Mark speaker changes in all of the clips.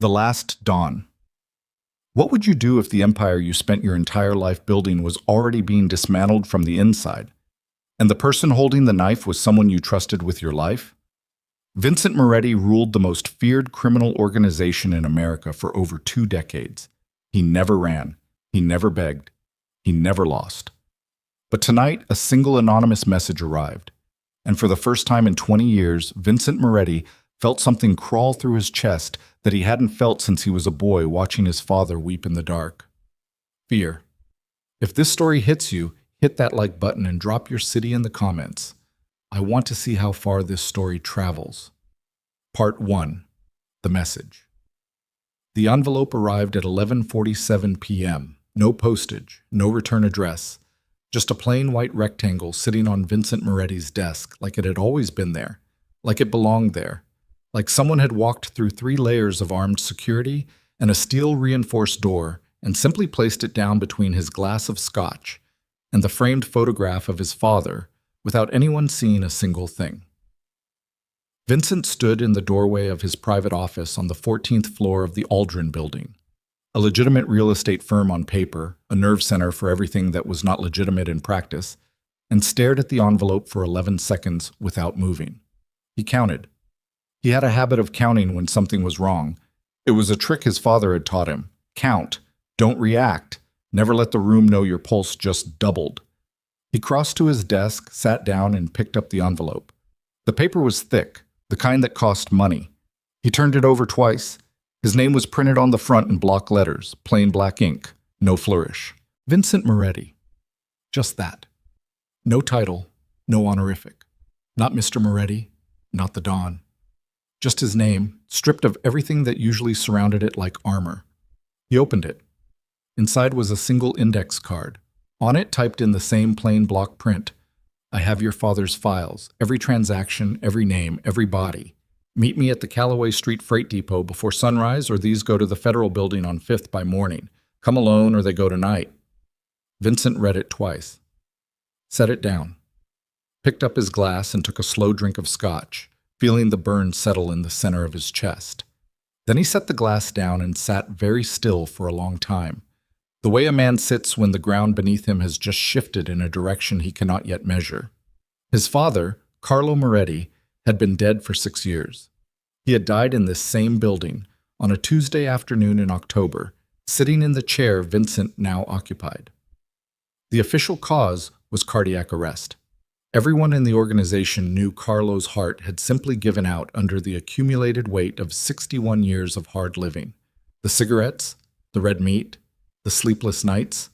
Speaker 1: The Last Dawn. What would you do if the empire you spent your entire life building was already being dismantled from the inside, and the person holding the knife was someone you trusted with your life? Vincent Moretti ruled the most feared criminal organization in America for over 2 decades. He never ran. He never begged. He never lost. But tonight, a single anonymous message arrived, and for the first time in 20 years, Vincent Moretti felt something crawl through his chest that he hadn't felt since he was a boy watching his father weep in the dark. Fear. If this story hits you, hit that like button and drop your city in the comments. I want to see how far this story travels. Part 1. The Message. The envelope arrived at 11:47 p.m. No postage, no return address. Just a plain white rectangle sitting on Vincent Moretti's desk like it had always been there, like it belonged there. Like someone had walked through 3 layers of armed security and a steel-reinforced door and simply placed it down between his glass of scotch and the framed photograph of his father without anyone seeing a single thing. Vincent stood in the doorway of his private office on the 14th floor of the Aldrin building, a legitimate real estate firm on paper, a nerve center for everything that was not legitimate in practice, and stared at the envelope for 11 seconds without moving. He counted. He had a habit of counting when something was wrong. It was a trick his father had taught him. Count. Don't react. Never let the room know your pulse just doubled. He crossed to his desk, sat down, and picked up the envelope. The paper was thick, the kind that cost money. He turned it over twice. His name was printed on the front in block letters, plain black ink, no flourish. Vincent Moretti. Just that. No title, no honorific. Not Mr. Moretti, not the Don. Just his name, stripped of everything that usually surrounded it like armor. He opened it. Inside was a single index card. On it, typed in the same plain block print, "I have your father's files, every transaction, every name, every body. Meet me at the Callaway Street Freight Depot before sunrise, or these go to the Federal Building on 5th by morning. Come alone, or they go tonight." Vincent read it twice. Set it down. Picked up his glass and took a slow drink of scotch, feeling the burn settle in the center of his chest. Then he set the glass down and sat very still for a long time, the way a man sits when the ground beneath him has just shifted in a direction he cannot yet measure. His father, Carlo Moretti, had been dead for 6 years. He had died in this same building on a Tuesday afternoon in October, sitting in the chair Vincent now occupied. The official cause was cardiac arrest. Everyone in the organization knew Carlo's heart had simply given out under the accumulated weight of 61 years of hard living. The cigarettes, the red meat, the sleepless nights,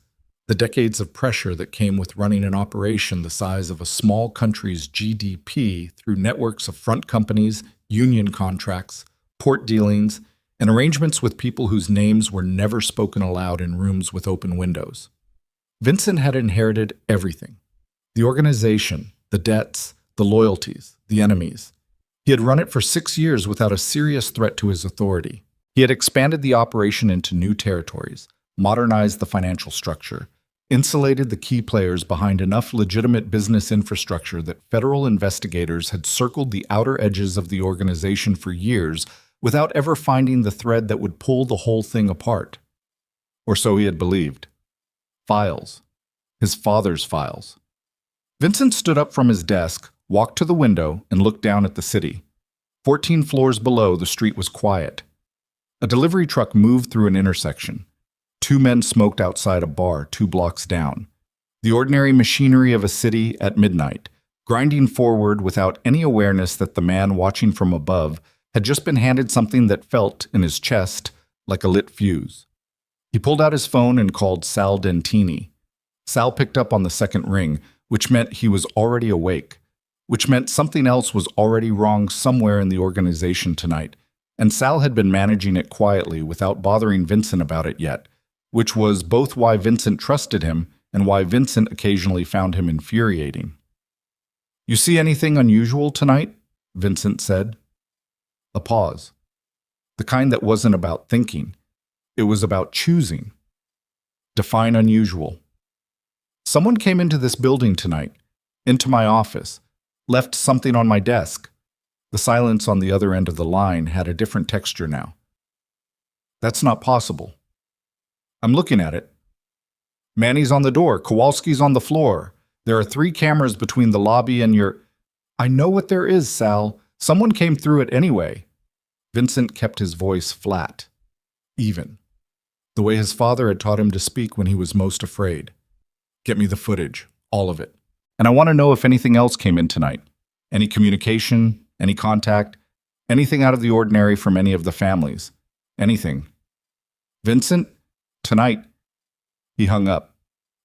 Speaker 1: the decades of pressure that came with running an operation the size of a small country's GDP through networks of front companies, union contracts, port dealings, and arrangements with people whose names were never spoken aloud in rooms with open windows. Vincent had inherited everything. The organization, the debts, the loyalties, the enemies. He had run it for 6 years without a serious threat to his authority. He had expanded the operation into new territories, modernized the financial structure, insulated the key players behind enough legitimate business infrastructure that federal investigators had circled the outer edges of the organization for years without ever finding the thread that would pull the whole thing apart. Or so he had believed. Files. His father's files. Vincent stood up from his desk, walked to the window, and looked down at the city. 14 floors below, the street was quiet. A delivery truck moved through an intersection. 2 men smoked outside a bar 2 blocks down. The ordinary machinery of a city at midnight, grinding forward without any awareness that the man watching from above had just been handed something that felt, in his chest, like a lit fuse. He pulled out his phone and called Sal Dentini. Sal picked up on the second ring, which meant he was already awake, which meant something else was already wrong somewhere in the organization tonight, and Sal had been managing it quietly without bothering Vincent about it yet, which was both why Vincent trusted him and why Vincent occasionally found him infuriating. "You see anything unusual tonight?" Vincent said. A pause. The kind that wasn't about thinking. It was about choosing. Define unusual. "Someone came into this building tonight, into my office, left something on my desk." The silence on the other end of the line had a different texture now. That's not possible. I'm looking at it. Manny's on the door. Kowalski's on the floor. There are 3 cameras between the lobby and your... I know what there is, Sal. Someone came through it anyway. Vincent kept his voice flat, even, the way his father had taught him to speak when he was most afraid. Get me the footage, all of it. And I want to know if anything else came in tonight. Any communication, any contact, anything out of the ordinary from any of the families. Anything. Vincent, tonight. He hung up,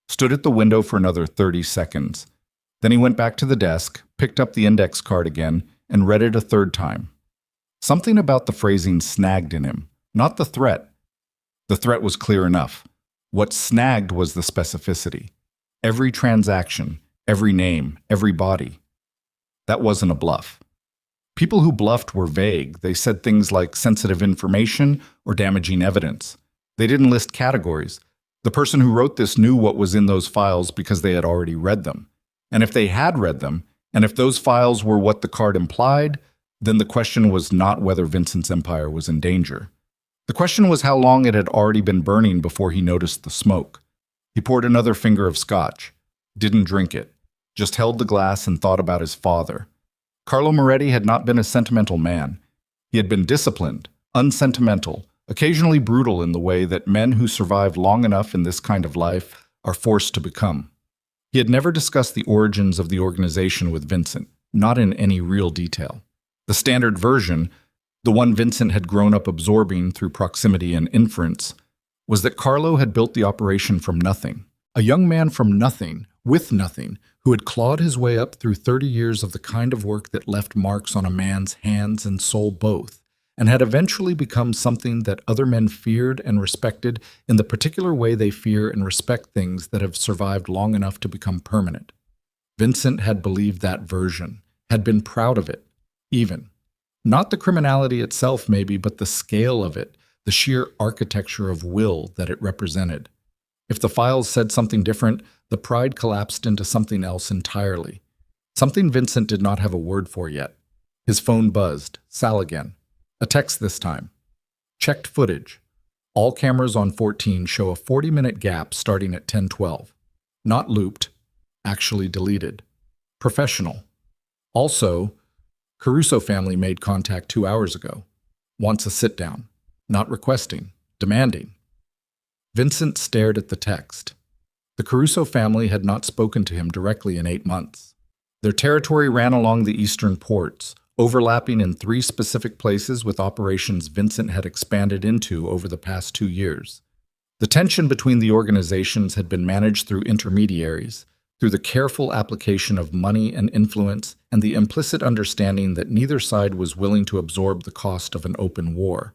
Speaker 1: stood at the window for another 30 seconds. Then he went back to the desk, picked up the index card again, and read it a 3rd time. Something about the phrasing snagged in him, not the threat. The threat was clear enough. What snagged was the specificity. Every transaction, every name, every body. That wasn't a bluff. People who bluffed were vague. They said things like sensitive information or damaging evidence. They didn't list categories. The person who wrote this knew what was in those files because they had already read them. And if they had read them, and if those files were what the card implied, then the question was not whether Vincent's empire was in danger. The question was how long it had already been burning before he noticed the smoke. He poured another finger of scotch, didn't drink it, just held the glass and thought about his father. Carlo Moretti had not been a sentimental man. He had been disciplined, unsentimental, occasionally brutal in the way that men who survive long enough in this kind of life are forced to become. He had never discussed the origins of the organization with Vincent, not in any real detail. The standard version, the one Vincent had grown up absorbing through proximity and inference, was that Carlo had built the operation from nothing. A young man from nothing, with nothing, who had clawed his way up through 30 years of the kind of work that left marks on a man's hands and soul both, and had eventually become something that other men feared and respected in the particular way they fear and respect things that have survived long enough to become permanent. Vincent had believed that version, had been proud of it, even. Not the criminality itself, maybe, but the scale of it, the sheer architecture of will that it represented. If the files said something different, the pride collapsed into something else entirely. Something Vincent did not have a word for yet. His phone buzzed. Sal again. A text this time. Checked footage. All cameras on 14 show a 40-minute gap starting at 10:12. Not looped, actually deleted. Professional. Also, Caruso family made contact 2 hours ago. Wants a sit-down. Not requesting, demanding. Vincent stared at the text. The Caruso family had not spoken to him directly in 8 months. Their territory ran along the eastern ports, overlapping in 3 specific places with operations Vincent had expanded into over the past 2 years. The tension between the organizations had been managed through intermediaries, through the careful application of money and influence, and the implicit understanding that neither side was willing to absorb the cost of an open war.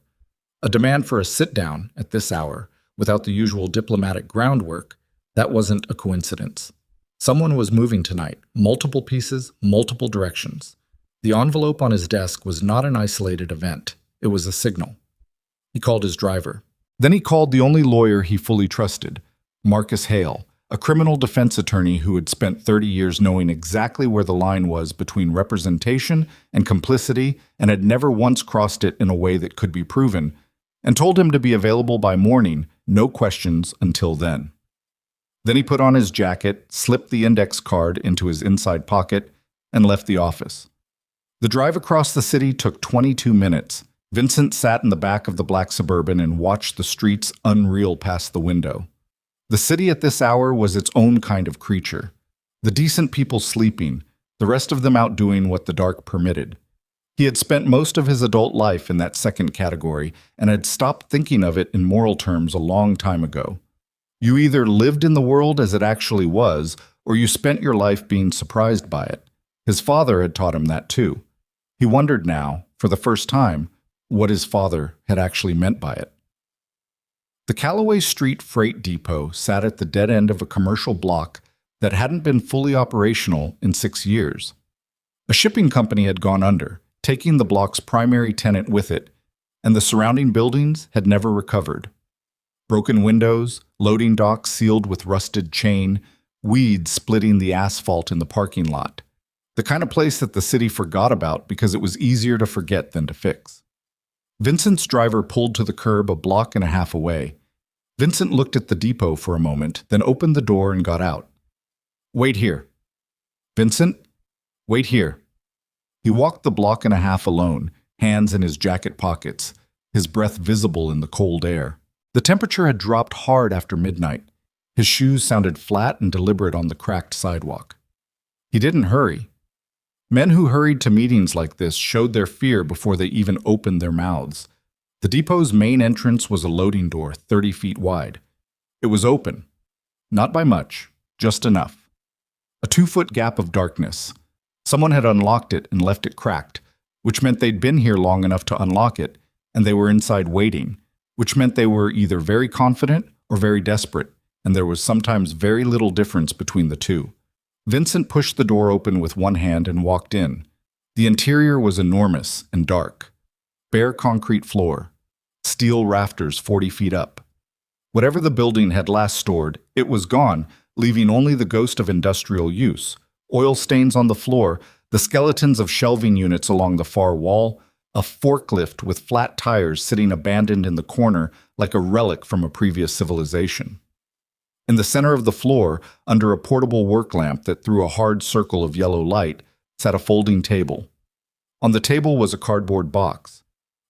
Speaker 1: A demand for a sit-down at this hour, without the usual diplomatic groundwork, that wasn't a coincidence. Someone was moving tonight, multiple pieces, multiple directions. The envelope on his desk was not an isolated event. It was a signal. He called his driver. Then he called the only lawyer he fully trusted, Marcus Hale, a criminal defense attorney who had spent 30 years knowing exactly where the line was between representation and complicity and had never once crossed it in a way that could be proven, and told him to be available by morning, no questions until then. Then he put on his jacket, slipped the index card into his inside pocket, and left the office. The drive across the city took 22 minutes. Vincent sat in the back of the black Suburban and watched the streets unreal past the window. The city at this hour was its own kind of creature. The decent people sleeping, the rest of them out doing what the dark permitted. He had spent most of his adult life in that second category and had stopped thinking of it in moral terms a long time ago. You either lived in the world as it actually was, or you spent your life being surprised by it. His father had taught him that too. He wondered now, for the first time, what his father had actually meant by it. The Callaway Street Freight Depot sat at the dead end of a commercial block that hadn't been fully operational in 6 years. A shipping company had gone under, taking the block's primary tenant with it, and the surrounding buildings had never recovered. Broken windows, loading docks sealed with rusted chain, weeds splitting the asphalt in the parking lot. The kind of place that the city forgot about because it was easier to forget than to fix. Vincent's driver pulled to the curb a block and a half away. Vincent looked at the depot for a moment, then opened the door and got out. "Wait here." "Vincent, wait here." He walked the block and a half alone, hands in his jacket pockets, his breath visible in the cold air. The temperature had dropped hard after midnight. His shoes sounded flat and deliberate on the cracked sidewalk. He didn't hurry. Men who hurried to meetings like this showed their fear before they even opened their mouths. The depot's main entrance was a loading door 30 feet wide. It was open. Not by much, just enough. A 2-foot gap of darkness. Someone had unlocked it and left it cracked, which meant they'd been here long enough to unlock it, and they were inside waiting, which meant they were either very confident or very desperate, and there was sometimes very little difference between the two. Vincent pushed the door open with one hand and walked in. The interior was enormous and dark. Bare concrete floor. Steel rafters 40 feet up. Whatever the building had last stored, it was gone, leaving only the ghost of industrial use. Oil stains on the floor, the skeletons of shelving units along the far wall, a forklift with flat tires sitting abandoned in the corner like a relic from a previous civilization. In the center of the floor, under a portable work lamp that threw a hard circle of yellow light, sat a folding table. On the table was a cardboard box.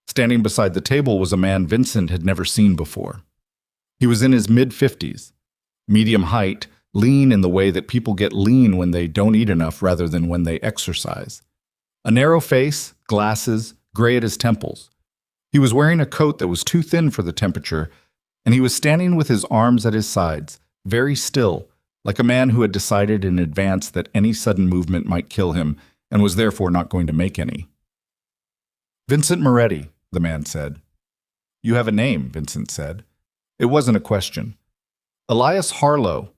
Speaker 1: Standing beside the table was a man Vincent had never seen before. He was in his mid-50s, medium height, lean in the way that people get lean when they don't eat enough rather than when they exercise. A narrow face, glasses, gray at his temples. He was wearing a coat that was too thin for the temperature, and he was standing with his arms at his sides, very still, like a man who had decided in advance that any sudden movement might kill him and was therefore not going to make any. "Vincent Moretti," the man said. "You have a name," Vincent said. It wasn't a question. "Elias Harlow."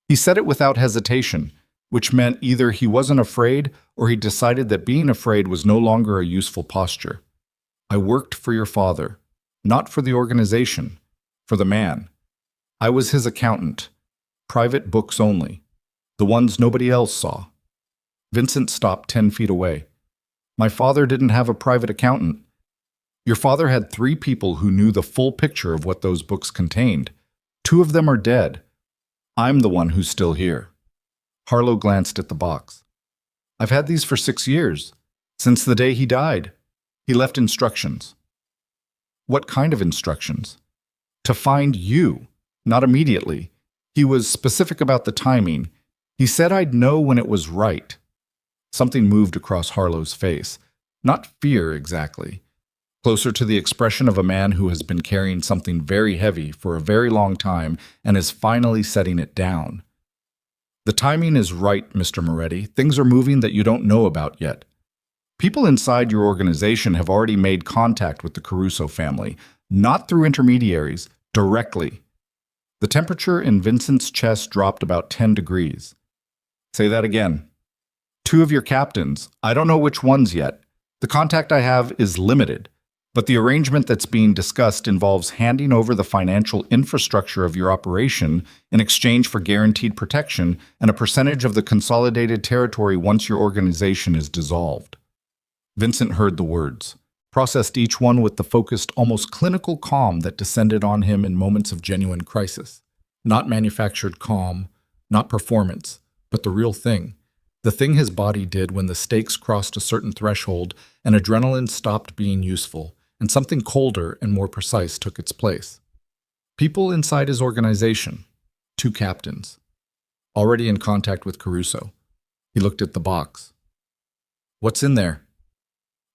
Speaker 1: He said it without hesitation, which meant either he wasn't afraid or he decided that being afraid was no longer a useful posture. "I worked for your father, not for the organization, for the man. I was his accountant. Private books only. The ones nobody else saw." Vincent stopped 10 feet away. "My father didn't have a private accountant. Your father had 3 people who knew the full picture of what those books contained. 2 of them are dead. I'm the one who's still here." Harlow glanced at the box. "I've had these for 6 years, since the day he died. He left instructions." "What kind of instructions?" "To find you. Not immediately. He was specific about the timing. He said I'd know when it was right." Something moved across Harlow's face. Not fear exactly. Closer to the expression of a man who has been carrying something very heavy for a very long time and is finally setting it down. "The timing is right, Mr. Moretti. Things are moving that you don't know about yet. People inside your organization have already made contact with the Caruso family, not through intermediaries, directly." The temperature in Vincent's chest dropped about 10 degrees. "Say that again." "2 of your captains. I don't know which ones yet. The contact I have is limited, but the arrangement that's being discussed involves handing over the financial infrastructure of your operation in exchange for guaranteed protection and a percentage of the consolidated territory once your organization is dissolved." Vincent heard the words, processed each one with the focused, almost clinical calm that descended on him in moments of genuine crisis. Not manufactured calm, not performance, but the real thing. The thing his body did when the stakes crossed a certain threshold and adrenaline stopped being useful, and something colder and more precise took its place. People inside his organization, 2 captains, already in contact with Caruso. He looked at the box. "What's in there?"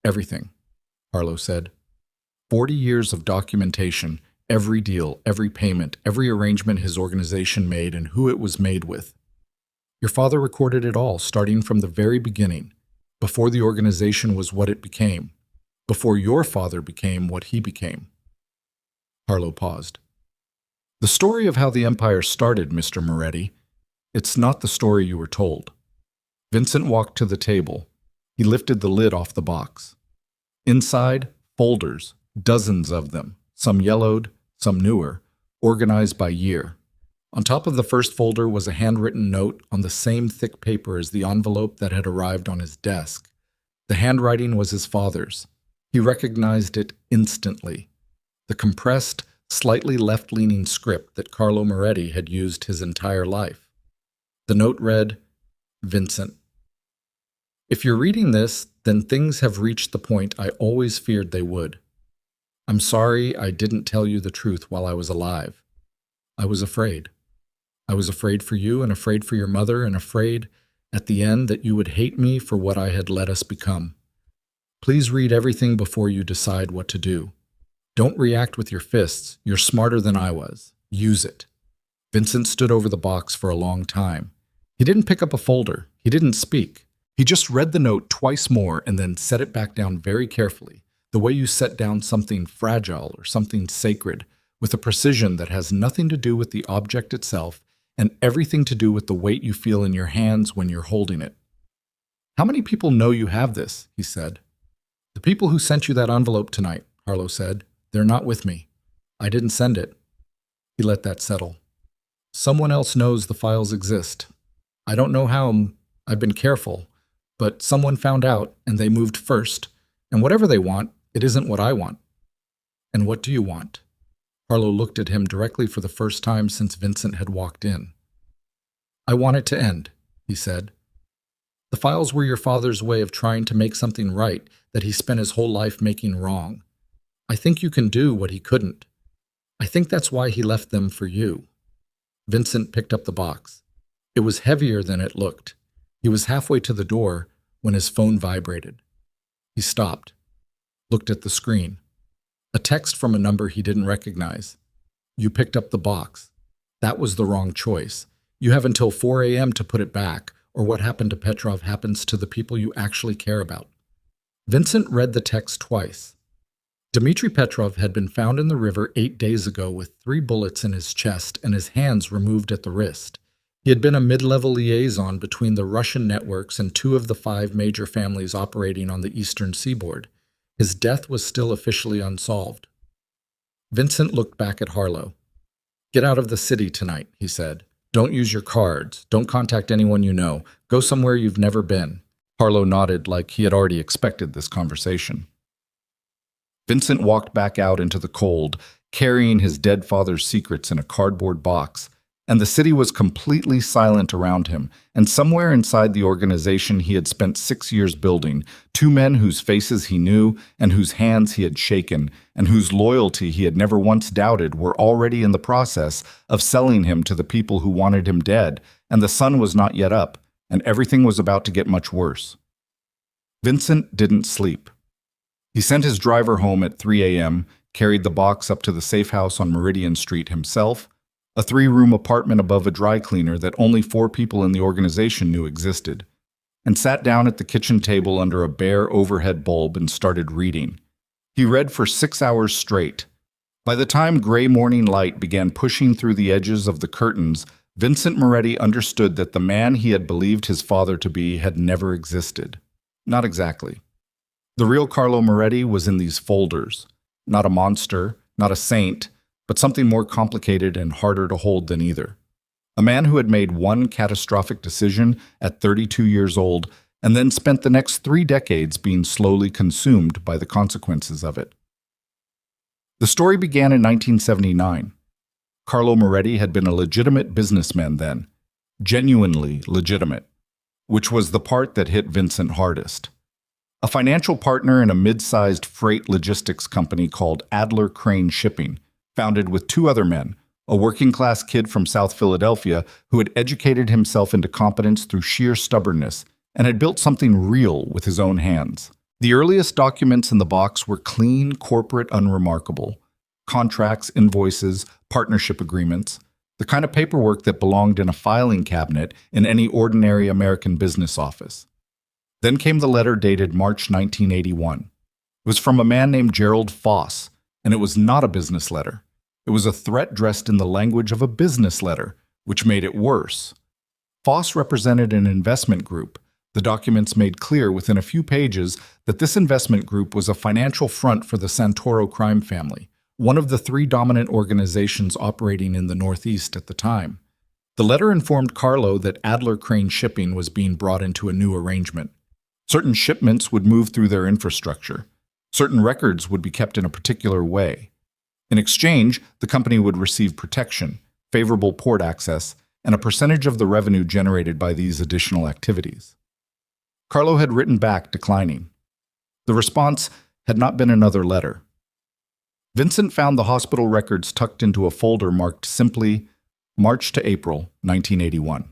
Speaker 1: "Everything," Harlow said. 40 years of documentation, every deal, every payment, every arrangement his organization made and who it was made with. Your father recorded it all, starting from the very beginning, before the organization was what it became, before your father became what he became. Harlow paused. "The story of how the Empire started, Mr. Moretti, it's not the story you were told." Vincent walked to the table. He lifted the lid off the box. Inside, folders, dozens of them, some yellowed, some newer, organized by year. On top of the first folder was a handwritten note on the same thick paper as the envelope that had arrived on his desk. The handwriting was his father's. He recognized it instantly. The compressed, slightly left-leaning script that Carlo Moretti had used his entire life. The note read, Vincent. If you're reading this, then things have reached the point I always feared they would. I'm sorry I didn't tell you the truth while I was alive. I was afraid. I was afraid for you and afraid for your mother and afraid, at the end, that you would hate me for what I had let us become. Please read everything before you decide what to do. Don't react with your fists. You're smarter than I was. Use it. Vincent stood over the box for a long time. He didn't pick up a folder. He didn't speak. He just read the note twice more and then set it back down very carefully, the way you set down something fragile or something sacred, with a precision that has nothing to do with the object itself and everything to do with the weight you feel in your hands when you're holding it. How many people know you have this? He said. The people who sent you that envelope tonight, Carlo said. They're not with me. I didn't send it. He let that settle. Someone else knows the files exist. I don't know how. I've been careful. But someone found out, and they moved first. And whatever they want, it isn't what I want. And what do you want? Carlo looked at him directly for the first time since Vincent had walked in. I want it to end, he said. The files were your father's way of trying to make something right that he spent his whole life making wrong. I think you can do what he couldn't. I think that's why he left them for you. Vincent picked up the box. It was heavier than it looked. He was halfway to the door when his phone vibrated. He stopped, looked at the screen. A text from a number he didn't recognize. You picked up the box. That was the wrong choice. You have until 4 a.m. to put it back, or what happened to Petrov happens to the people you actually care about. Vincent read the text twice. Dmitry Petrov had been found in the river 8 days ago with 3 bullets in his chest and his hands removed at the wrist. He had been a mid-level liaison between the Russian networks and 2 of the 5 major families operating on the eastern seaboard. His death was still officially unsolved. Vincent looked back at Harlow. Get out of the city tonight, he said. Don't use your cards. Don't contact anyone you know. Go somewhere you've never been. Harlow nodded like he had already expected this conversation. Vincent walked back out into the cold, carrying his dead father's secrets in a cardboard box, and the city was completely silent around him, and somewhere inside the organization he had spent 6 years building, 2 men whose faces he knew and whose hands he had shaken, and whose loyalty he had never once doubted were already in the process of selling him to the people who wanted him dead, and the sun was not yet up, and everything was about to get much worse. Vincent didn't sleep. He sent his driver home at 3 a.m., carried the box up to the safe house on Meridian Street himself, a 3-room apartment above a dry cleaner that only 4 people in the organization knew existed, and sat down at the kitchen table under a bare overhead bulb and started reading. He read for 6 hours straight. By the time gray morning light began pushing through the edges of the curtains, Vincent Moretti understood that the man he had believed his father to be had never existed. Not exactly. The real Carlo Moretti was in these folders. Not a monster, not a saint, but something more complicated and harder to hold than either. A man who had made one catastrophic decision at 32 years old and then spent the next 3 decades being slowly consumed by the consequences of it. The story began in 1979. Carlo Moretti had been a legitimate businessman then, genuinely legitimate, which was the part that hit Vincent hardest. A financial partner in a mid-sized freight logistics company called Adler Crane Shipping, founded with 2 other men, a working-class kid from South Philadelphia who had educated himself into competence through sheer stubbornness and had built something real with his own hands. The earliest documents in the box were clean, corporate, unremarkable. Contracts, invoices, partnership agreements, the kind of paperwork that belonged in a filing cabinet in any ordinary American business office. Then came the letter dated March 1981. It was from a man named Gerald Foss, and it was not a business letter. It was a threat dressed in the language of a business letter, which made it worse. Foss represented an investment group. The documents made clear within a few pages that this investment group was a financial front for the Santoro crime family, one of the 3 dominant organizations operating in the Northeast at the time. The letter informed Carlo that Adler Crane Shipping was being brought into a new arrangement. Certain shipments would move through their infrastructure. Certain records would be kept in a particular way. In exchange, the company would receive protection, favorable port access, and a percentage of the revenue generated by these additional activities. Carlo had written back declining. The response had not been another letter. Vincent found the hospital records tucked into a folder marked simply March to April 1981.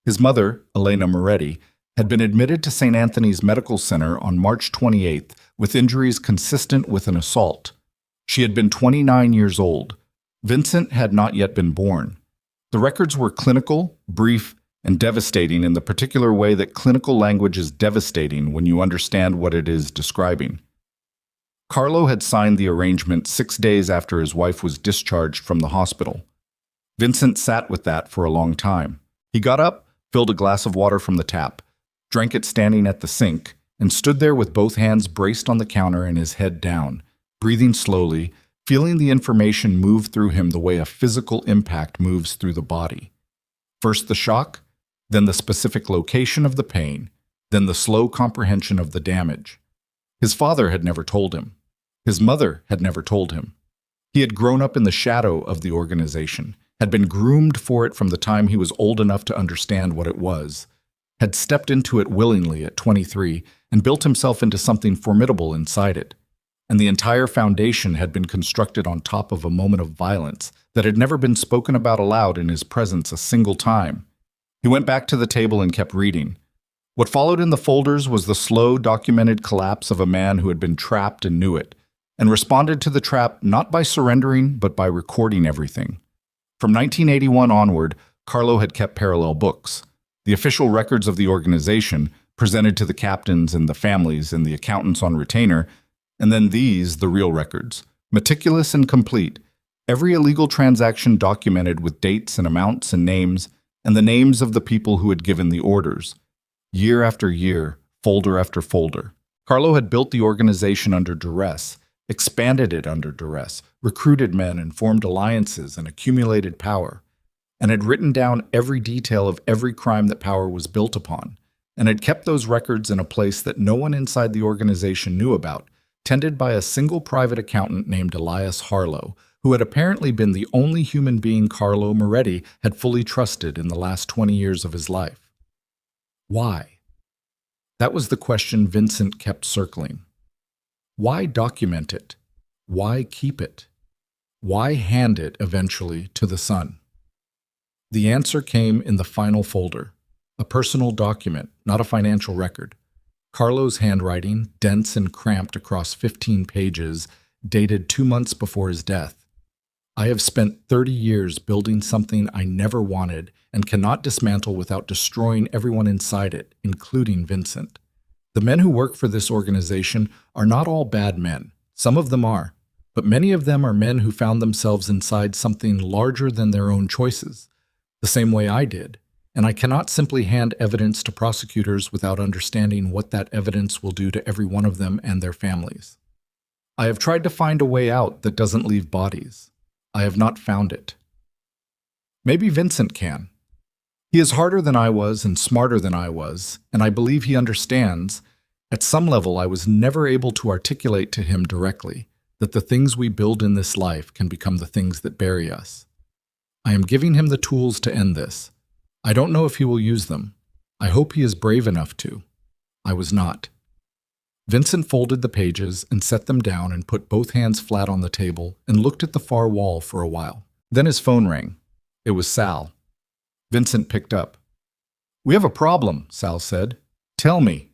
Speaker 1: His mother, Elena Moretti, had been admitted to St. Anthony's Medical Center on March 28th with injuries consistent with an assault. She had been 29 years old. Vincent had not yet been born. The records were clinical, brief, and devastating in the particular way that clinical language is devastating when you understand what it is describing. Carlo had signed the arrangement 6 days after his wife was discharged from the hospital. Vincent sat with that for a long time. He got up, filled a glass of water from the tap, drank it standing at the sink, and stood there with both hands braced on the counter and his head down, breathing slowly, feeling the information move through him the way a physical impact moves through the body. First the shock, then the specific location of the pain, then the slow comprehension of the damage. His father had never told him. His mother had never told him. He had grown up in the shadow of the organization, had been groomed for it from the time he was old enough to understand what it was, had stepped into it willingly at 23 and built himself into something formidable inside it. And the entire foundation had been constructed on top of a moment of violence that had never been spoken about aloud in his presence a single time. He went back to the table and kept reading. What followed in the folders was the slow, documented collapse of a man who had been trapped and knew it, and responded to the trap not by surrendering, but by recording everything. From 1981 onward, Carlo had kept parallel books. The official records of the organization, presented to the captains and the families and the accountants on retainer, and then these, the real records, meticulous and complete, every illegal transaction documented with dates and amounts and names, and the names of the people who had given the orders. Year after year, folder after folder. Carlo had built the organization under duress, expanded it under duress, recruited men and formed alliances and accumulated power, and had written down every detail of every crime that power was built upon, and had kept those records in a place that no one inside the organization knew about, tended by a single private accountant named Elias Harlow, who had apparently been the only human being Carlo Moretti had fully trusted in the last 20 years of his life. Why? That was the question Vincent kept circling. Why document it? Why keep it? Why hand it eventually to the sun? The answer came in the final folder, a personal document, not a financial record. Carlo's handwriting, dense and cramped across 15 pages, dated 2 months before his death. I have spent 30 years building something I never wanted and cannot dismantle without destroying everyone inside it, including Vincent. The men who work for this organization are not all bad men. Some of them are, but many of them are men who found themselves inside something larger than their own choices, the same way I did, and I cannot simply hand evidence to prosecutors without understanding what that evidence will do to every one of them and their families. I have tried to find a way out that doesn't leave bodies. I have not found it. Maybe Vincent can. He is harder than I was and smarter than I was, and I believe he understands. At some level, I was never able to articulate to him directly that the things we build in this life can become the things that bury us. I am giving him the tools to end this. I don't know if he will use them. I hope he is brave enough to. I was not. Vincent folded the pages and set them down and put both hands flat on the table and looked at the far wall for a while. Then his phone rang. It was Sal. Vincent picked up. "We have a problem," Sal said. "Tell me."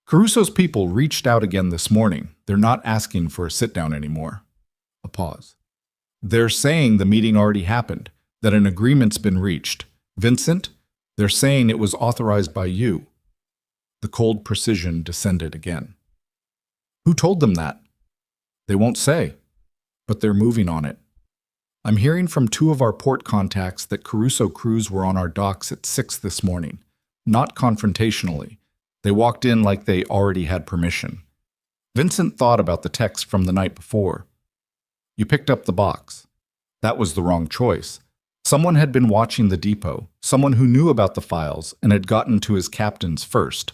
Speaker 1: "Caruso's people reached out again this morning. They're not asking for a sit-down anymore." A pause. "They're saying the meeting already happened, that an agreement's been reached. Vincent, they're saying it was authorized by you." The cold precision descended again. "Who told them that?" "They won't say, but they're moving on it. I'm hearing from 2 of our port contacts that Caruso crews were on our docks at 6 this morning, not confrontationally. They walked in like they already had permission." Vincent thought about the text from the night before. "You picked up the box. That was the wrong choice. Someone had been watching the depot, someone who knew about the files and had gotten to his captains first.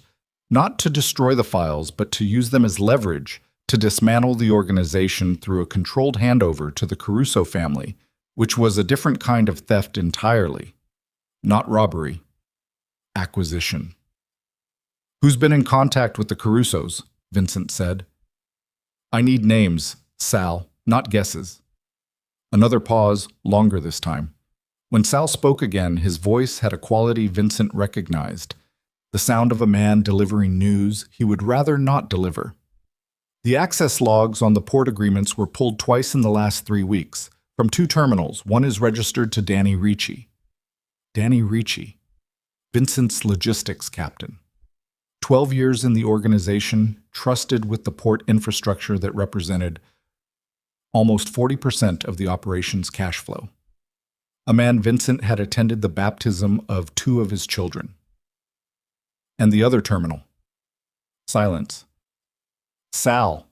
Speaker 1: Not to destroy the files, but to use them as leverage, to dismantle the organization through a controlled handover to the Caruso family, which was a different kind of theft entirely. Not robbery. Acquisition. "Who's been in contact with the Carusos?" Vincent said. "I need names, Sal, not guesses." Another pause, longer this time. When Sal spoke again, his voice had a quality Vincent recognized, the sound of a man delivering news he would rather not deliver. "The access logs on the port agreements were pulled twice in the last 3 weeks, from 2 terminals. One is registered to Danny Ricci." Danny Ricci, Vincent's logistics captain. 12 years in the organization, trusted with the port infrastructure that represented almost 40% of the operation's cash flow. A man Vincent had attended the baptism of 2 of his children. "And the other terminal?" Silence. "Sal."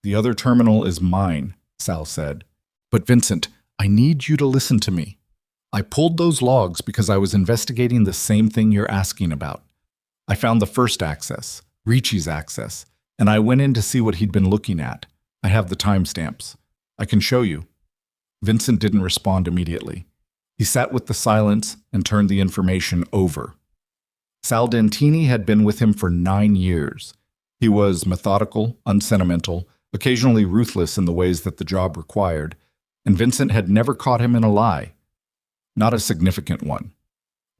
Speaker 1: "The other terminal is mine," Sal said. "But Vincent, I need you to listen to me. I pulled those logs because I was investigating the same thing you're asking about. I found the first access, Ricci's access, and I went in to see what he'd been looking at. I have the timestamps. I can show you." Vincent didn't respond immediately. He sat with the silence and turned the information over. Sal Dentini had been with him for 9 years. He was methodical, unsentimental, occasionally ruthless in the ways that the job required, and Vincent had never caught him in a lie. Not a significant one.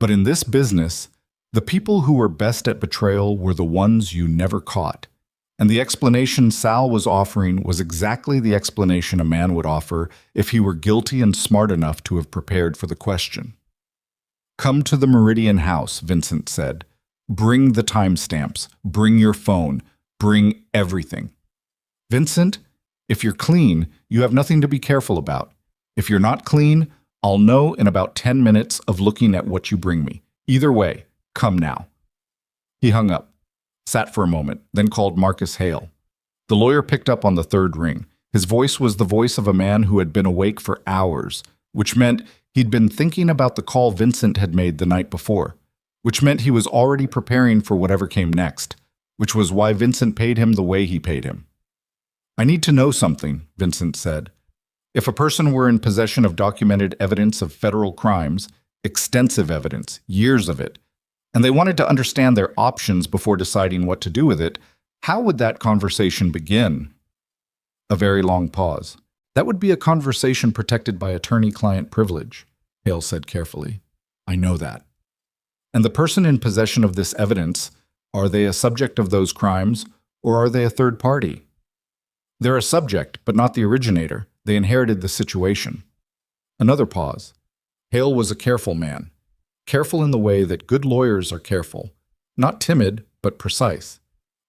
Speaker 1: But in this business, the people who were best at betrayal were the ones you never caught. And the explanation Sal was offering was exactly the explanation a man would offer if he were guilty and smart enough to have prepared for the question. "Come to the Meridian House," Vincent said. "Bring the timestamps. Bring your phone. Bring everything." "Vincent, if you're clean, you have nothing to be careful about. If you're not clean, I'll know in about 10 minutes of looking at what you bring me. Either way, come now." He hung up, sat for a moment, then called Marcus Hale. The lawyer picked up on the 3rd ring. His voice was the voice of a man who had been awake for hours, which meant he'd been thinking about the call Vincent had made the night before, which meant he was already preparing for whatever came next, which was why Vincent paid him the way he paid him. "I need to know something," Vincent said. "If a person were in possession of documented evidence of federal crimes, extensive evidence, years of it, and they wanted to understand their options before deciding what to do with it, how would that conversation begin?" A very long pause. "That would be a conversation protected by attorney-client privilege," Hale said carefully. "I know that." "And the person in possession of this evidence, are they a subject of those crimes, or are they a third party?" "They're a subject, but not the originator. They inherited the situation." Another pause. Hale was a careful man. Careful in the way that good lawyers are careful. Not timid, but precise.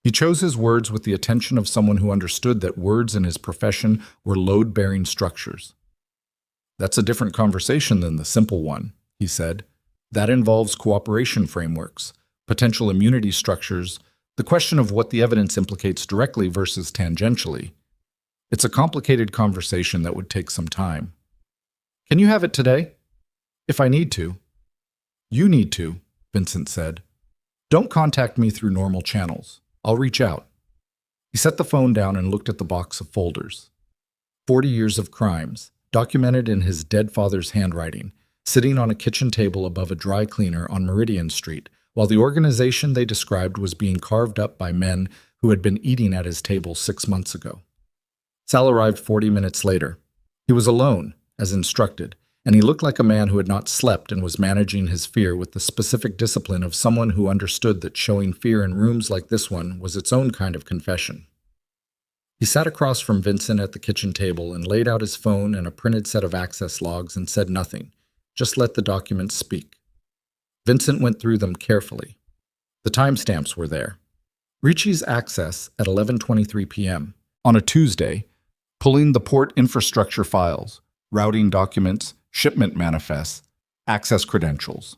Speaker 1: He chose his words with the attention of someone who understood that words in his profession were load-bearing structures. "That's a different conversation than the simple one," he said. "That involves cooperation frameworks, potential immunity structures, the question of what the evidence implicates directly versus tangentially. It's a complicated conversation that would take some time." "Can you have it today?" "If I need to." "You need to," Vincent said. "Don't contact me through normal channels. I'll reach out." He set the phone down and looked at the box of folders. 40 years of crimes, documented in his dead father's handwriting, sitting on a kitchen table above a dry cleaner on Meridian Street, while the organization they described was being carved up by men who had been eating at his table 6 months ago. Sal arrived 40 minutes later. He was alone, as instructed, and he looked like a man who had not slept and was managing his fear with the specific discipline of someone who understood that showing fear in rooms like this one was its own kind of confession. He sat across from Vincent at the kitchen table and laid out his phone and a printed set of access logs and said nothing, just let the documents speak. Vincent went through them carefully. The timestamps were there. Ricci's access at 11:23 p.m. on a Tuesday, pulling the port infrastructure files, routing documents, shipment manifests, access credentials.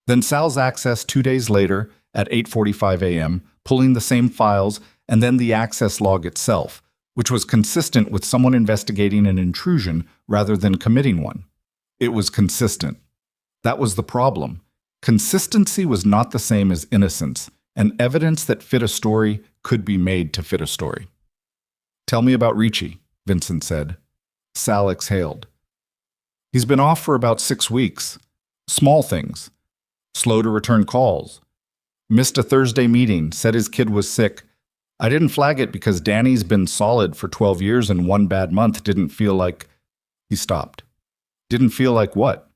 Speaker 1: Then Sal's access 2 days later at 8:45 a.m., pulling the same files, and then the access log itself, which was consistent with someone investigating an intrusion rather than committing one. It was consistent. That was the problem. Consistency was not the same as innocence, and evidence that fit a story could be made to fit a story. Tell me about Ricci, Vincent said. Sal exhaled. He's been off for about 6 weeks. Small things. Slow to return calls. Missed a Thursday meeting, said his kid was sick. I didn't flag it because Danny's been solid for 12 years and one bad month didn't feel like... He stopped. Didn't feel like what?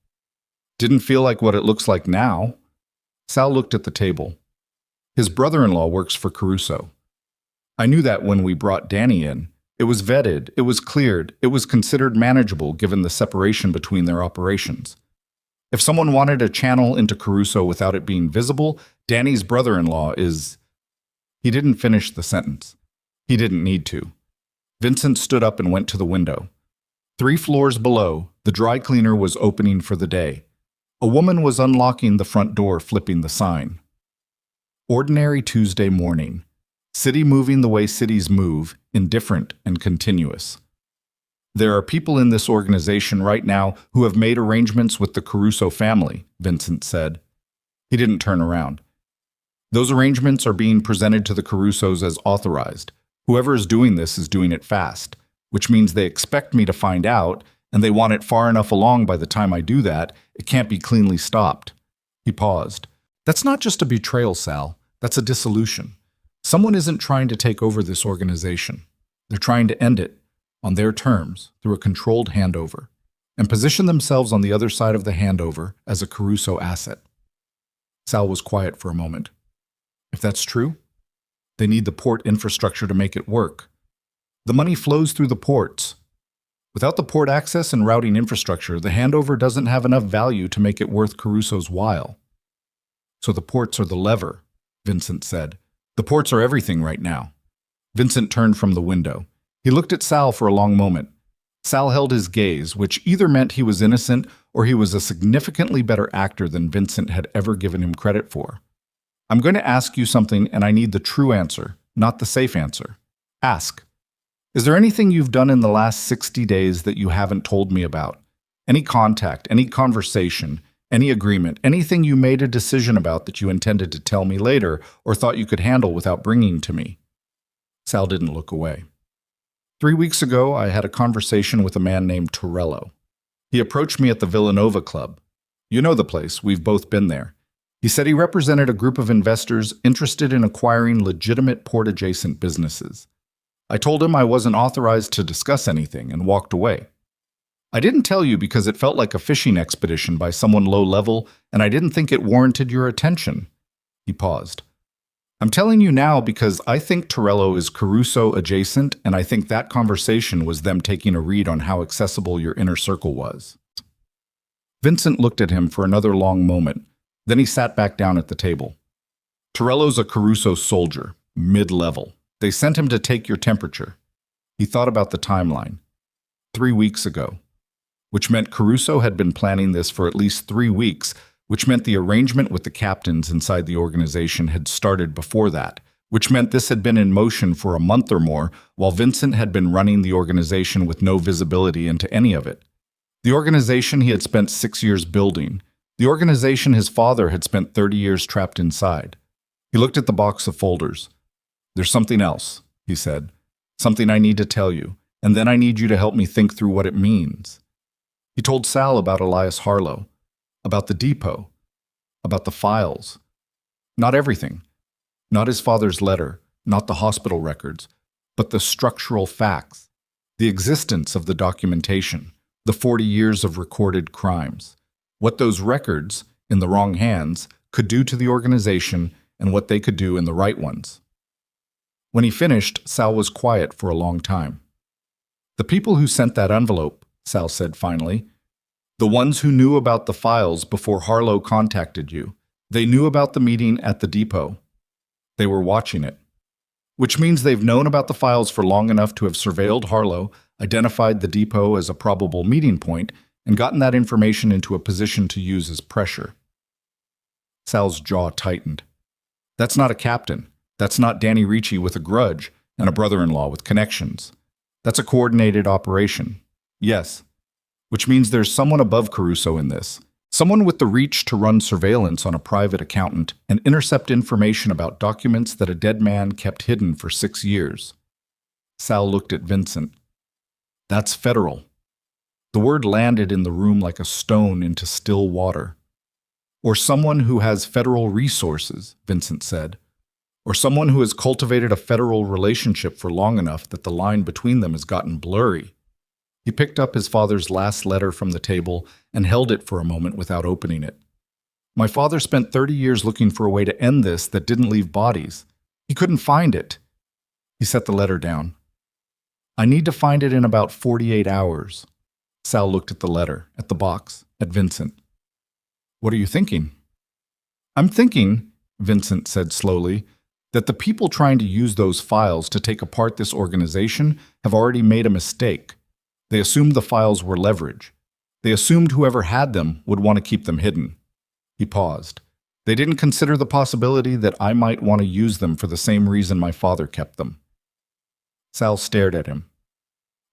Speaker 1: Didn't feel like what it looks like now. Sal looked at the table. His brother-in-law works for Caruso. I knew that when we brought Danny in. It was vetted, it was cleared, it was considered manageable given the separation between their operations. If someone wanted a channel into Caruso without it being visible, Danny's brother-in-law is... He didn't finish the sentence. He didn't need to. Vincent stood up and went to the window. 3 floors below, the dry cleaner was opening for the day. A woman was unlocking the front door, flipping the sign. Ordinary Tuesday morning. City moving the way cities move, indifferent and continuous. There are people in this organization right now who have made arrangements with the Caruso family, Vincent said. He didn't turn around. Those arrangements are being presented to the Carusos as authorized. Whoever is doing this is doing it fast, which means they expect me to find out, and they want it far enough along by the time I do that, it can't be cleanly stopped. He paused. That's not just a betrayal, Sal. That's a dissolution. Someone isn't trying to take over this organization. They're trying to end it, on their terms, through a controlled handover, and position themselves on the other side of the handover as a Caruso asset. Sal was quiet for a moment. If that's true, they need the port infrastructure to make it work. The money flows through the ports. Without the port access and routing infrastructure, the handover doesn't have enough value to make it worth Caruso's while. So the ports are the lever, Vincent said. The ports are everything right now. Vincent turned from the window. He looked at Sal for a long moment. Sal held his gaze, which either meant he was innocent or he was a significantly better actor than Vincent had ever given him credit for. I'm going to ask you something, and I need the true answer, not the safe answer. Ask. Is there anything you've done in the last 60 days that you haven't told me about? Any contact, any conversation, any agreement, anything you made a decision about that you intended to tell me later or thought you could handle without bringing to me? Sal didn't look away. 3 weeks ago, I had a conversation with a man named Torello. He approached me at the Villanova Club. You know the place, we've both been there. He said he represented a group of investors interested in acquiring legitimate port-adjacent businesses. I told him I wasn't authorized to discuss anything and walked away. I didn't tell you because it felt like a fishing expedition by someone low-level, and I didn't think it warranted your attention. He paused. I'm telling you now because I think Torello is Caruso adjacent, and I think that conversation was them taking a read on how accessible your inner circle was. Vincent looked at him for another long moment. Then he sat back down at the table. Torello's a Caruso soldier, mid-level. They sent him to take your temperature. He thought about the timeline. 3 weeks ago. Which meant Caruso had been planning this for at least 3 weeks, which meant the arrangement with the captains inside the organization had started before that, which meant this had been in motion for a month or more, while Vincent had been running the organization with no visibility into any of it. The organization he had spent 6 years building. The organization his father had spent 30 years trapped inside. He looked at the box of folders. There's something else, he said. Something I need to tell you, and then I need you to help me think through what it means. He told Sal about Elias Harlow, about the depot, about the files. Not everything. Not his father's letter, not the hospital records, but the structural facts, the existence of the documentation, the 40 years of recorded crimes. What those records, in the wrong hands, could do to the organization and what they could do in the right ones. When he finished, Sal was quiet for a long time. The people who sent that envelope, Sal said finally, the ones who knew about the files before Harlow contacted you, they knew about the meeting at the depot. They were watching it. Which means they've known about the files for long enough to have surveilled Harlow, identified the depot as a probable meeting point, and gotten that information into a position to use as pressure. Sal's jaw tightened. That's not a captain. That's not Danny Ricci with a grudge and a brother-in-law with connections. That's a coordinated operation. Yes. Which means there's someone above Caruso in this. Someone with the reach to run surveillance on a private accountant and intercept information about documents that a dead man kept hidden for 6 years. Sal looked at Vincent. That's federal. The word landed in the room like a stone into still water. Or someone who has federal resources, Vincent said. Or someone who has cultivated a federal relationship for long enough that the line between them has gotten blurry. He picked up his father's last letter from the table and held it for a moment without opening it. My father spent 30 years looking for a way to end this that didn't leave bodies. He couldn't find it. He set the letter down. I need to find it in about 48 hours. Sal looked at the letter, at the box, at Vincent. What are you thinking? I'm thinking, Vincent said slowly, that the people trying to use those files to take apart this organization have already made a mistake. They assumed the files were leverage. They assumed whoever had them would want to keep them hidden. He paused. They didn't consider the possibility that I might want to use them for the same reason my father kept them. Sal stared at him.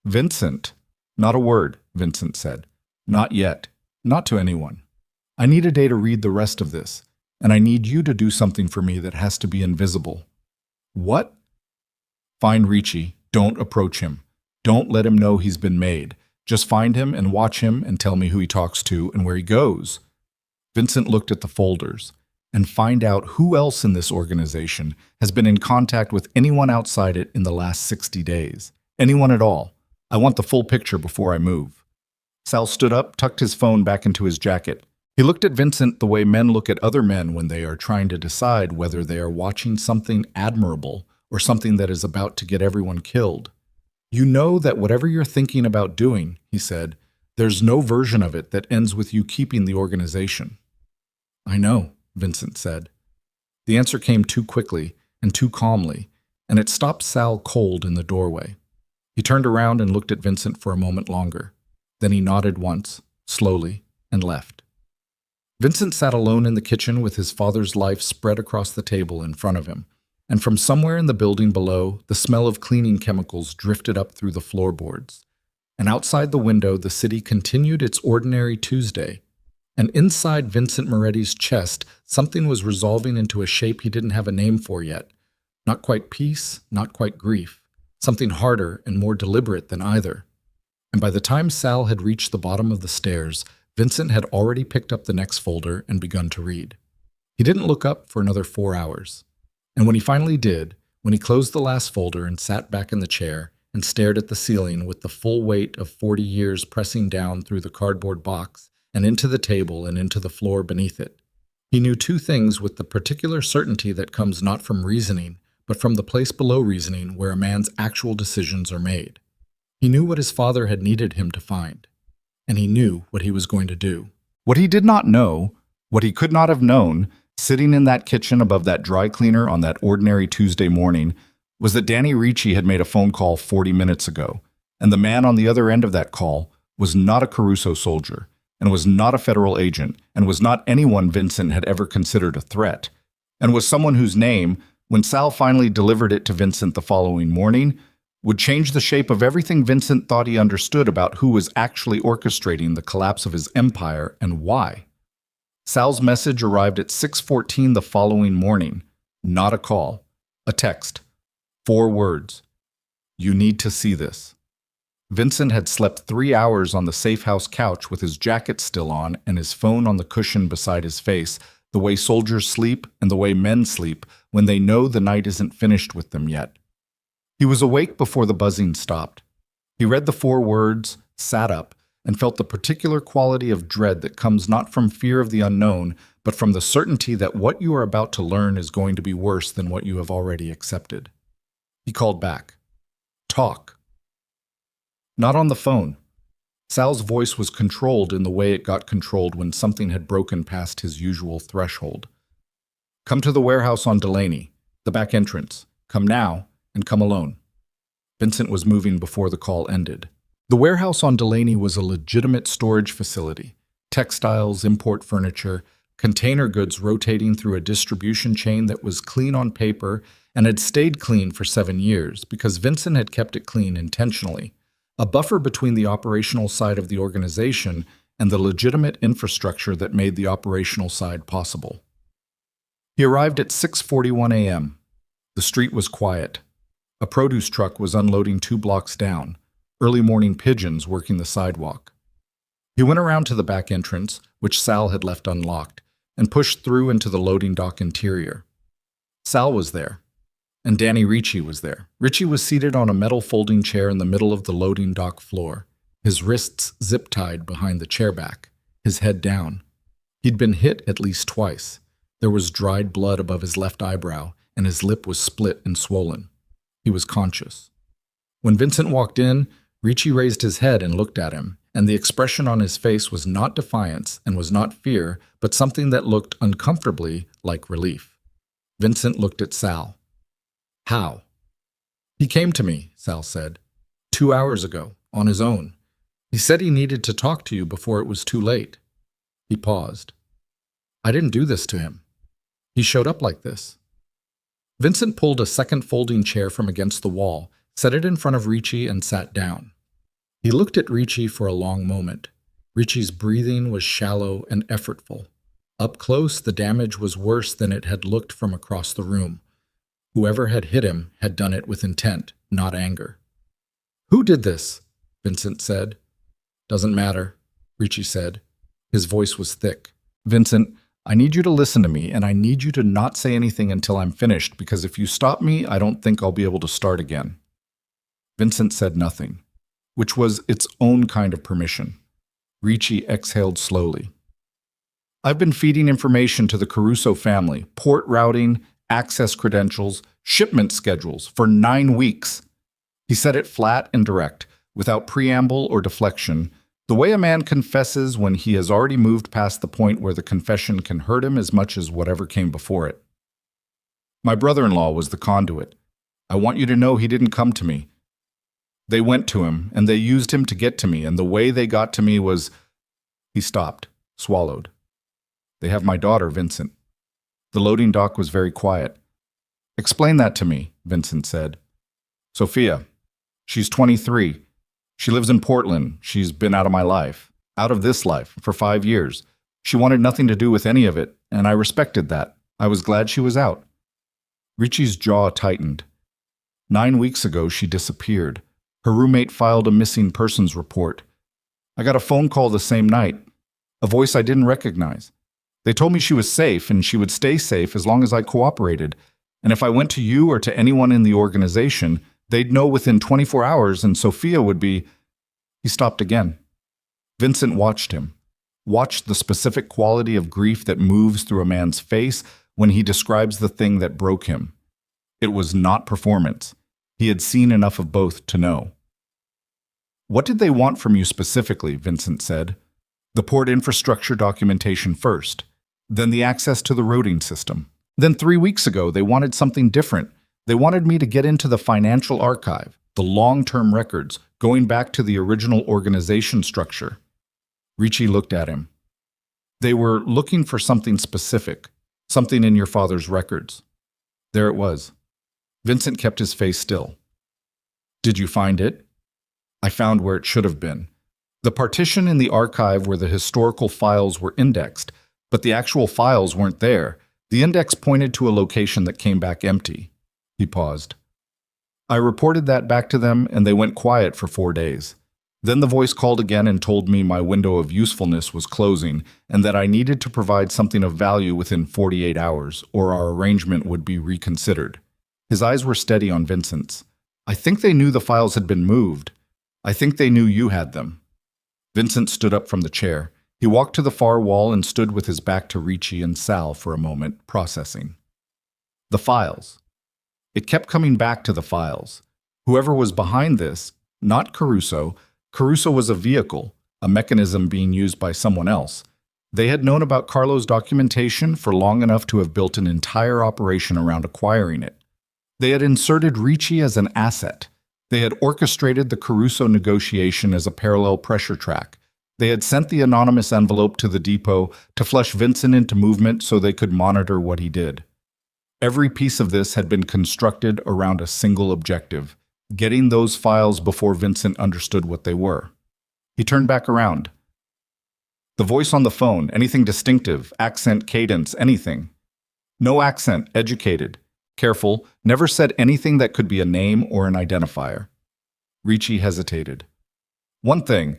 Speaker 1: Vincent. Not a word, Vincent said. Not yet. Not to anyone. I need a day to read the rest of this, and I need you to do something for me that has to be invisible. What? Find Ricci. Don't approach him. Don't let him know he's been made. Just find him and watch him and tell me who he talks to and where he goes. Vincent looked at the folders. And find out who else in this organization has been in contact with anyone outside it in the last 60 days. Anyone at all. I want the full picture before I move. Sal stood up, tucked his phone back into his jacket. He looked at Vincent the way men look at other men when they are trying to decide whether they are watching something admirable or something that is about to get everyone killed. You know that whatever you're thinking about doing, he said, there's no version of it that ends with you keeping the organization. I know, Vincent said. The answer came too quickly and too calmly, and it stopped Sal cold in the doorway. He turned around and looked at Vincent for a moment longer. Then he nodded once, slowly, and left. Vincent sat alone in the kitchen with his father's life spread across the table in front of him, and from somewhere in the building below, the smell of cleaning chemicals drifted up through the floorboards. And outside the window, the city continued its ordinary Tuesday. And inside Vincent Moretti's chest, something was resolving into a shape he didn't have a name for yet. Not quite peace, not quite grief. Something harder and more deliberate than either. And by the time Sal had reached the bottom of the stairs, Vincent had already picked up the next folder and begun to read. He didn't look up for another 4 hours. And when he finally did, when he closed the last folder and sat back in the chair and stared at the ceiling with the full weight of 40 years pressing down through the cardboard box and into the table and into the floor beneath it, he knew two things with the particular certainty that comes not from reasoning, but from the place below reasoning where a man's actual decisions are made. He knew what his father had needed him to find, and he knew what he was going to do. What he did not know, what he could not have known, sitting in that kitchen above that dry cleaner on that ordinary Tuesday morning, was that Danny Ricci had made a phone call 40 minutes ago, and the man on the other end of that call was not a Caruso soldier, and was not a federal agent, and was not anyone Vincent had ever considered a threat, and was someone whose name, when Sal finally delivered it to Vincent the following morning, would change the shape of everything Vincent thought he understood about who was actually orchestrating the collapse of his empire and why. Sal's message arrived at 6:14 the following morning. Not a call. A text. 4 words. You need to see this. Vincent had slept 3 hours on the safe house couch with his jacket still on and his phone on the cushion beside his face, the way soldiers sleep and the way men sleep when they know the night isn't finished with them yet. He was awake before the buzzing stopped. He read the 4 words, sat up, and felt the particular quality of dread that comes not from fear of the unknown, but from the certainty that what you are about to learn is going to be worse than what you have already accepted. He called back. Talk. Not on the phone. Sal's voice was controlled in the way it got controlled when something had broken past his usual threshold. Come to the warehouse on Delaney, the back entrance. Come now, and come alone. Vincent was moving before the call ended. The warehouse on Delaney was a legitimate storage facility. Textiles, import furniture, container goods rotating through a distribution chain that was clean on paper and had stayed clean for 7 years because Vincent had kept it clean intentionally. A buffer between the operational side of the organization and the legitimate infrastructure that made the operational side possible. He arrived at 6:41 a.m. The street was quiet. A produce truck was unloading 2 blocks down, early morning pigeons working the sidewalk. He went around to the back entrance, which Sal had left unlocked, and pushed through into the loading dock interior. Sal was there, and Danny Ricci was there. Ricci was seated on a metal folding chair in the middle of the loading dock floor, his wrists zip-tied behind the chair back, his head down. He'd been hit at least twice. There was dried blood above his left eyebrow, and his lip was split and swollen. He was conscious. When Vincent walked in, Ricci raised his head and looked at him, and the expression on his face was not defiance and was not fear, but something that looked uncomfortably like relief. Vincent looked at Sal. How? He came to me, Sal said, 2 hours ago, on his own. He said he needed to talk to you before it was too late. He paused. I didn't do this to him. He showed up like this. Vincent pulled a second folding chair from against the wall, set it in front of Ricci, and sat down. He looked at Ricci for a long moment. Ricci's breathing was shallow and effortful. Up close, the damage was worse than it had looked from across the room. Whoever had hit him had done it with intent, not anger. Who did this? Vincent said. Doesn't matter, Ricci said. His voice was thick. Vincent, I need you to listen to me, and I need you to not say anything until I'm finished, because if you stop me, I don't think I'll be able to start again. Vincent said nothing, which was its own kind of permission. Ricci exhaled slowly. I've been feeding information to the Caruso family, port routing, access credentials, shipment schedules, for 9 weeks. He said it flat and direct, without preamble or deflection, the way a man confesses when he has already moved past the point where the confession can hurt him as much as whatever came before it. My brother-in-law was the conduit. I want you to know he didn't come to me. They went to him, and they used him to get to me, and the way they got to me was... He stopped, swallowed. They have my daughter, Vincent. The loading dock was very quiet. Explain that to me, Vincent said. Sophia. She's 23. She lives in Portland. She's been out of my life, out of this life, for 5 years. She wanted nothing to do with any of it, and I respected that. I was glad she was out. Ricci's jaw tightened. 9 weeks ago, she disappeared. Her roommate filed a missing persons report. I got a phone call the same night, a voice I didn't recognize. They told me she was safe and she would stay safe as long as I cooperated. And if I went to you or to anyone in the organization, they'd know within 24 hours and Sophia would be... He stopped again. Vincent watched him, watched the specific quality of grief that moves through a man's face when he describes the thing that broke him. It was not performance. He had seen enough of both to know. What did they want from you specifically, Vincent said. The port infrastructure documentation first, then the access to the routing system. Then 3 weeks ago, they wanted something different. They wanted me to get into the financial archive, the long-term records, going back to the original organization structure. Ricci looked at him. They were looking for something specific, something in your father's records. There it was. Vincent kept his face still. Did you find it? I found where it should have been. The partition in the archive where the historical files were indexed, but the actual files weren't there. The index pointed to a location that came back empty. He paused. I reported that back to them, and they went quiet for 4 days. Then the voice called again and told me my window of usefulness was closing, and that I needed to provide something of value within 48 hours, or our arrangement would be reconsidered. His eyes were steady on Vincent's. I think they knew the files had been moved. I think they knew you had them. Vincent stood up from the chair. He walked to the far wall and stood with his back to Ricci and Sal for a moment, processing. The files. It kept coming back to the files. Whoever was behind this, not Caruso. Caruso was a vehicle, a mechanism being used by someone else. They had known about Carlo's documentation for long enough to have built an entire operation around acquiring it. They had inserted Ricci as an asset. They had orchestrated the Caruso negotiation as a parallel pressure track. They had sent the anonymous envelope to the depot to flush Vincent into movement so they could monitor what he did. Every piece of this had been constructed around a single objective, getting those files before Vincent understood what they were. He turned back around. The voice on the phone, anything distinctive, accent, cadence, anything. No accent, educated. Careful, never said anything that could be a name or an identifier. Ricci hesitated. One thing,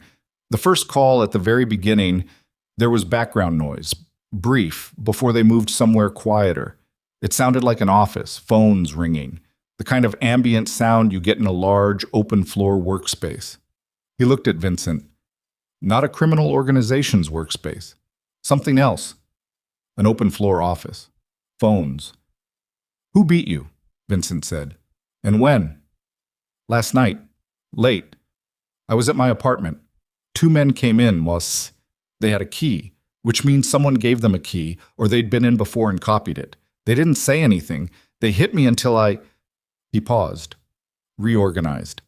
Speaker 1: the first call at the very beginning, there was background noise, brief, before they moved somewhere quieter. It sounded like an office, phones ringing, the kind of ambient sound you get in a large, open-floor workspace. He looked at Vincent. Not a criminal organization's workspace. Something else. An open-floor office. Phones. Who beat you? Vincent said. And when? Last night. Late. I was at my apartment. 2 men came in whilst they had a key, which means someone gave them a key, or they'd been in before and copied it. They didn't say anything. They hit me until I... He paused. Reorganized.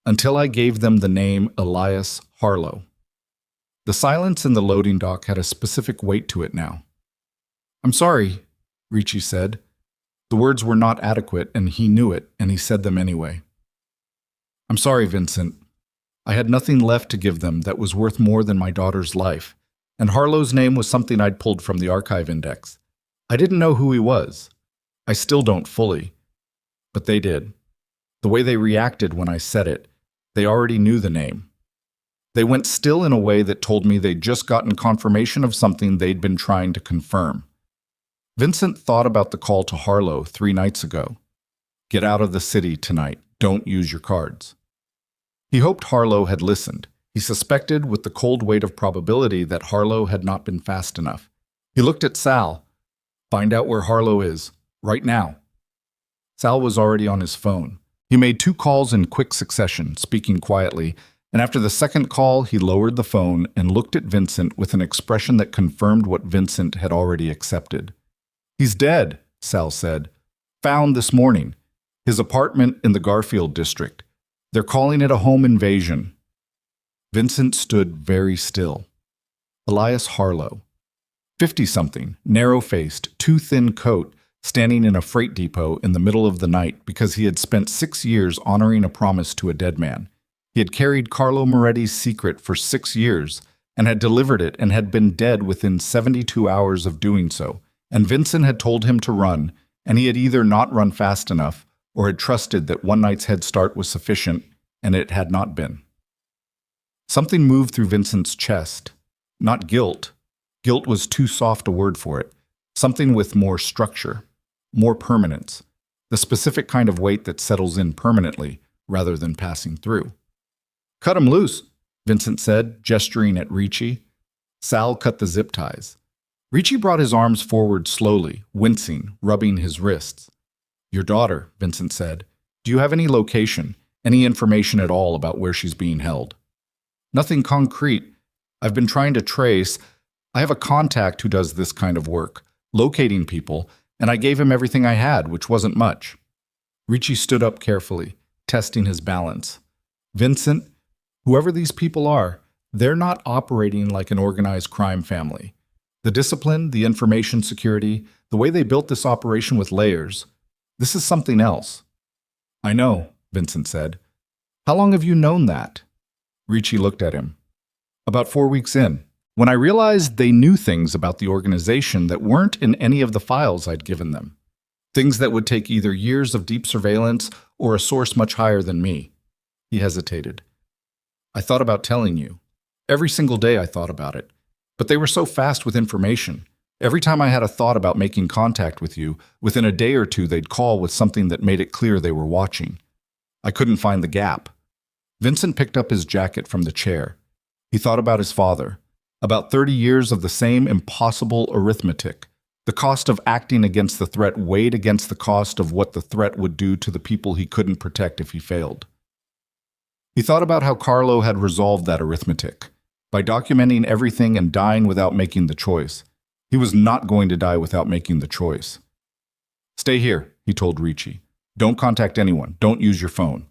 Speaker 1: Until I gave them the name Elias Harlow. The silence in the loading dock had a specific weight to it now. I'm sorry, Ricci said. The words were not adequate, and he knew it, and he said them anyway. I'm sorry, Vincent. I had nothing left to give them that was worth more than my daughter's life, and Harlow's name was something I'd pulled from the archive index. I didn't know who he was. I still don't fully. But they did. The way they reacted when I said it, they already knew the name. They went still in a way that told me they'd just gotten confirmation of something they'd been trying to confirm. Vincent thought about the call to Harlow 3 nights ago. Get out of the city tonight. Don't use your cards. He hoped Harlow had listened. He suspected with the cold weight of probability that Harlow had not been fast enough. He looked at Sal. Find out where Harlow is. Right now. Sal was already on his phone. He made 2 calls in quick succession, speaking quietly, and after the second call, he lowered the phone and looked at Vincent with an expression that confirmed what Vincent had already accepted. He's dead, Sal said. Found this morning. His apartment in the Garfield district. They're calling it a home invasion. Vincent stood very still. Elias Harlow. 50-something, narrow-faced, too thin coat, standing in a freight depot in the middle of the night because he had spent 6 years honoring a promise to a dead man. He had carried Carlo Moretti's secret for 6 years and had delivered it and had been dead within 72 hours of doing so. And Vincent had told him to run, and he had either not run fast enough or had trusted that one night's head start was sufficient, and it had not been. Something moved through Vincent's chest. Not guilt. Guilt was too soft a word for it. Something with more structure, more permanence, the specific kind of weight that settles in permanently rather than passing through. Cut him loose, Vincent said, gesturing at Ricci. Sal cut the zip ties. Ricci brought his arms forward slowly, wincing, rubbing his wrists. Your daughter, Vincent said. Do you have any location, any information at all about where she's being held? Nothing concrete. I've been trying to trace. I have a contact who does this kind of work, locating people, and I gave him everything I had, which wasn't much. Ricci stood up carefully, testing his balance. Vincent, whoever these people are, they're not operating like an organized crime family. The discipline, the information security, the way they built this operation with layers, this is something else. I know, Vincent said. How long have you known that? Ricci looked at him. About 4 weeks in, when I realized they knew things about the organization that weren't in any of the files I'd given them. Things that would take either years of deep surveillance or a source much higher than me. He hesitated. I thought about telling you. Every single day I thought about it. But they were so fast with information. Every time I had a thought about making contact with you, within a day or two they'd call with something that made it clear they were watching. I couldn't find the gap. Vincent picked up his jacket from the chair. He thought about his father. About 30 years of the same impossible arithmetic. The cost of acting against the threat weighed against the cost of what the threat would do to the people he couldn't protect if he failed. He thought about how Carlo had resolved that arithmetic. By documenting everything and dying without making the choice. He was not going to die without making the choice. Stay here, he told Ricci. Don't contact anyone. Don't use your phone.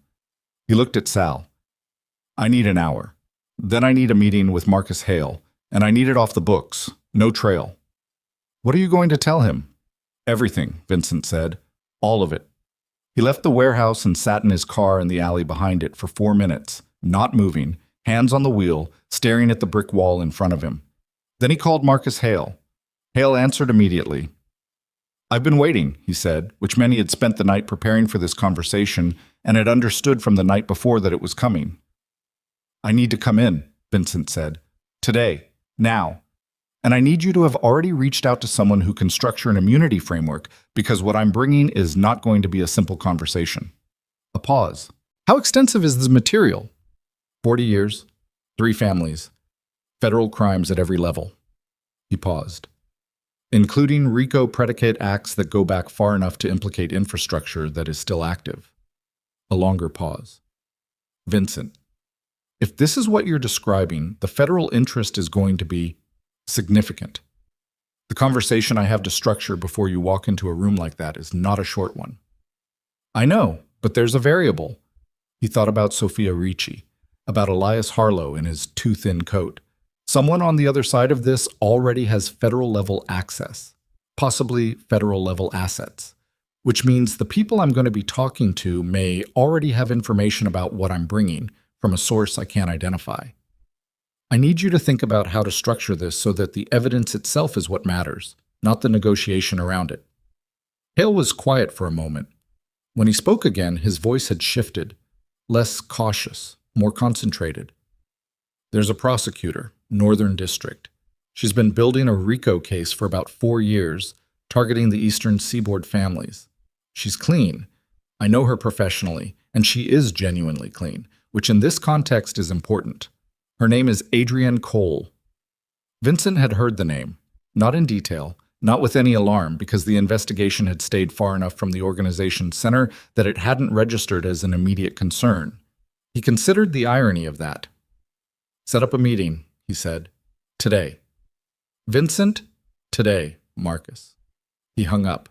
Speaker 1: He looked at Sal. I need an hour. Then I need a meeting with Marcus Hale, and I need it off the books. No trail. What are you going to tell him? Everything, Vincent said. All of it. He left the warehouse and sat in his car in the alley behind it for 4 minutes, not moving, hands on the wheel, staring at the brick wall in front of him. Then he called Marcus Hale. Hale answered immediately. I've been waiting, he said, which meant he had spent the night preparing for this conversation and had understood from the night before that it was coming. I need to come in, Vincent said. Today. Now. And I need you to have already reached out to someone who can structure an immunity framework, because what I'm bringing is not going to be a simple conversation. A pause. How extensive is this material? 40 years, 3 families, federal crimes at every level. He paused. Including RICO predicate acts that go back far enough to implicate infrastructure that is still active. A longer pause. Vincent, if this is what you're describing, the federal interest is going to be significant. The conversation I have to structure before you walk into a room like that is not a short one. I know, but there's a variable. He thought about Sophia Ricci, about Elias Harlow in his too-thin coat. Someone on the other side of this already has federal-level access, possibly federal-level assets, which means the people I'm going to be talking to may already have information about what I'm bringing from a source I can't identify. I need you to think about how to structure this so that the evidence itself is what matters, not the negotiation around it. Hale was quiet for a moment. When he spoke again, his voice had shifted, less cautious, more concentrated. There's a prosecutor, Northern District. She's been building a RICO case for about 4 years, targeting the Eastern Seaboard families. She's clean. I know her professionally, and she is genuinely clean, which in this context is important. Her name is Adrienne Cole. Vincent had heard the name, not in detail, not with any alarm, because the investigation had stayed far enough from the organization's center that it hadn't registered as an immediate concern. He considered the irony of that. Set up a meeting, he said. Today. Vincent? Today, Marcus. He hung up.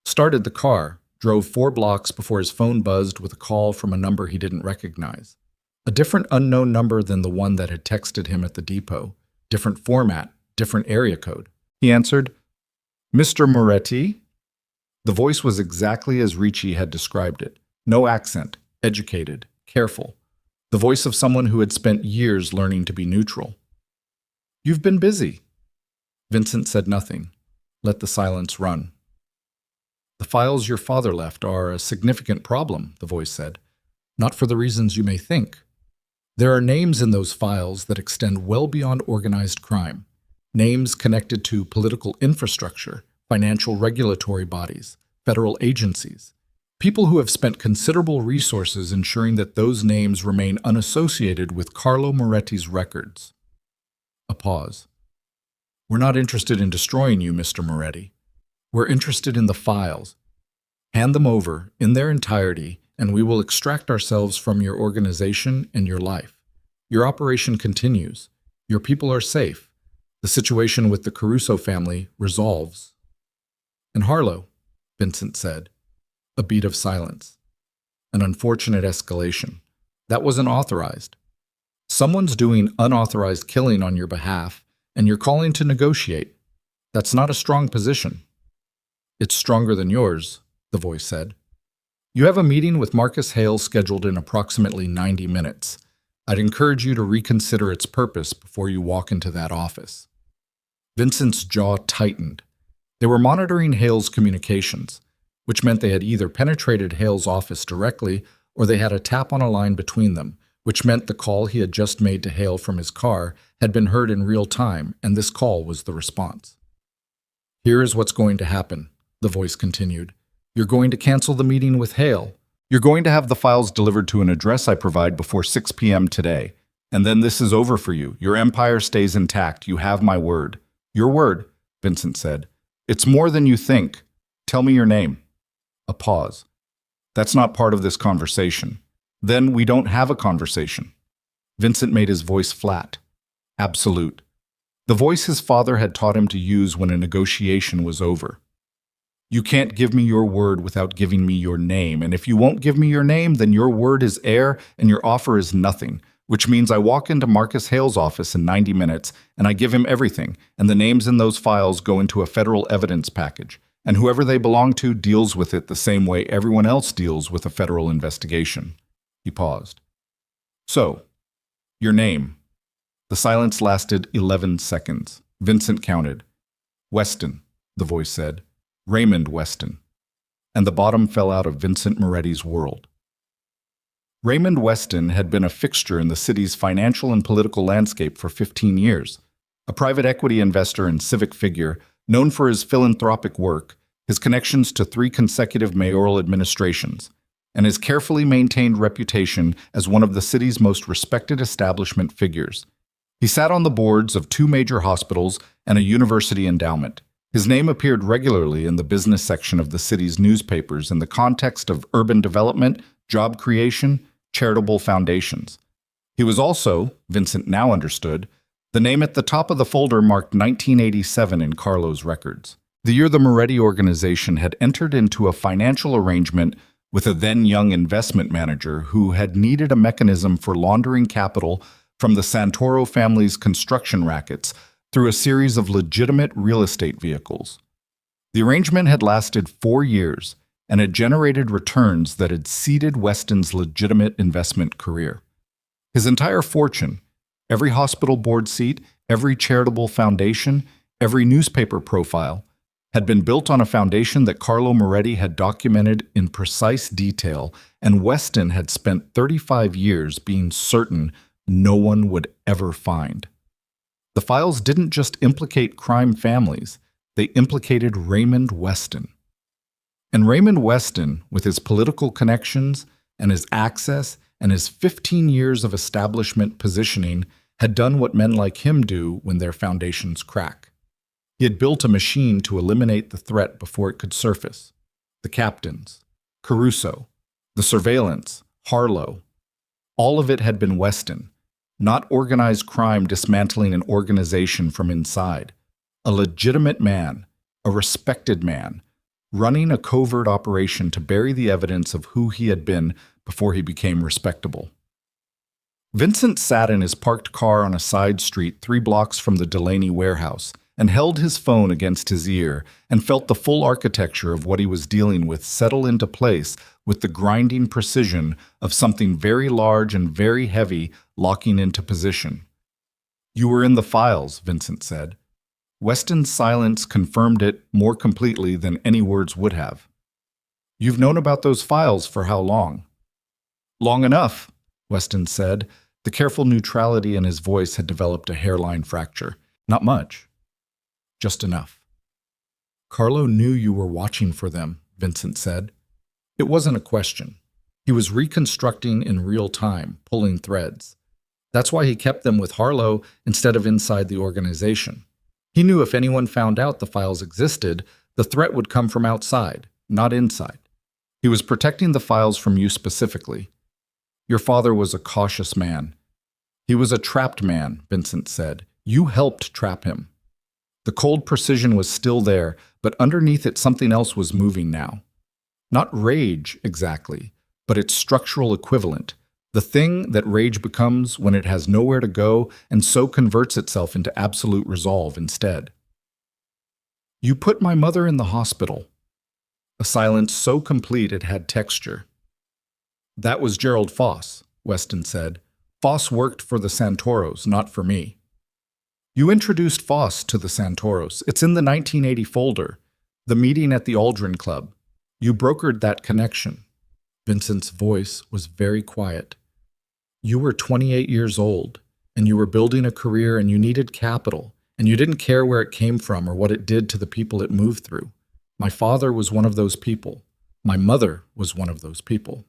Speaker 1: Started the car, drove 4 blocks before his phone buzzed with a call from a number he didn't recognize. A different unknown number than the one that had texted him at the depot. Different format, different area code. He answered, Mr. Moretti? The voice was exactly as Ricci had described it. No accent, educated, careful. The voice of someone who had spent years learning to be neutral. You've been busy. Vincent said nothing. Let the silence run. The files your father left are a significant problem, the voice said. Not for the reasons you may think. There are names in those files that extend well beyond organized crime. Names connected to political infrastructure, financial regulatory bodies, federal agencies. People who have spent considerable resources ensuring that those names remain unassociated with Carlo Moretti's records. A pause. We're not interested in destroying you, Mr. Moretti. We're interested in the files. Hand them over, in their entirety, and we will extract ourselves from your organization and your life. Your operation continues. Your people are safe. The situation with the Caruso family resolves. And Harlow, Vincent said. A beat of silence. An unfortunate escalation. That wasn't authorized. Someone's doing unauthorized killing on your behalf, and you're calling to negotiate. That's not a strong position. It's stronger than yours, the voice said. You have a meeting with Marcus Hale scheduled in approximately 90 minutes. I'd encourage you to reconsider its purpose before you walk into that office. Vincent's jaw tightened. They were monitoring Hale's communications, which meant they had either penetrated Hale's office directly or they had a tap on a line between them, which meant the call he had just made to Hale from his car had been heard in real time, and this call was the response. Here is what's going to happen, the voice continued. You're going to cancel the meeting with Hale. You're going to have the files delivered to an address I provide before 6 p.m. today. And then this is over for you. Your empire stays intact. You have my word. Your word, Vincent said. It's more than you think. Tell me your name. A pause. That's not part of this conversation. Then we don't have a conversation. Vincent made his voice flat. Absolute. The voice his father had taught him to use when a negotiation was over. You can't give me your word without giving me your name, and if you won't give me your name, then your word is air and your offer is nothing, which means I walk into Marcus Hale's office in 90 minutes and I give him everything, and the names in those files go into a federal evidence package, and whoever they belong to deals with it the same way everyone else deals with a federal investigation. He paused. So, your name. The silence lasted 11 seconds. Vincent counted. Weston, the voice said. Raymond Weston, and the bottom fell out of Vincent Moretti's world. Raymond Weston had been a fixture in the city's financial and political landscape for 15 years, a private equity investor and civic figure known for his philanthropic work, his connections to 3 consecutive mayoral administrations, and his carefully maintained reputation as one of the city's most respected establishment figures. He sat on the boards of 2 major hospitals and a university endowment. His name appeared regularly in the business section of the city's newspapers in the context of urban development, job creation, charitable foundations. He was also, Vincent now understood, the name at the top of the folder marked 1987 in Carlo's records, the year the Moretti organization had entered into a financial arrangement with a then-young investment manager who had needed a mechanism for laundering capital from the Santoro family's construction rackets through a series of legitimate real estate vehicles. The arrangement had lasted 4 years and had generated returns that had seeded Weston's legitimate investment career. His entire fortune, every hospital board seat, every charitable foundation, every newspaper profile, had been built on a foundation that Carlo Moretti had documented in precise detail, and Weston had spent 35 years being certain no one would ever find. The files didn't just implicate crime families, they implicated Raymond Weston. And Raymond Weston, with his political connections and his access and his 15 years of establishment positioning, had done what men like him do when their foundations crack. He had built a machine to eliminate the threat before it could surface. The captains, Caruso, the surveillance, Harlow, all of it had been Weston, not organized crime dismantling an organization from inside. A legitimate man, a respected man, running a covert operation to bury the evidence of who he had been before he became respectable. Vincent sat in his parked car on a side street 3 blocks from the Delaney warehouse and held his phone against his ear and felt the full architecture of what he was dealing with settle into place with the grinding precision of something very large and very heavy locking into position. "You were in the files," Vincent said. Weston's silence confirmed it more completely than any words would have. "You've known about those files for how long?" "Long enough," Weston said. The careful neutrality in his voice had developed a hairline fracture. "Not much. Just enough." "Carlo knew you were watching for them," Vincent said. It wasn't a question. He was reconstructing in real time, pulling threads. That's why he kept them with Harlow instead of inside the organization. He knew if anyone found out the files existed, the threat would come from outside, not inside. He was protecting the files from you specifically. "Your father was a cautious man. He was a trapped man," Vincent said. "You helped trap him." The cold precision was still there, but underneath it something else was moving now. Not rage, exactly, but its structural equivalent, the thing that rage becomes when it has nowhere to go and so converts itself into absolute resolve instead. "You put my mother in the hospital." A silence so complete it had texture. "That was Gerald Foss," Weston said. "Foss worked for the Santoros, not for me." "You introduced Foss to the Santoros. It's in the 1980 folder. The meeting at the Aldrin Club. You brokered that connection." Vincent's voice was very quiet. "You were 28 years old, and you were building a career, and you needed capital, and you didn't care where it came from or what it did to the people it moved through. My father was one of those people. My mother was one of those people.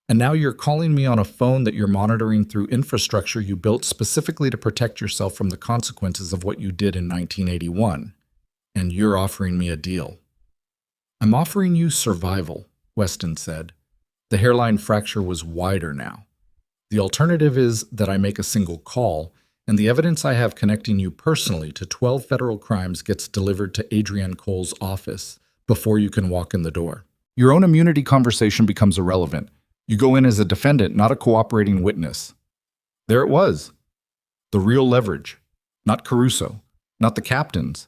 Speaker 1: And now you're calling me on a phone that you're monitoring through infrastructure you built specifically to protect yourself from the consequences of what you did in 1981. And you're offering me a deal." "I'm offering you survival," Weston said. The hairline fracture was wider now. "The alternative is that I make a single call, and the evidence I have connecting you personally to 12 federal crimes gets delivered to Adrienne Cole's office before you can walk in the door. Your own immunity conversation becomes irrelevant. You go in as a defendant, not a cooperating witness." There it was. The real leverage. Not Caruso. Not the captains.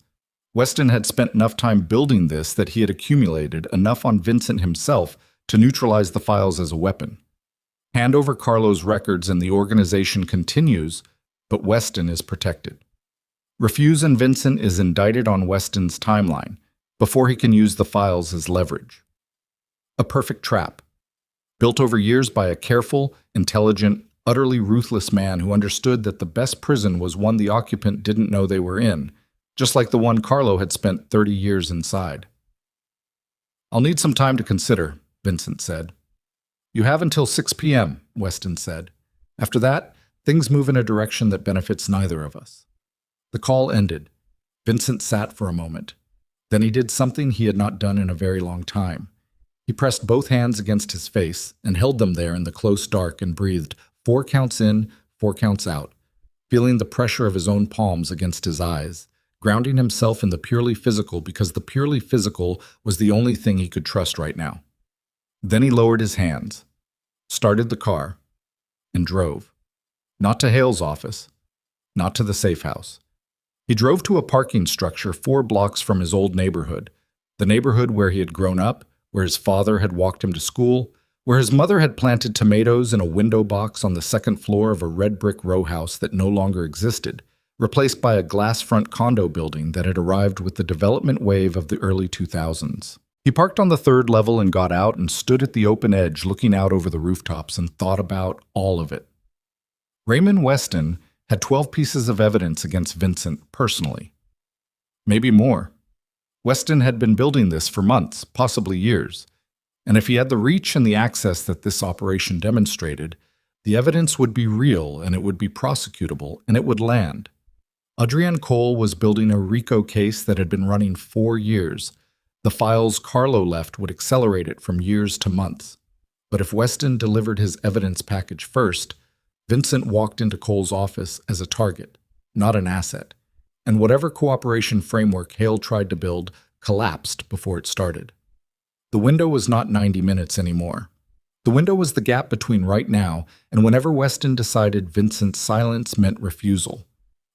Speaker 1: Weston had spent enough time building this that he had accumulated enough on Vincent himself to neutralize the files as a weapon. Hand over Carlo's records and the organization continues, but Weston is protected. Refuse and Vincent is indicted on Weston's timeline. before he can use the files as leverage. A perfect trap, built over years by a careful, intelligent, utterly ruthless man who understood that the best prison was one the occupant didn't know they were in, just like the one Carlo had spent 30 years inside. "I'll need some time to consider," Vincent said. "You have until 6 p.m., Weston said. "After that, things move in a direction that benefits neither of us." The call ended. Vincent sat for a moment. Then he did something he had not done in a very long time. He pressed both hands against his face and held them there in the close dark and breathed 4 counts in, 4 counts out, feeling the pressure of his own palms against his eyes, grounding himself in the purely physical because the purely physical was the only thing he could trust right now. Then he lowered his hands, started the car, and drove. Not to Hale's office, not to the safe house. He drove to a parking structure 4 blocks from his old neighborhood, the neighborhood where he had grown up, where his father had walked him to school, where his mother had planted tomatoes in a window box on the 2nd floor of a red brick row house that no longer existed, replaced by a glass front condo building that had arrived with the development wave of the early 2000s. He parked on the 3rd level and got out and stood at the open edge looking out over the rooftops and thought about all of it. Raymond Weston had 12 pieces of evidence against Vincent personally. Maybe more. Weston had been building this for months, possibly years, and if he had the reach and the access that this operation demonstrated, the evidence would be real and it would be prosecutable and it would land. Adrienne Cole was building a RICO case that had been running 4 years. The files Carlo left would accelerate it from years to months. But if Weston delivered his evidence package first, Vincent walked into Cole's office as a target, not an asset, and whatever cooperation framework Hale tried to build collapsed before it started. The window was not 90 minutes anymore. The window was the gap between right now and whenever Weston decided Vincent's silence meant refusal.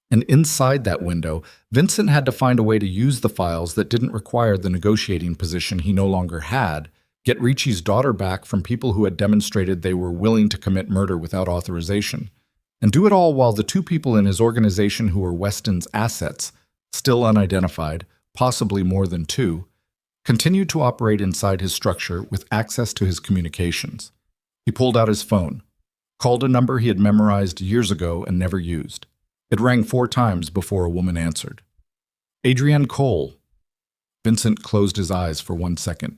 Speaker 1: And inside that window, Vincent had to find a way to use the files that didn't require the negotiating position he no longer had, get Ricci's daughter back from people who had demonstrated they were willing to commit murder without authorization, and do it all while the 2 people in his organization who were Weston's assets, still unidentified, possibly more than 2, continued to operate inside his structure with access to his communications. He pulled out his phone, called a number he had memorized years ago and never used. It rang 4 times before a woman answered. "Adrienne Cole." Vincent closed his eyes for 1 second.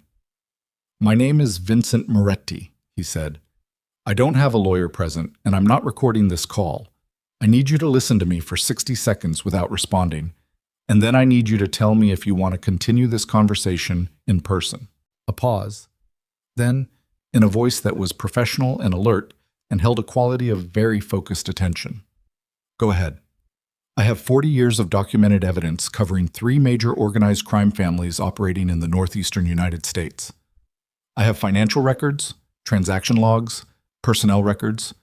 Speaker 1: "My name is Vincent Moretti," he said. "I don't have a lawyer present, and I'm not recording this call. I need you to listen to me for 60 seconds without responding, and then I need you to tell me if you want to continue this conversation in person." A pause. Then, in a voice that was professional and alert and held a quality of very focused attention. "Go ahead. I have 40 years of documented evidence covering 3 major organized crime families operating in the northeastern United States. I have financial records, transaction logs, personnel records,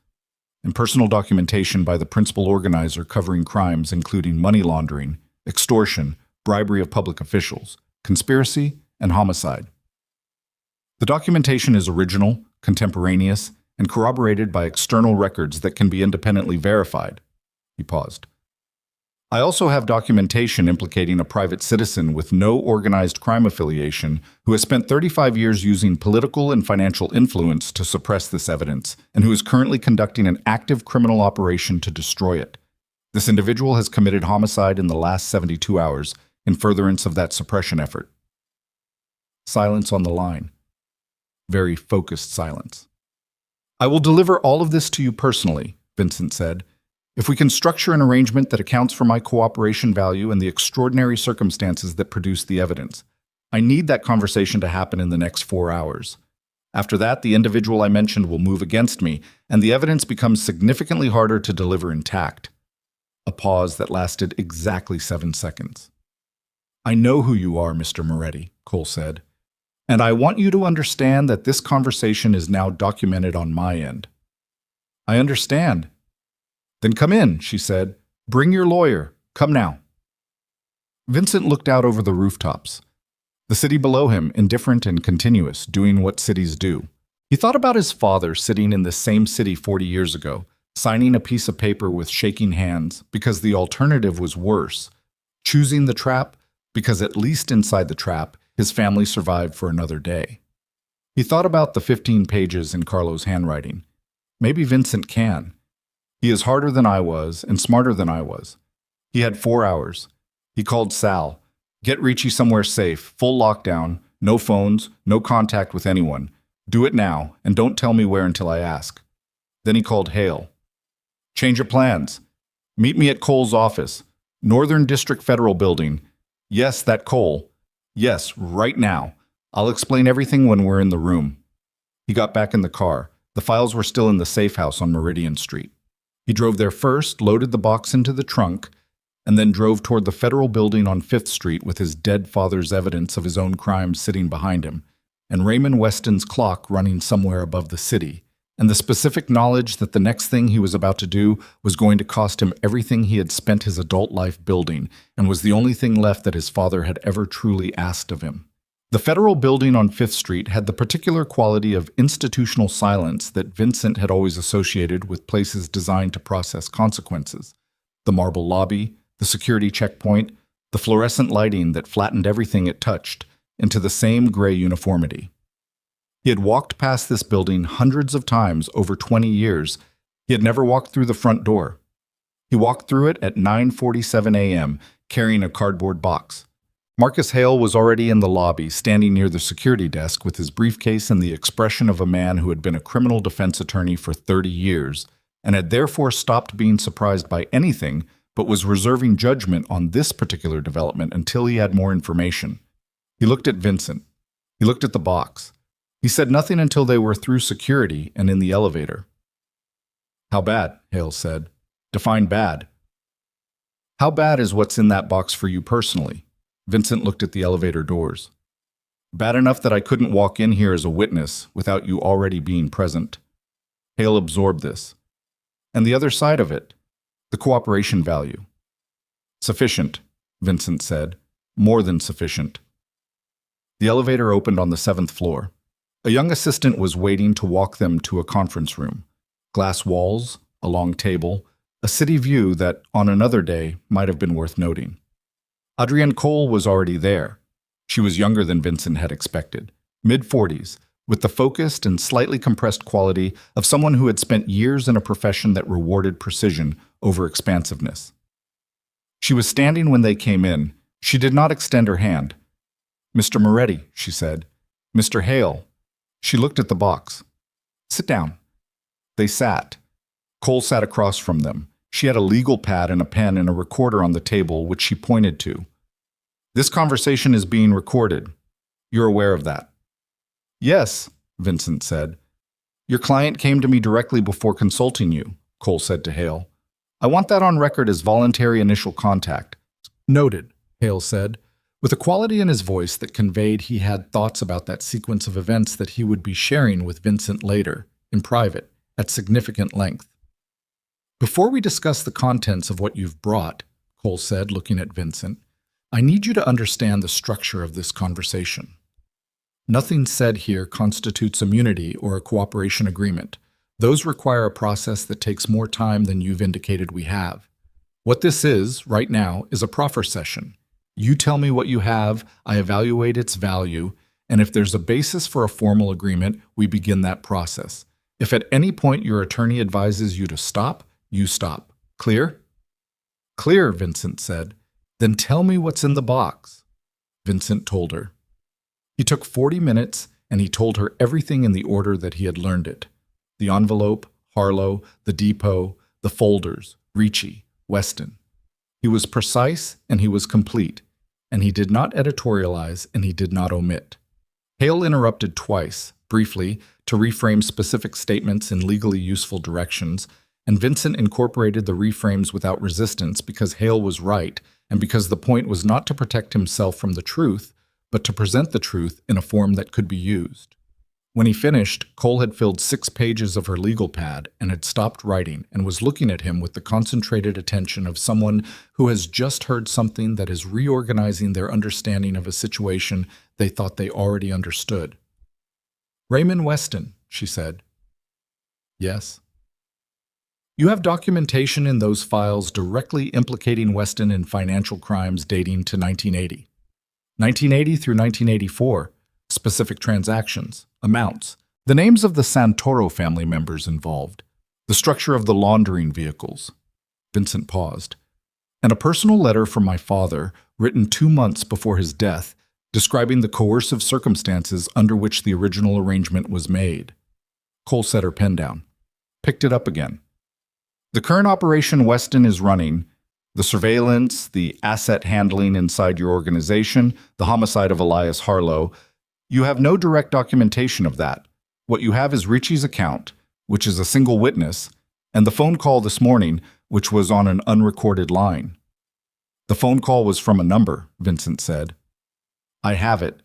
Speaker 1: and personal documentation by the principal organizer covering crimes including money laundering, extortion, bribery of public officials, conspiracy, and homicide. The documentation is original, contemporaneous, and corroborated by external records that can be independently verified." He paused. "I also have documentation implicating a private citizen with no organized crime affiliation who has spent 35 years using political and financial influence to suppress this evidence and who is currently conducting an active criminal operation to destroy it. This individual has committed homicide in the last 72 hours in furtherance of that suppression effort." Silence on the line. Very focused silence. "I will deliver all of this to you personally," Vincent said, "if we can structure an arrangement that accounts for my cooperation value and the extraordinary circumstances that produce the evidence. I need that conversation to happen in the next 4 hours. After that, the individual I mentioned will move against me, and the evidence becomes significantly harder to deliver intact." A pause that lasted exactly 7 seconds. "I know who you are, Mr. Moretti," Cole said, "and I want you to understand that this conversation is now documented on my end." "I understand." "Then come in," she said. "Bring your lawyer. Come now." Vincent looked out over the rooftops. The city below him, indifferent and continuous, doing what cities do. He thought about his father sitting in the same city 40 years ago, signing a piece of paper with shaking hands because the alternative was worse. Choosing the trap, because at least inside the trap, his family survived for another day. He thought about the 15 pages in Carlo's handwriting. Maybe Vincent can. He is harder than I was and smarter than I was. He had 4 hours. He called Sal. Get Ricci somewhere safe, full lockdown, no phones, no contact with anyone. Do it now, and don't tell me where until I ask. Then he called Hale. Change your plans. Meet me at Cole's office. Northern District Federal Building. Yes, that Cole. Yes, right now. I'll explain everything when we're in the room. He got back in the car. The files were still in the safe house on Meridian Street. He drove there first, loaded the box into the trunk, and then drove toward the federal building on 5th Street with his dead father's evidence of his own crimes sitting behind him, and Raymond Weston's clock running somewhere above the city, and the specific knowledge that the next thing he was about to do was going to cost him everything he had spent his adult life building, and was the only thing left that his father had ever truly asked of him. The federal building on 5th Street had the particular quality of institutional silence that Vincent had always associated with places designed to process consequences. The marble lobby, the security checkpoint, the fluorescent lighting that flattened everything it touched into the same gray uniformity. He had walked past this building hundreds of times over 20 years. He had never walked through the front door. He walked through it at 9:47 a.m., carrying a cardboard box. Marcus Hale was already in the lobby, standing near the security desk with his briefcase and the expression of a man who had been a criminal defense attorney for 30 years, and had therefore stopped being surprised by anything, but was reserving judgment on this particular development until he had more information. He looked at Vincent. He looked at the box. He said nothing until they were through security and in the elevator. How bad? Hale said. Define bad. How bad is what's in that box for you personally? Vincent looked at the elevator doors. Bad enough that I couldn't walk in here as a witness without you already being present. Hale absorbed this. And the other side of it, the cooperation value. Sufficient, Vincent said. More than sufficient. The elevator opened on the 7th floor. A young assistant was waiting to walk them to a conference room. Glass walls, a long table, a city view that, on another day, might have been worth noting. Adrienne Cole was already there. She was younger than Vincent had expected, mid-40s, with the focused and slightly compressed quality of someone who had spent years in a profession that rewarded precision over expansiveness. She was standing when they came in. She did not extend her hand. Mr. Moretti, she said. Mr. Hale. She looked at the box. Sit down. They sat. Cole sat across from them. She had a legal pad and a pen and a recorder on the table, which she pointed to. This conversation is being recorded. You're aware of that? Yes, Vincent said. Your client came to me directly before consulting you, Cole said to Hale. I want that on record as voluntary initial contact. Noted, Hale said, with a quality in his voice that conveyed he had thoughts about that sequence of events that he would be sharing with Vincent later, in private, at significant length. Before we discuss the contents of what you've brought, Cole said, looking at Vincent, I need you to understand the structure of this conversation. Nothing said here constitutes immunity or a cooperation agreement. Those require a process that takes more time than you've indicated we have. What this is, right now, is a proffer session. You tell me what you have, I evaluate its value, and if there's a basis for a formal agreement, we begin that process. If at any point your attorney advises you to stop, you stop. Clear? Clear, Vincent said. Then tell me what's in the box. Vincent told her. He took 40 minutes, and he told her everything in the order that he had learned it. The envelope, Harlow, the depot, the folders, Ricci, Weston. He was precise, and he was complete, and he did not editorialize, and he did not omit. Hale interrupted twice, briefly, to reframe specific statements in legally useful directions, and Vincent incorporated the reframes without resistance because Hale was right, and because the point was not to protect himself from the truth, but to present the truth in a form that could be used. When he finished, Cole had filled 6 pages of her legal pad and had stopped writing and was looking at him with the concentrated attention of someone who has just heard something that is reorganizing their understanding of a situation they thought they already understood. Raymond Weston, she said. Yes. You have documentation in those files directly implicating Weston in financial crimes dating to 1980. 1980 through 1984. Specific transactions. Amounts. The names of the Santoro family members involved. The structure of the laundering vehicles. Vincent paused. And a personal letter from my father, written 2 months before his death, describing the coercive circumstances under which the original arrangement was made. Cole set her pen down. Picked it up again. The current operation Weston is running, the surveillance, the asset handling inside your organization, the homicide of Elias Harlow, you have no direct documentation of that. What you have is Richie's account, which is a single witness, and the phone call this morning, which was on an unrecorded line. The phone call was from a number, Vincent said. I have it.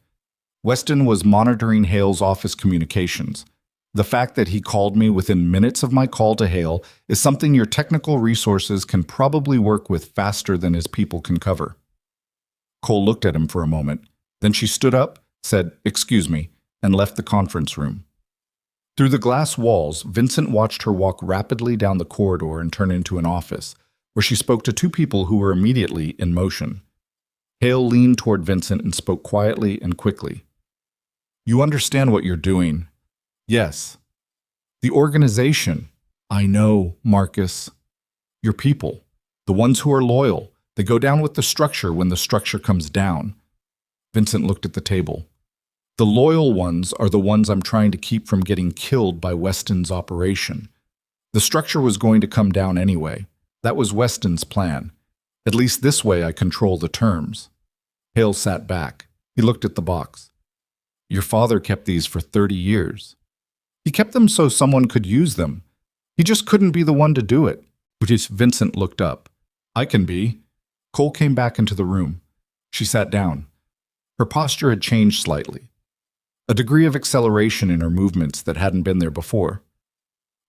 Speaker 1: Weston was monitoring Hale's office communications. The fact that he called me within minutes of my call to Hale is something your technical resources can probably work with faster than his people can cover. Cole looked at him for a moment. Then she stood up, said, "Excuse me," and left the conference room. Through the glass walls, Vincent watched her walk rapidly down the corridor and turn into an office, where she spoke to 2 people who were immediately in motion. Hale leaned toward Vincent and spoke quietly and quickly. "You understand what you're doing?" "Yes." "The organization." "I know, Marcus." "Your people, the ones who are loyal, they go down with the structure when the structure comes down." Vincent looked at the table. "The loyal ones are the ones I'm trying to keep from getting killed by Weston's operation. The structure was going to come down anyway. That was Weston's plan. At least this way I control the terms." Hale sat back. He looked at the box. "Your father kept these for 30 years. He kept them so someone could use them. He just couldn't be the one to do it." Vincent looked up. "I can be." Cole came back into the room. She sat down. Her posture had changed slightly. A degree of acceleration in her movements that hadn't been there before.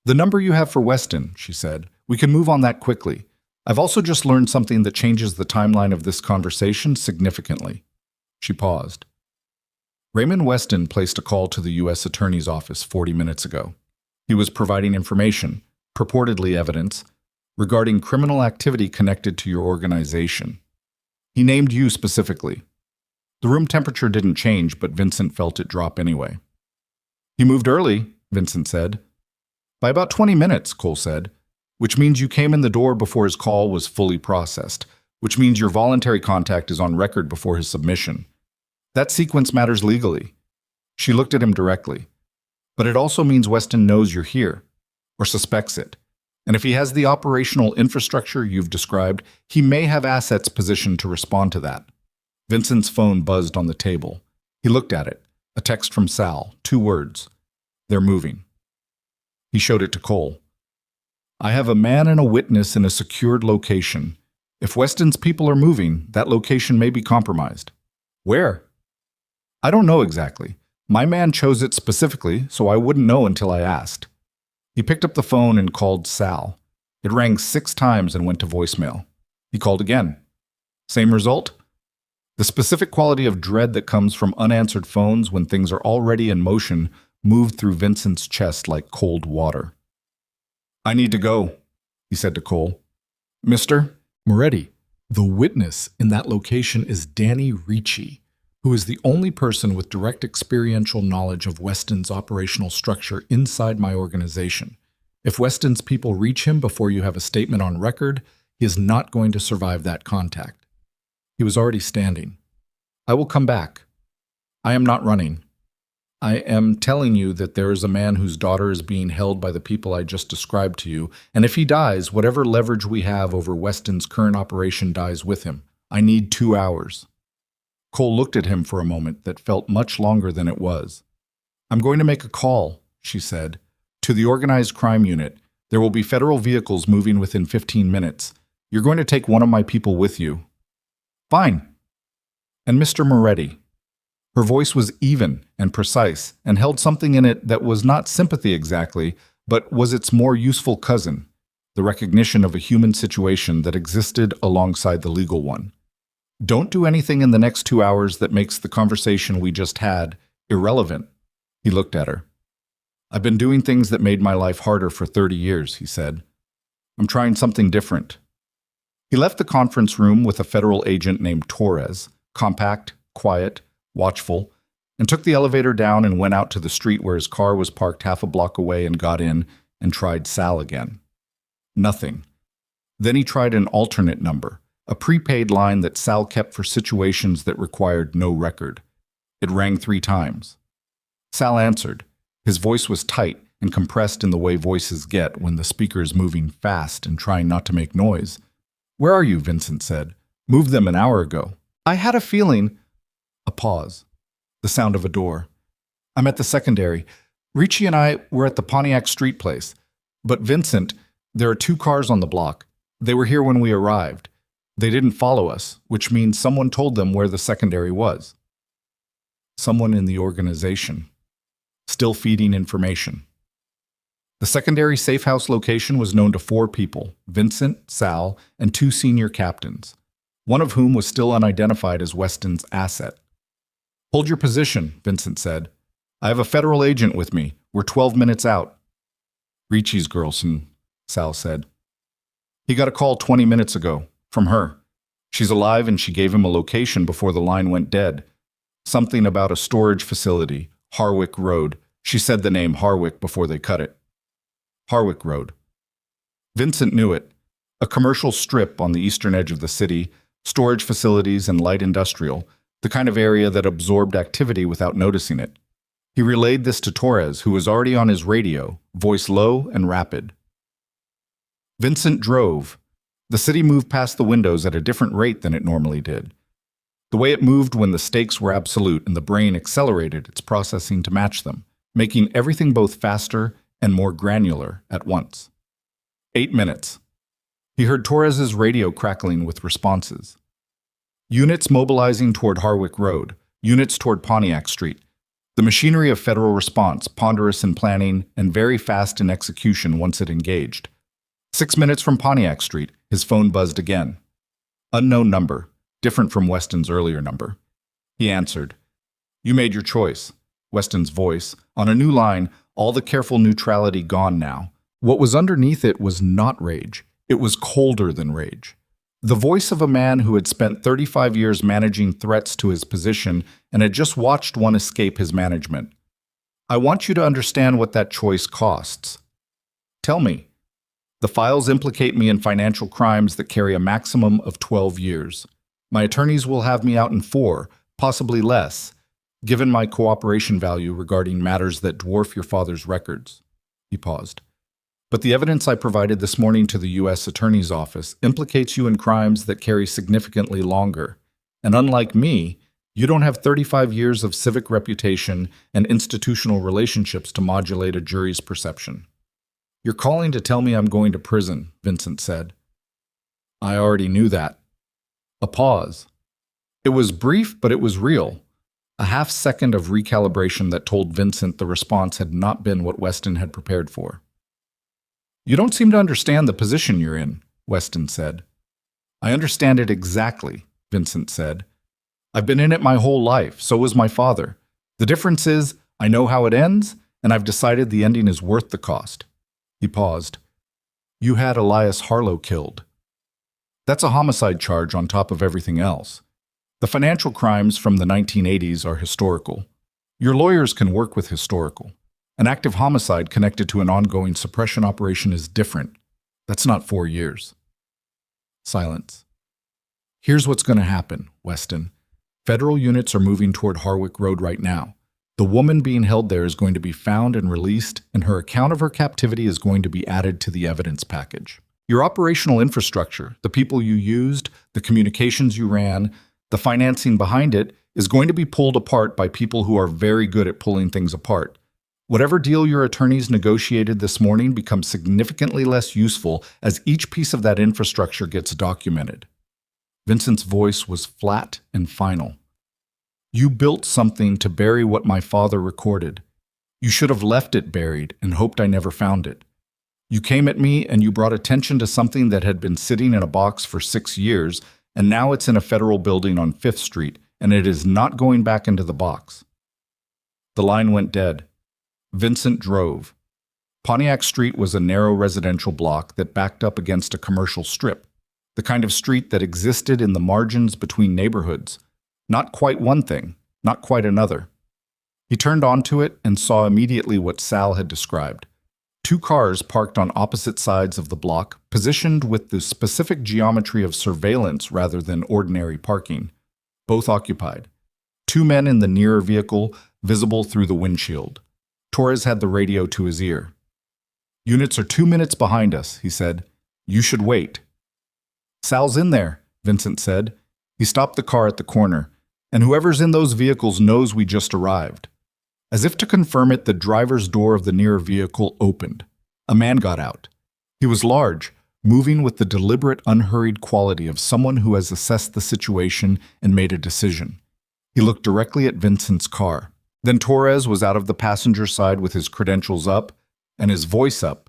Speaker 1: "The number you have for Weston," she said. "We can move on that quickly. I've also just learned something that changes the timeline of this conversation significantly." She paused. Raymond Weston placed a call to the U.S. Attorney's Office 40 minutes ago. He was providing information, purportedly evidence, regarding criminal activity connected to your organization. He named you specifically. The room temperature didn't change, but Vincent felt it drop anyway. "He moved early," Vincent said. "By about 20 minutes, Cole said, "which means you came in the door before his call was fully processed, which means your voluntary contact is on record before his submission. That sequence matters legally." She looked at him directly. "But it also means Weston knows you're here, or suspects it. And if he has the operational infrastructure you've described, he may have assets positioned to respond to that." Vincent's phone buzzed on the table. He looked at it. A text from Sal, 2 words. "They're moving." He showed it to Cole. "I have a man and a witness in a secured location. If Weston's people are moving, that location may be compromised." "Where?" "I don't know exactly. My man chose it specifically, so I wouldn't know until I asked." He picked up the phone and called Sal. It rang 6 times and went to voicemail. He called again. Same result? The specific quality of dread that comes from unanswered phones when things are already in motion moved through Vincent's chest like cold water. "I need to go," he said to Cole. "Mr. Moretti, the witness in that location is Danny Ricci, who is the only person with direct experiential knowledge of Weston's operational structure inside my organization. If Weston's people reach him before you have a statement on record, he is not going to survive that contact." He was already standing. "I will come back. I am not running. I am telling you that there is a man whose daughter is being held by the people I just described to you, and if he dies, whatever leverage we have over Weston's current operation dies with him. I need 2 hours." Cole looked at him for a moment that felt much longer than it was. "I'm going to make a call," she said, "to the organized crime unit. There will be federal vehicles moving within 15 minutes. You're going to take one of my people with you." "Fine." "And Mr. Moretti." Her voice was even and precise and held something in it that was not sympathy exactly, but was its more useful cousin, the recognition of a human situation that existed alongside the legal one. "Don't do anything in the next 2 hours that makes the conversation we just had irrelevant." He looked at her. "I've been doing things that made my life harder for 30 years, he said. "I'm trying something different." He left the conference room with a federal agent named Torres, compact, quiet, watchful, and took the elevator down and went out to the street where his car was parked half a block away and got in and tried Sal again. Nothing. Then he tried an alternate number, a prepaid line that Sal kept for situations that required no record. It rang 3 times. Sal answered. His voice was tight and compressed in the way voices get when the speaker is moving fast and trying not to make noise. "Where are you?" Vincent said. "Moved them an hour ago." "I had a feeling—" A pause. The sound of a door. "I'm at the secondary. Ricci and I were at the Pontiac Street place. But Vincent, there are 2 cars on the block. They were here when we arrived. They didn't follow us, which means someone told them where the secondary was." Someone in the organization. Still feeding information. The secondary safe house location was known to 4 people, Vincent, Sal, and 2 senior captains, one of whom was still unidentified as Weston's asset. "Hold your position," Vincent said. "I have a federal agent with me. We're 12 minutes out." "Ricci's girlson," Sal said. "He got a call 20 minutes ago, from her. She's alive and she gave him a location before the line went dead. Something about a storage facility, Harwick Road. She said the name Harwick before they cut it." Harwick Road. Vincent knew it. A commercial strip on the eastern edge of the city, storage facilities and light industrial, the kind of area that absorbed activity without noticing it. He relayed this to Torres, who was already on his radio, voice low and rapid. Vincent drove. The city moved past the windows at a different rate than it normally did. The way it moved when the stakes were absolute and the brain accelerated its processing to match them, making everything both faster and more granular at once. 8 minutes. He heard Torres's radio crackling with responses. Units mobilizing toward Harwick Road, units toward Pontiac Street. The machinery of federal response, ponderous in planning and very fast in execution once it engaged. 6 minutes from Pontiac Street, his phone buzzed again. Unknown number, different from Weston's earlier number. He answered. "You made your choice." Weston's voice, on a new line, all the careful neutrality gone now. What was underneath it was not rage. It was colder than rage. The voice of a man who had spent 35 years managing threats to his position and had just watched one escape his management. "I want you to understand what that choice costs." "Tell me." "The files implicate me in financial crimes that carry a maximum of 12 years. My attorneys will have me out in 4, possibly less, given my cooperation value regarding matters that dwarf your father's records." He paused. "But the evidence I provided this morning to the U.S. Attorney's Office implicates you in crimes that carry significantly longer. And unlike me, you don't have 35 years of civic reputation and institutional relationships to modulate a jury's perception." "You're calling to tell me I'm going to prison," Vincent said. "I already knew that." A pause. It was brief, but it was real. A half-second of recalibration that told Vincent the response had not been what Weston had prepared for. "You don't seem to understand the position you're in," Weston said. "I understand it exactly," Vincent said. "I've been in it my whole life, so was my father. The difference is, I know how it ends, and I've decided the ending is worth the cost." He paused. "You had Elias Harlow killed. That's a homicide charge on top of everything else. The financial crimes from the 1980s are historical. Your lawyers can work with historical. An active homicide connected to an ongoing suppression operation is different. That's not 4 years." Silence. "Here's what's going to happen, Weston. Federal units are moving toward Harwick Road right now. The woman being held there is going to be found and released, and her account of her captivity is going to be added to the evidence package. Your operational infrastructure, the people you used, the communications you ran, the financing behind it, is going to be pulled apart by people who are very good at pulling things apart. Whatever deal your attorneys negotiated this morning becomes significantly less useful as each piece of that infrastructure gets documented." Vincent's voice was flat and final. "You built something to bury what my father recorded. You should have left it buried and hoped I never found it. You came at me and you brought attention to something that had been sitting in a box for 6 years, and now it's in a federal building on 5th Street, and it is not going back into the box." The line went dead. Vincent drove. Pontiac Street was a narrow residential block that backed up against a commercial strip, the kind of street that existed in the margins between neighborhoods. Not quite one thing, not quite another. He turned onto it and saw immediately what Sal had described. Two cars parked on opposite sides of the block, positioned with the specific geometry of surveillance rather than ordinary parking, both occupied. Two men in the nearer vehicle, visible through the windshield. Torres had the radio to his ear. "Units are 2 minutes behind us," he said. "You should wait." "Sal's in there," Vincent said. He stopped the car at the corner, "and whoever's in those vehicles knows we just arrived." As if to confirm it, the driver's door of the nearer vehicle opened. A man got out. He was large, moving with the deliberate, unhurried quality of someone who has assessed the situation and made a decision. He looked directly at Vincent's car. Then Torres was out of the passenger side with his credentials up and his voice up,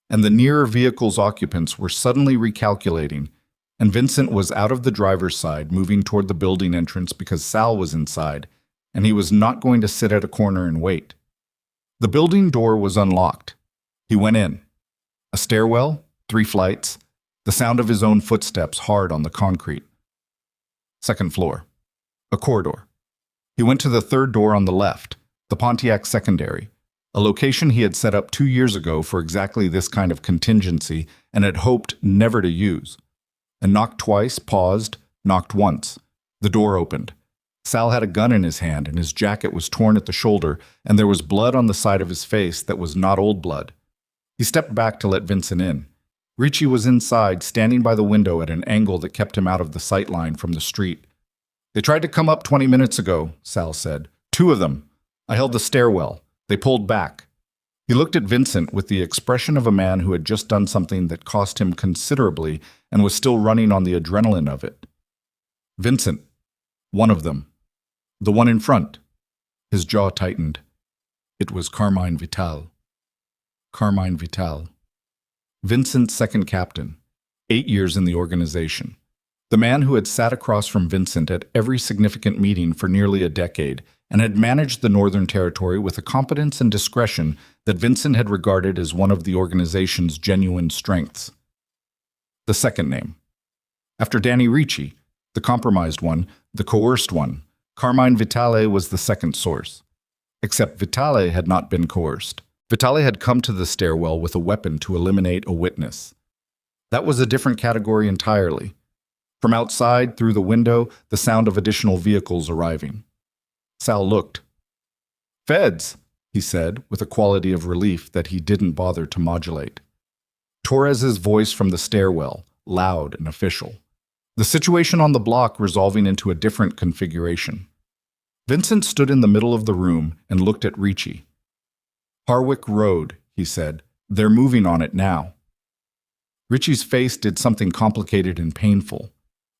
Speaker 1: and the nearer vehicle's occupants were suddenly recalculating, and Vincent was out of the driver's side, moving toward the building entrance because Sal was inside, and he was not going to sit at a corner and wait. The building door was unlocked. He went in. A stairwell, 3 flights, the sound of his own footsteps hard on the concrete. Second floor. A corridor. He went to the third door on the left, the Pontiac secondary, a location he had set up 2 years ago for exactly this kind of contingency and had hoped never to use. And knocked twice, paused, knocked once. The door opened. Sal had a gun in his hand and his jacket was torn at the shoulder and there was blood on the side of his face that was not old blood. He stepped back to let Vincent in. Ricci was inside, standing by the window at an angle that kept him out of the sight line from the street. "They tried to come up 20 minutes ago," Sal said. "2 of them. I held the stairwell. They pulled back." He looked at Vincent with the expression of a man who had just done something that cost him considerably and was still running on the adrenaline of it. "Vincent, one of them. The one in front." His jaw tightened. It was Carmine Vital. Carmine Vital. Vincent's second captain, 8 years in the organization. The man who had sat across from Vincent at every significant meeting for nearly a decade and had managed the Northern Territory with a competence and discretion that Vincent had regarded as one of the organization's genuine strengths. The second name. After Danny Ricci, the compromised one, the coerced one, Carmine Vitale was the second source. Except Vitale had not been coerced. Vitale had come to the stairwell with a weapon to eliminate a witness. That was a different category entirely. From outside, through the window, the sound of additional vehicles arriving. Sal looked. "Feds," he said, with a quality of relief that he didn't bother to modulate. Torres's voice from the stairwell, loud and official. The situation on the block resolving into a different configuration. Vincent stood in the middle of the room and looked at Ricci. "Harwick Road," he said. "They're moving on it now." Ricci's face did something complicated and painful.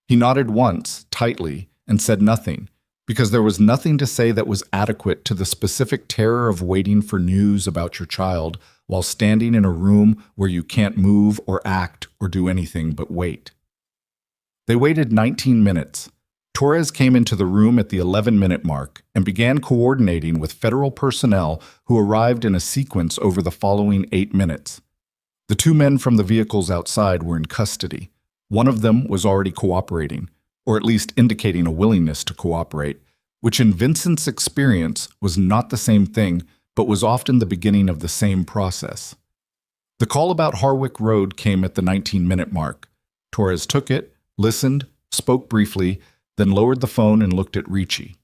Speaker 1: He nodded once, tightly, and said nothing, because there was nothing to say that was adequate to the specific terror of waiting for news about your child while standing in a room where you can't move or act or do anything but wait. They waited 19 minutes. Torres came into the room at the 11-minute mark and began coordinating with federal personnel who arrived in a sequence over the following 8 minutes. The 2 men from the vehicles outside were in custody. One of them was already cooperating, or at least indicating a willingness to cooperate, which in Vincent's experience was not the same thing, but was often the beginning of the same process. The call about Harwick Road came at the 19-minute mark. Torres took it, listened, spoke briefly, then lowered the phone and looked at Ricci.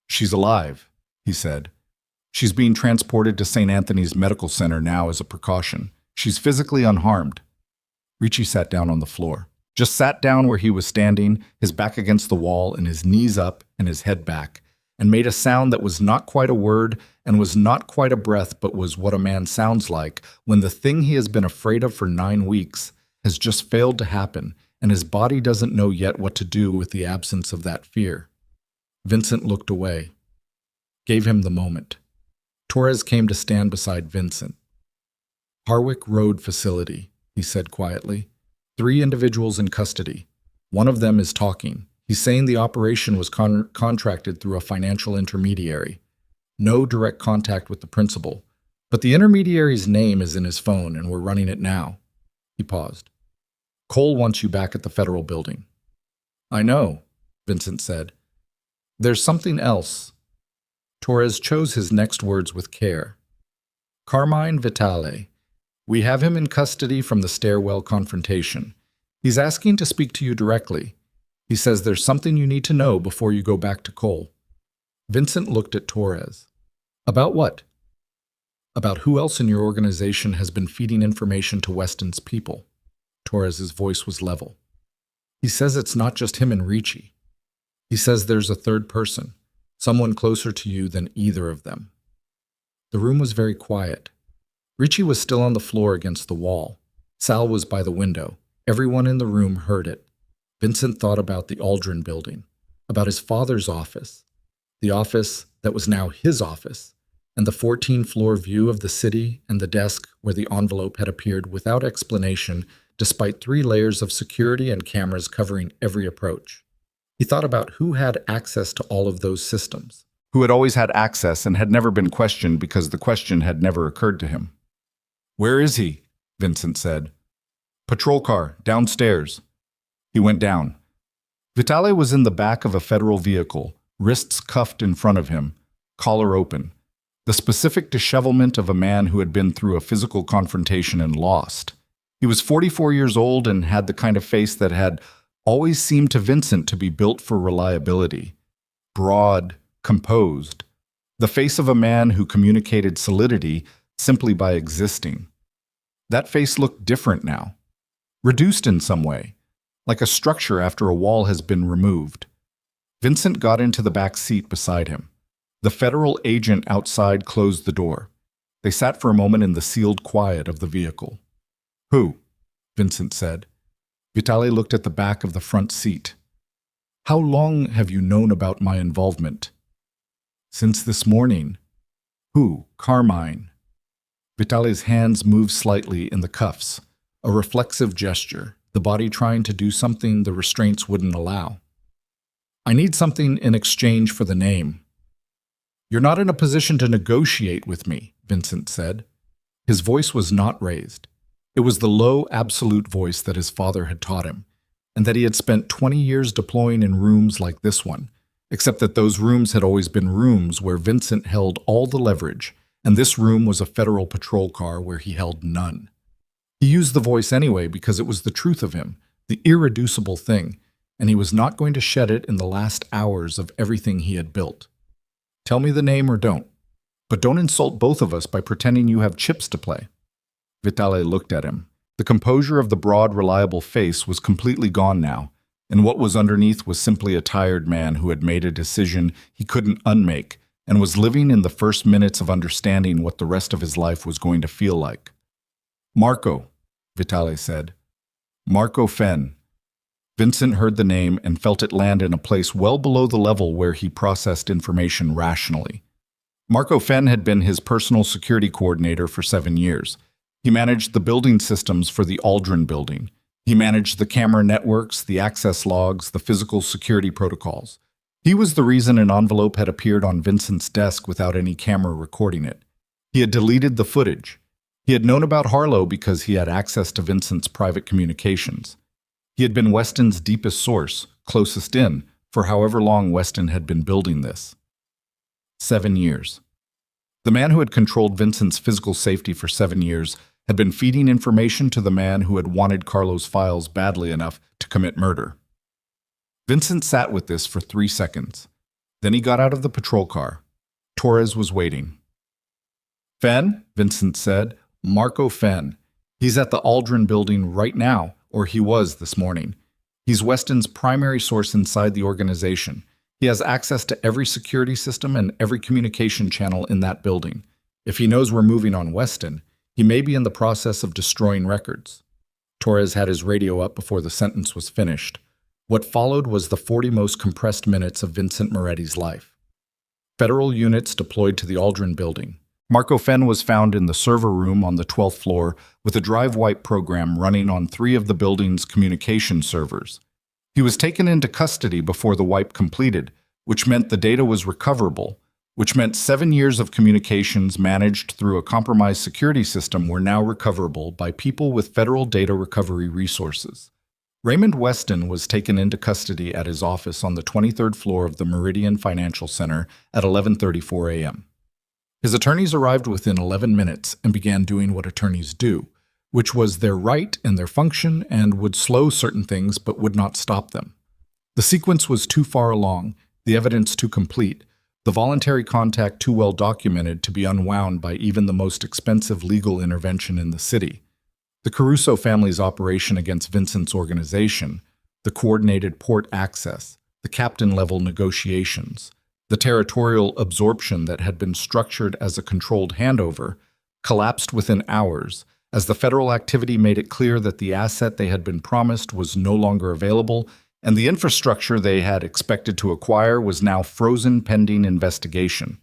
Speaker 1: "She's alive," he said. "She's being transported to St. Anthony's Medical Center now as a precaution. She's physically unharmed." Ricci sat down on the floor. Just sat down where he was standing, his back against the wall and his knees up and his head back, and made a sound that was not quite a word and was not quite a breath, but was what a man sounds like when the thing he has been afraid of for 9 weeks has just failed to happen, and his body doesn't know yet what to do with the absence of that fear. Vincent looked away. Gave him the moment. Torres came to stand beside Vincent. "Harwick Road facility," he said quietly. 3 individuals in custody. One of them is talking. He's saying the operation was contracted through a financial intermediary. No direct contact with the principal. But the intermediary's name is in his phone and we're running it now. He paused. "Cole wants you back at the federal building." "I know," Vincent said. There's something else. Torres chose his next words with care. Carmine Vitale. We have him in custody from the stairwell confrontation. He's asking to speak to you directly. He says there's something you need to know before you go back to Cole. Vincent looked at Torres. About what? About who else in your organization has been feeding information to Weston's people. Torres's voice was level. He says it's not just him and Ricci. He says there's a third person, someone closer to you than either of them. The room was very quiet. Ricci was still on the floor against the wall. Sal was by the window. Everyone in the room heard it. Vincent thought about the Aldrin building, about his father's office, the office that was now his office, and the 14th-floor view of the city and the desk where the envelope had appeared without explanation, despite 3 layers of security and cameras covering every approach. He thought about who had access to all of those systems. Who had always had access and had never been questioned because the question had never occurred to him. Where is he? Vincent said. Patrol car, downstairs. He went down. Vitale was in the back of a federal vehicle, wrists cuffed in front of him, collar open. The specific dishevelment of a man who had been through a physical confrontation and lost. He was 44 years old and had the kind of face that had always seemed to Vincent to be built for reliability. Broad, composed. The face of a man who communicated solidity simply by existing. That face looked different now. Reduced in some way, like a structure after a wall has been removed. Vincent got into the back seat beside him. The federal agent outside closed the door. They sat for a moment in the sealed quiet of the vehicle. Who? Vincent said. Vitale looked at the back of the front seat. How long have you known about my involvement? Since this morning. Who? Carmine. Vitale's hands moved slightly in the cuffs, a reflexive gesture, the body trying to do something the restraints wouldn't allow. I need something in exchange for the name. You're not in a position to negotiate with me, Vincent said. His voice was not raised. It was the low, absolute voice that his father had taught him, and that he had spent 20 years deploying in rooms like this one, except that those rooms had always been rooms where Vincent held all the leverage, and this room was a federal patrol car where he held none. He used the voice anyway because it was the truth of him, the irreducible thing, and he was not going to shed it in the last hours of everything he had built. Tell me the name or don't. But don't insult both of us by pretending you have chips to play. Vitale looked at him. The composure of the broad, reliable face was completely gone now, and what was underneath was simply a tired man who had made a decision he couldn't unmake and was living in the first minutes of understanding what the rest of his life was going to feel like. Marco, Vitale said. Marco Fenn. Vincent heard the name and felt it land in a place well below the level where he processed information rationally. Marco Fenn had been his personal security coordinator for 7 years. He managed the building systems for the Aldrin building. He managed the camera networks, the access logs, the physical security protocols. He was the reason an envelope had appeared on Vincent's desk without any camera recording it. He had deleted the footage. He had known about Harlow because he had access to Vincent's private communications. He had been Weston's deepest source, closest in, for however long Weston had been building this. 7 years. The man who had controlled Vincent's physical safety for 7 years had been feeding information to the man who had wanted Carlo's files badly enough to commit murder. Vincent sat with this for 3 seconds. Then he got out of the patrol car. Torres was waiting. Fenn, Vincent said. Marco Fenn. He's at the Aldrin building right now, or he was this morning. He's Weston's primary source inside the organization. He has access to every security system and every communication channel in that building. If he knows we're moving on Weston, he may be in the process of destroying records. Torres had his radio up before the sentence was finished. What followed was the 40 most compressed minutes of Vincent Moretti's life. Federal units deployed to the Aldrin building. Marco Fenn was found in the server room on the 12th floor with a drive wipe program running on 3 of the building's communication servers. He was taken into custody before the wipe completed, which meant the data was recoverable, which meant 7 years of communications managed through a compromised security system were now recoverable by people with federal data recovery resources. Raymond Weston was taken into custody at his office on the 23rd floor of the Meridian Financial Center at 11:34 a.m. His attorneys arrived within 11 minutes and began doing what attorneys do, which was their right and their function and would slow certain things but would not stop them. The sequence was too far along, the evidence too complete, the voluntary contact too well documented to be unwound by even the most expensive legal intervention in the city. The Caruso family's operation against Vincent's organization, the coordinated port access, the captain-level negotiations, the territorial absorption that had been structured as a controlled handover, collapsed within hours as the federal activity made it clear that the asset they had been promised was no longer available and the infrastructure they had expected to acquire was now frozen pending investigation.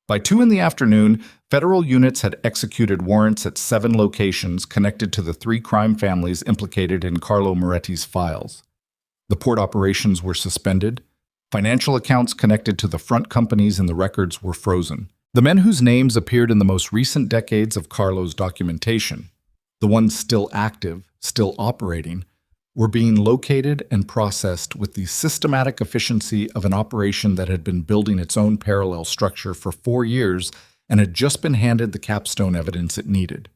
Speaker 1: By 2 in the afternoon, federal units had executed warrants at 7 locations connected to the 3 crime families implicated in Carlo Moretti's files. The port operations were suspended. Financial accounts connected to the front companies in the records were frozen. The men whose names appeared in the most recent decades of Carlo's documentation, the ones still active, still operating, were being located and processed with the systematic efficiency of an operation that had been building its own parallel structure for 4 years and had just been handed the capstone evidence it needed.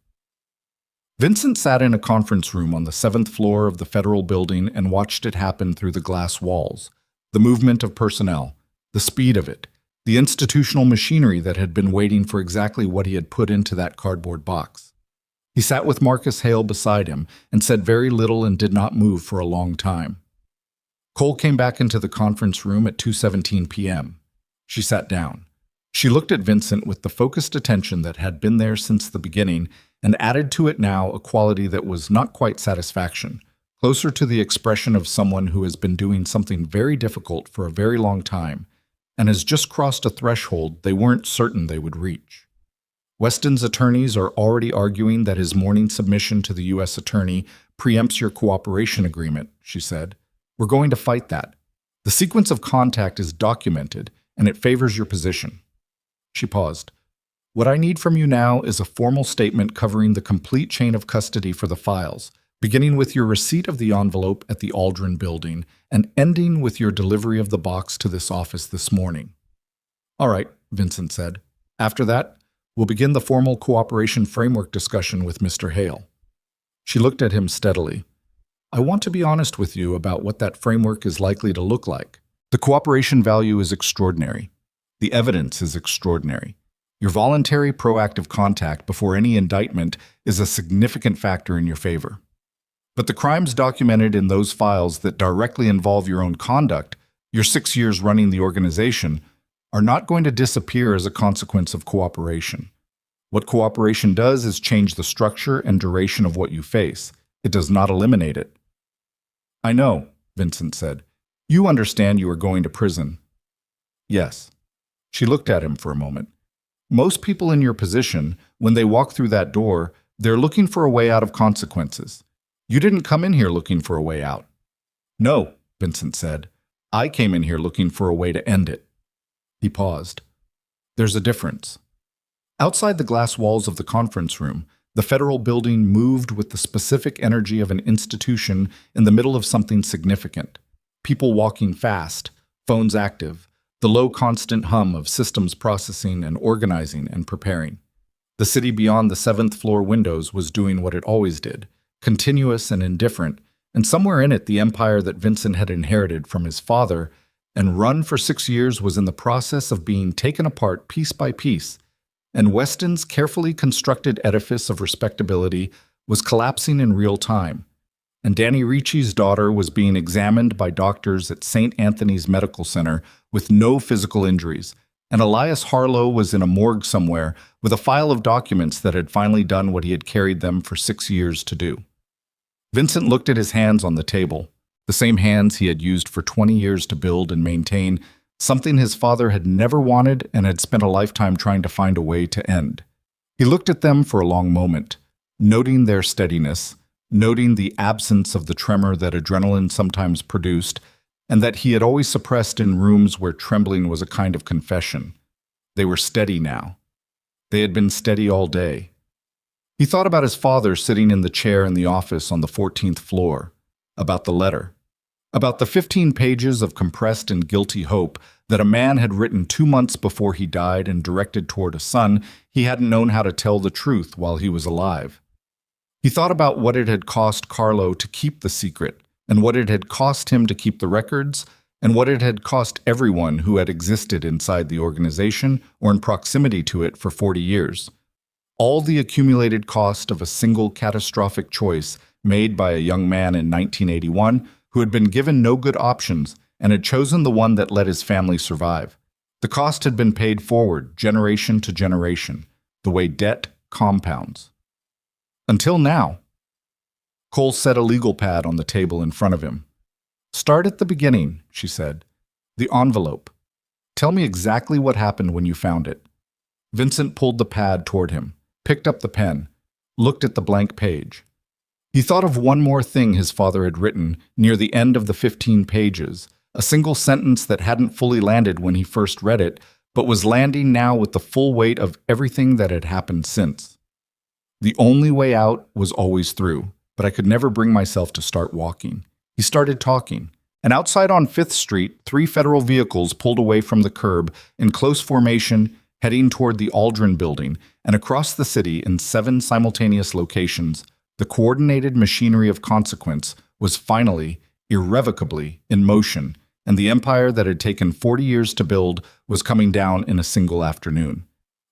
Speaker 1: Vincent sat in a conference room on the 7th floor of the federal building and watched it happen through the glass walls, the movement of personnel, the speed of it, the institutional machinery that had been waiting for exactly what he had put into that cardboard box. He sat with Marcus Hale beside him and said very little and did not move for a long time. Cole came back into the conference room at 2:17 p.m. She sat down. She looked at Vincent with the focused attention that had been there since the beginning and added to it now a quality that was not quite satisfaction, closer to the expression of someone who has been doing something very difficult for a very long time and has just crossed a threshold they weren't certain they would reach. Weston's attorneys are already arguing that his morning submission to the U.S. attorney preempts your cooperation agreement, she said. We're going to fight that. The sequence of contact is documented, and it favors your position. She paused. What I need from you now is a formal statement covering the complete chain of custody for the files, beginning with your receipt of the envelope at the Aldrin building and ending with your delivery of the box to this office this morning. All right, Vincent said. After that, we'll begin the formal cooperation framework discussion with Mr. Hale. She looked at him steadily. I want to be honest with you about what that framework is likely to look like. The cooperation value is extraordinary. The evidence is extraordinary. Your voluntary, proactive contact before any indictment is a significant factor in your favor. But the crimes documented in those files that directly involve your own conduct, your 6 years running the organization, are not going to disappear as a consequence of cooperation. What cooperation does is change the structure and duration of what you face. It does not eliminate it. I know, Vincent said. You understand you are going to prison. Yes. She looked at him for a moment. Most people in your position, when they walk through that door, they're looking for a way out of consequences. You didn't come in here looking for a way out. No, Vincent said. I came in here looking for a way to end it. He paused. There's a difference. Outside the glass walls of the conference room, the federal building moved with the specific energy of an institution in the middle of something significant. People walking fast, phones active, the low constant hum of systems processing and organizing and preparing. The city beyond the 7th floor windows was doing what it always did, continuous and indifferent, and somewhere in it the empire that Vincent had inherited from his father and run for 6 years was in the process of being taken apart piece by piece, and Weston's carefully constructed edifice of respectability was collapsing in real time, and Danny Ricci's daughter was being examined by doctors at St. Anthony's Medical Center with no physical injuries, and Elias Harlow was in a morgue somewhere with a file of documents that had finally done what he had carried them for 6 years to do. Vincent looked at his hands on the table, the same hands he had used for 20 years to build and maintain something his father had never wanted and had spent a lifetime trying to find a way to end. He looked at them for a long moment, noting their steadiness, noting the absence of the tremor that adrenaline sometimes produced, and that he had always suppressed in rooms where trembling was a kind of confession. They were steady now. They had been steady all day. He thought about his father sitting in the chair in the office on the 14th floor, about the letter, about the 15 pages of compressed and guilty hope that a man had written 2 months before he died and directed toward a son he hadn't known how to tell the truth while he was alive. He thought about what it had cost Carlo to keep the secret, and what it had cost him to keep the records, and what it had cost everyone who had existed inside the organization or in proximity to it for 40 years. All the accumulated cost of a single catastrophic choice made by a young man in 1981 who had been given no good options and had chosen the one that let his family survive. The cost had been paid forward, generation to generation, the way debt compounds. Until now. Cole set a legal pad on the table in front of him. "Start at the beginning," she said. "The envelope. Tell me exactly what happened when you found it." Vincent pulled the pad toward him, picked up the pen, looked at the blank page. He thought of one more thing his father had written near the end of the 15 pages, a single sentence that hadn't fully landed when he first read it, but was landing now with the full weight of everything that had happened since. "The only way out was always through, but I could never bring myself to start walking." He started talking, and outside on 5th Street, 3 federal vehicles pulled away from the curb in close formation, heading toward the Aldrin building, and across the city in 7 simultaneous locations, the coordinated machinery of consequence was finally, irrevocably, in motion, and the empire that had taken 40 years to build was coming down in a single afternoon.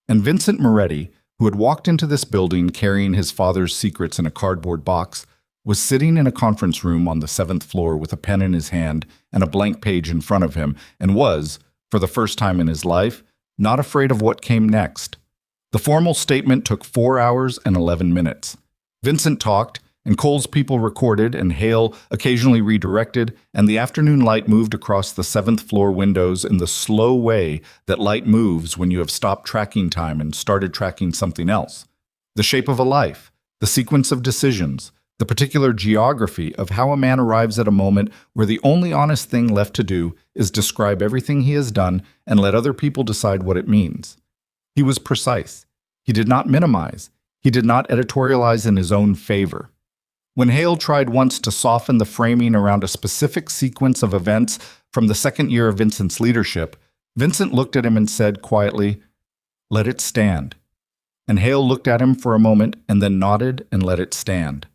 Speaker 1: And Vincent Moretti, who had walked into this building carrying his father's secrets in a cardboard box, was sitting in a conference room on the 7th floor with a pen in his hand and a blank page in front of him, and was, for the first time in his life, not afraid of what came next. The formal statement took 4 hours and 11 minutes. Vincent talked, and Cole's people recorded, and Hale occasionally redirected, and the afternoon light moved across the 7th floor windows in the slow way that light moves when you have stopped tracking time and started tracking something else. The shape of a life, the sequence of decisions, the particular geography of how a man arrives at a moment where the only honest thing left to do is describe everything he has done and let other people decide what it means. He was precise. He did not minimize. He did not editorialize in his own favor. When Hale tried once to soften the framing around a specific sequence of events from the second year of Vincent's leadership, Vincent looked at him and said quietly, "Let it stand." And Hale looked at him for a moment and then nodded and let it stand.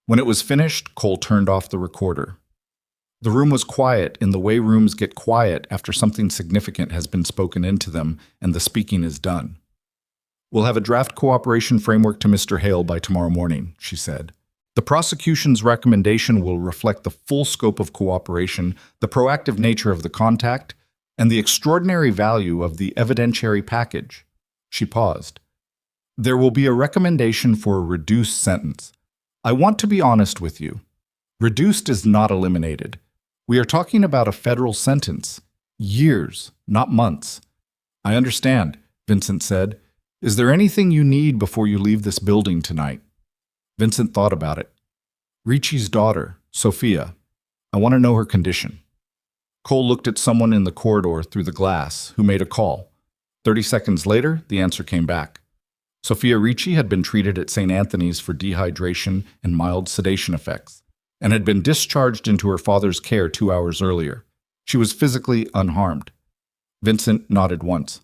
Speaker 1: When it was finished, Cole turned off the recorder. The room was quiet in the way rooms get quiet after something significant has been spoken into them and the speaking is done. "We'll have a draft cooperation framework to Mr. Hale by tomorrow morning," she said. "The prosecution's recommendation will reflect the full scope of cooperation, the proactive nature of the contact, and the extraordinary value of the evidentiary package." She paused. "There will be a recommendation for a reduced sentence. I want to be honest with you. Reduced is not eliminated. We are talking about a federal sentence. Years, not months." "I understand," Vincent said. "Is there anything you need before you leave this building tonight?" Vincent thought about it. "Ricci's daughter, Sophia. I want to know her condition." Cole looked at someone in the corridor through the glass who made a call. 30 seconds later, the answer came back. Sophia Ricci had been treated at St. Anthony's for dehydration and mild sedation effects, and had been discharged into her father's care 2 hours earlier. She was physically unharmed. Vincent nodded once.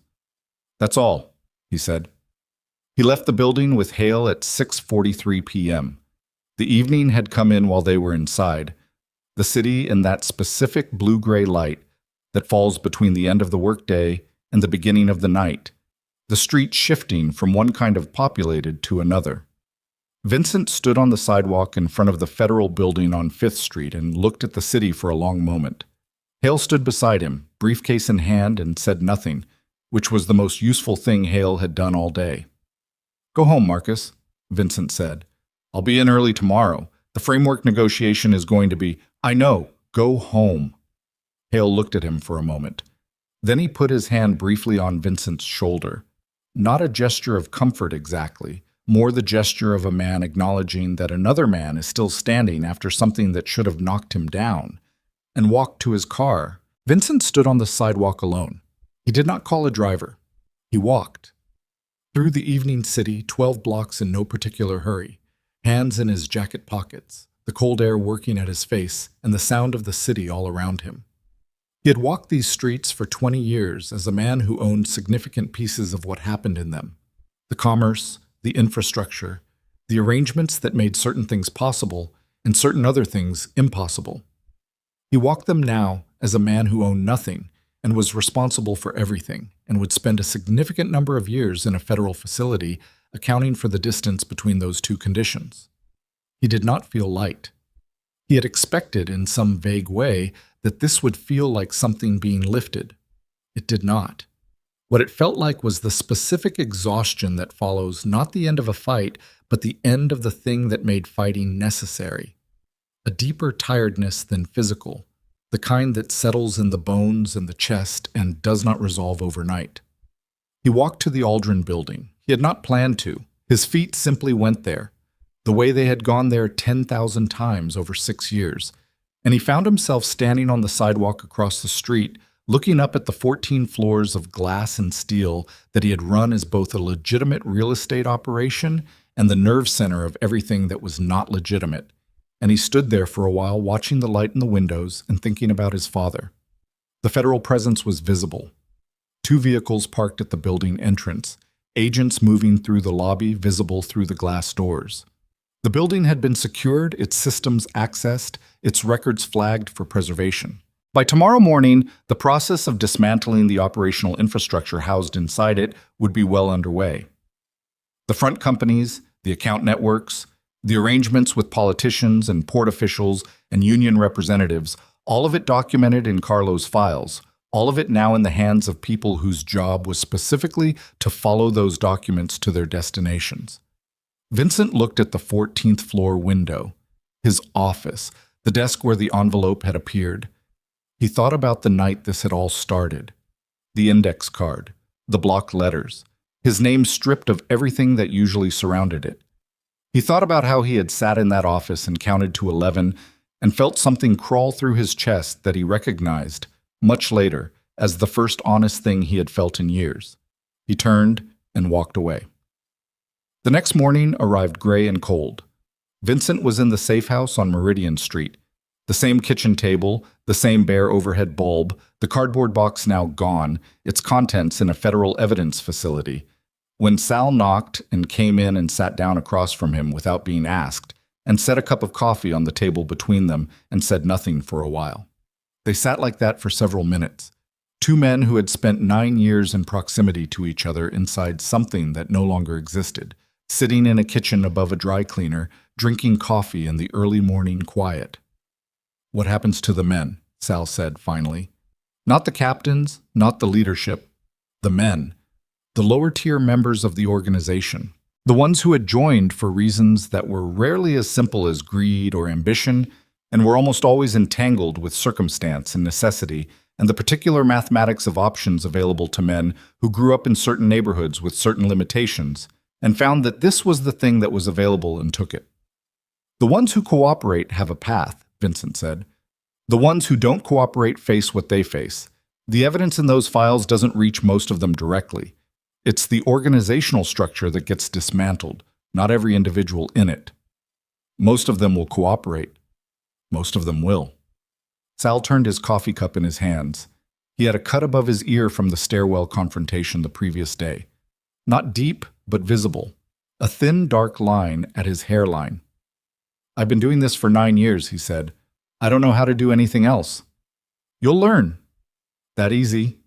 Speaker 1: "That's all," he said. He left the building with Hale at 6:43 p.m. The evening had come in while they were inside, the city in that specific blue-gray light that falls between the end of the workday and the beginning of the night, the street shifting from one kind of populated to another. Vincent stood on the sidewalk in front of the federal building on 5th Street and looked at the city for a long moment. Hale stood beside him, briefcase in hand, and said nothing, which was the most useful thing Hale had done all day. "Go home, Marcus," Vincent said. "I'll be in early tomorrow. The framework negotiation is going to be—" "I know. Go home." Hale looked at him for a moment. Then he put his hand briefly on Vincent's shoulder. Not a gesture of comfort exactly, more the gesture of a man acknowledging that another man is still standing after something that should have knocked him down, and walked to his car. Vincent stood on the sidewalk alone. He did not call a driver. He walked. Through the evening city, 12 blocks in no particular hurry, hands in his jacket pockets, the cold air working at his face and the sound of the city all around him. He had walked these streets for 20 years as a man who owned significant pieces of what happened in them. The commerce, the infrastructure, the arrangements that made certain things possible and certain other things impossible. He walked them now as a man who owned nothing and was responsible for everything and would spend a significant number of years in a federal facility accounting for the distance between those two conditions. He did not feel light. He had expected in some vague way that this would feel like something being lifted. It did not. What it felt like was the specific exhaustion that follows not the end of a fight, but the end of the thing that made fighting necessary. A deeper tiredness than physical, the kind that settles in the bones and the chest and does not resolve overnight. He walked to the Aldrin building. He had not planned to. His feet simply went there, the way they had gone there 10,000 times over 6 years, and he found himself standing on the sidewalk across the street, looking up at the 14 floors of glass and steel that he had run as both a legitimate real estate operation and the nerve center of everything that was not legitimate. And he stood there for a while watching the light in the windows and thinking about his father. The federal presence was visible. 2 vehicles parked at the building entrance, agents moving through the lobby visible through the glass doors. The building had been secured, its systems accessed, its records flagged for preservation. By tomorrow morning, the process of dismantling the operational infrastructure housed inside it would be well underway. The front companies, the account networks, the arrangements with politicians and port officials and union representatives, all of it documented in Carlo's files, all of it now in the hands of people whose job was specifically to follow those documents to their destinations. Vincent looked at the 14th floor window, his office, the desk where the envelope had appeared. He thought about the night this had all started. The index card, the blocked letters, his name stripped of everything that usually surrounded it. He thought about how he had sat in that office and counted to 11 and felt something crawl through his chest that he recognized, much later, as the first honest thing he had felt in years. He turned and walked away. The next morning arrived gray and cold. Vincent was in the safe house on Meridian Street. The same kitchen table, the same bare overhead bulb, the cardboard box now gone, its contents in a federal evidence facility. When Sal knocked and came in and sat down across from him without being asked, and set a cup of coffee on the table between them and said nothing for a while. They sat like that for several minutes. 2 men who had spent 9 years in proximity to each other inside something that no longer existed, sitting in a kitchen above a dry cleaner, drinking coffee in the early morning quiet. "What happens to the men?" Sal said finally. "Not the captains, not the leadership. The men. The lower-tier members of the organization. The ones who had joined for reasons that were rarely as simple as greed or ambition and were almost always entangled with circumstance and necessity and the particular mathematics of options available to men who grew up in certain neighborhoods with certain limitations and found that this was the thing that was available and took it. The ones who cooperate have a path," Vincent said. "The ones who don't cooperate face what they face. The evidence in those files doesn't reach most of them directly. It's the organizational structure that gets dismantled, not every individual in it. Most of them will cooperate. Most of them will." Sal turned his coffee cup in his hands. He had a cut above his ear from the stairwell confrontation the previous day. Not deep, but visible. A thin, dark line at his hairline. "I've been doing this for 9 years," he said. "I don't know how to do anything else." "You'll learn." "That easy?"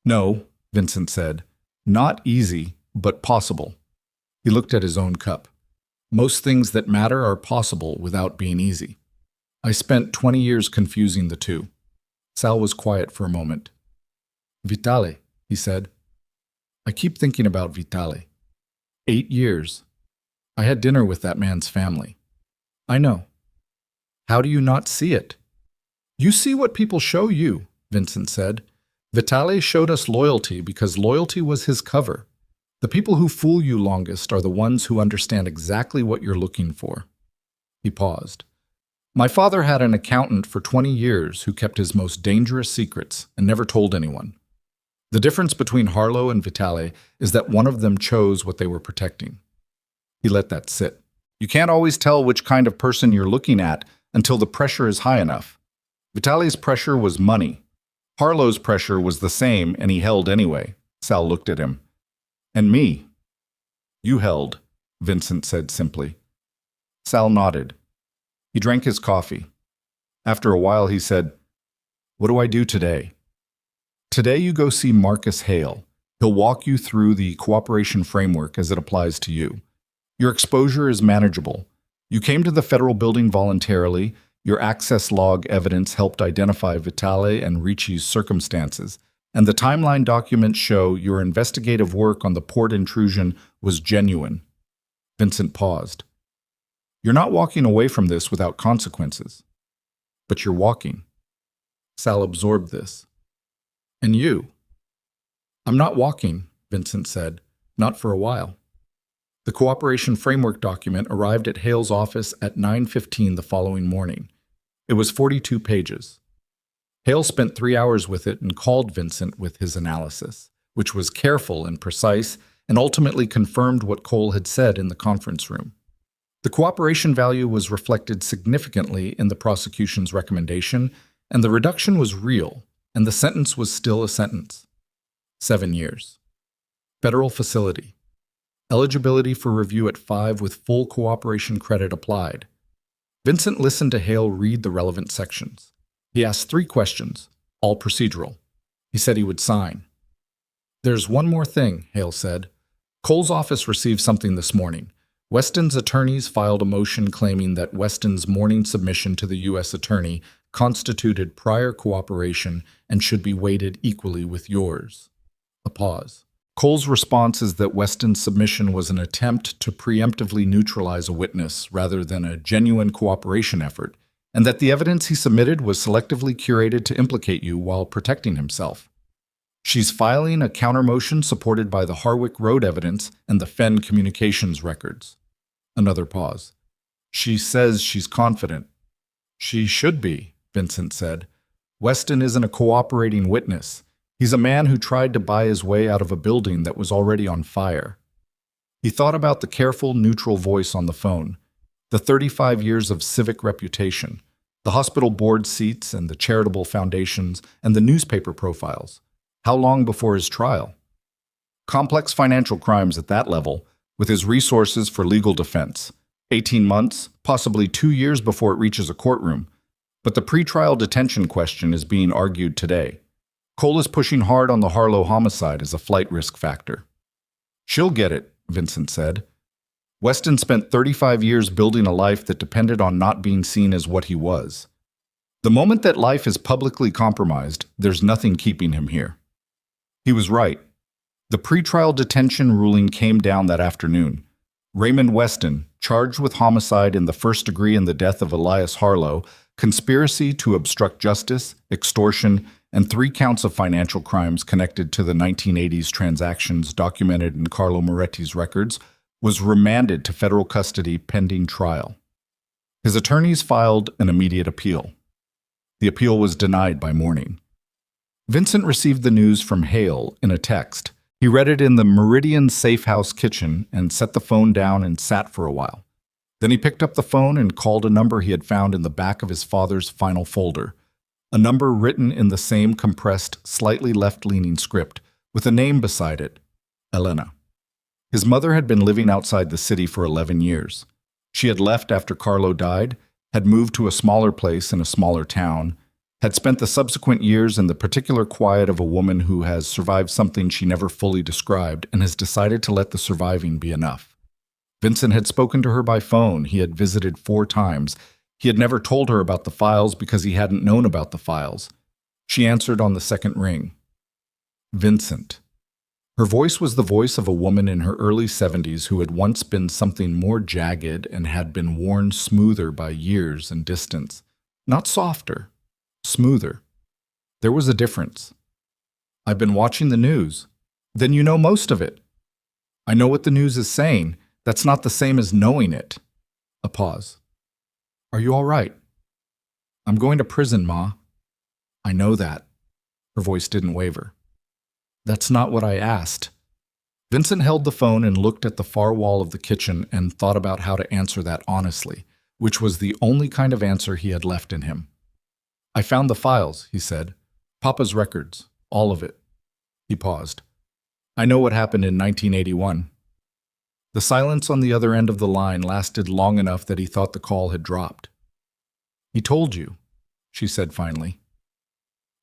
Speaker 1: "No," Vincent said. "Not easy, but possible." He looked at his own cup. "Most things that matter are possible without being easy. I spent 20 years confusing the two." Sal was quiet for a moment. "Vitale," he said. "I keep thinking about Vitale. 8 years. I had dinner with that man's family." "I know." "How do you not see it?" "You see what people show you," Vincent said. "Vitale showed us loyalty because loyalty was his cover. The people who fool you longest are the ones who understand exactly what you're looking for." He paused. "My father had an accountant for 20 years who kept his most dangerous secrets and never told anyone. The difference between Harlow and Vitale is that one of them chose what they were protecting." He let that sit. You can't always tell which kind of person you're looking at until the pressure is high enough. Vitaly's pressure was money. Harlow's pressure was the same, and he held anyway. Sal looked at him. And me. You held, Vincent said simply. Sal nodded. He drank his coffee. After a while, he said, What do I do today? Today you go see Marcus Hale. He'll walk you through the cooperation framework as it applies to you. Your exposure is manageable. You came to the federal building voluntarily. Your access log evidence helped identify Vitale and Ricci's circumstances, and the timeline documents show your investigative work on the port intrusion was genuine. Vincent paused. You're not walking away from this without consequences. But you're walking. Sal absorbed this. And you? I'm not walking, Vincent said. Not for a while. The cooperation framework document arrived at Hale's office at 9:15 the following morning. It was 42 pages. Hale spent 3 hours with it and called Vincent with his analysis, which was careful and precise and ultimately confirmed what Cole had said in the conference room. The cooperation value was reflected significantly in the prosecution's recommendation, and the reduction was real, and the sentence was still a sentence. 7 years. Federal facility. Eligibility for review at 5 with full cooperation credit applied. Vincent listened to Hale read the relevant sections. He asked 3 questions, all procedural. He said he would sign. There's one more thing, Hale said. Cole's office received something this morning. Weston's attorneys filed a motion claiming that Weston's morning submission to the U.S. Attorney constituted prior cooperation and should be weighted equally with yours. A pause. Cole's response is that Weston's submission was an attempt to preemptively neutralize a witness rather than a genuine cooperation effort, and that the evidence he submitted was selectively curated to implicate you while protecting himself. She's filing a counter-motion supported by the Harwick Road evidence and the Fenn communications records. Another pause. She says she's confident. She should be, Vincent said. Weston isn't a cooperating witness. He's a man who tried to buy his way out of a building that was already on fire. He thought about the careful, neutral voice on the phone, the 35 years of civic reputation, the hospital board seats and the charitable foundations and the newspaper profiles. How long before his trial? Complex financial crimes at that level, with his resources for legal defense. 18 months, possibly 2 years before it reaches a courtroom. But the pretrial detention question is being argued today. Cole is pushing hard on the Harlow homicide as a flight risk factor. She'll get it, Vincent said. Weston spent 35 years building a life that depended on not being seen as what he was. The moment that life is publicly compromised, there's nothing keeping him here. He was right. The pretrial detention ruling came down that afternoon. Raymond Weston, charged with homicide in the first degree in the death of Elias Harlow, conspiracy to obstruct justice, extortion, and 3 counts of financial crimes connected to the 1980s transactions documented in Carlo Moretti's records, was remanded to federal custody pending trial. His attorneys filed an immediate appeal. The appeal was denied by morning. Vincent received the news from Hale in a text. He read it in the Meridian Safe House kitchen and set the phone down and sat for a while. Then he picked up the phone and called a number he had found in the back of his father's final folder. A number written in the same compressed, slightly left-leaning script, with a name beside it, Elena. His mother had been living outside the city for 11 years. She had left after Carlo died, had moved to a smaller place in a smaller town, had spent the subsequent years in the particular quiet of a woman who has survived something she never fully described and has decided to let the surviving be enough. Vincent had spoken to her by phone. He had visited 4 times. He had never told her about the files because he hadn't known about the files. She answered on the second ring. Vincent. Her voice was the voice of a woman in her early 70s who had once been something more jagged and had been worn smoother by years and distance. Not softer, smoother. There was a difference. I've been watching the news. Then you know most of it. I know what the news is saying. That's not the same as knowing it. A pause. Are you all right? I'm going to prison, Ma. I know that. Her voice didn't waver. That's not what I asked. Vincent held the phone and looked at the far wall of the kitchen and thought about how to answer that honestly, which was the only kind of answer he had left in him. "I found the files," he said. "Papa's records. All of it." He paused. "I know what happened in 1981. The silence on the other end of the line lasted long enough that he thought the call had dropped. "He told you," she said finally.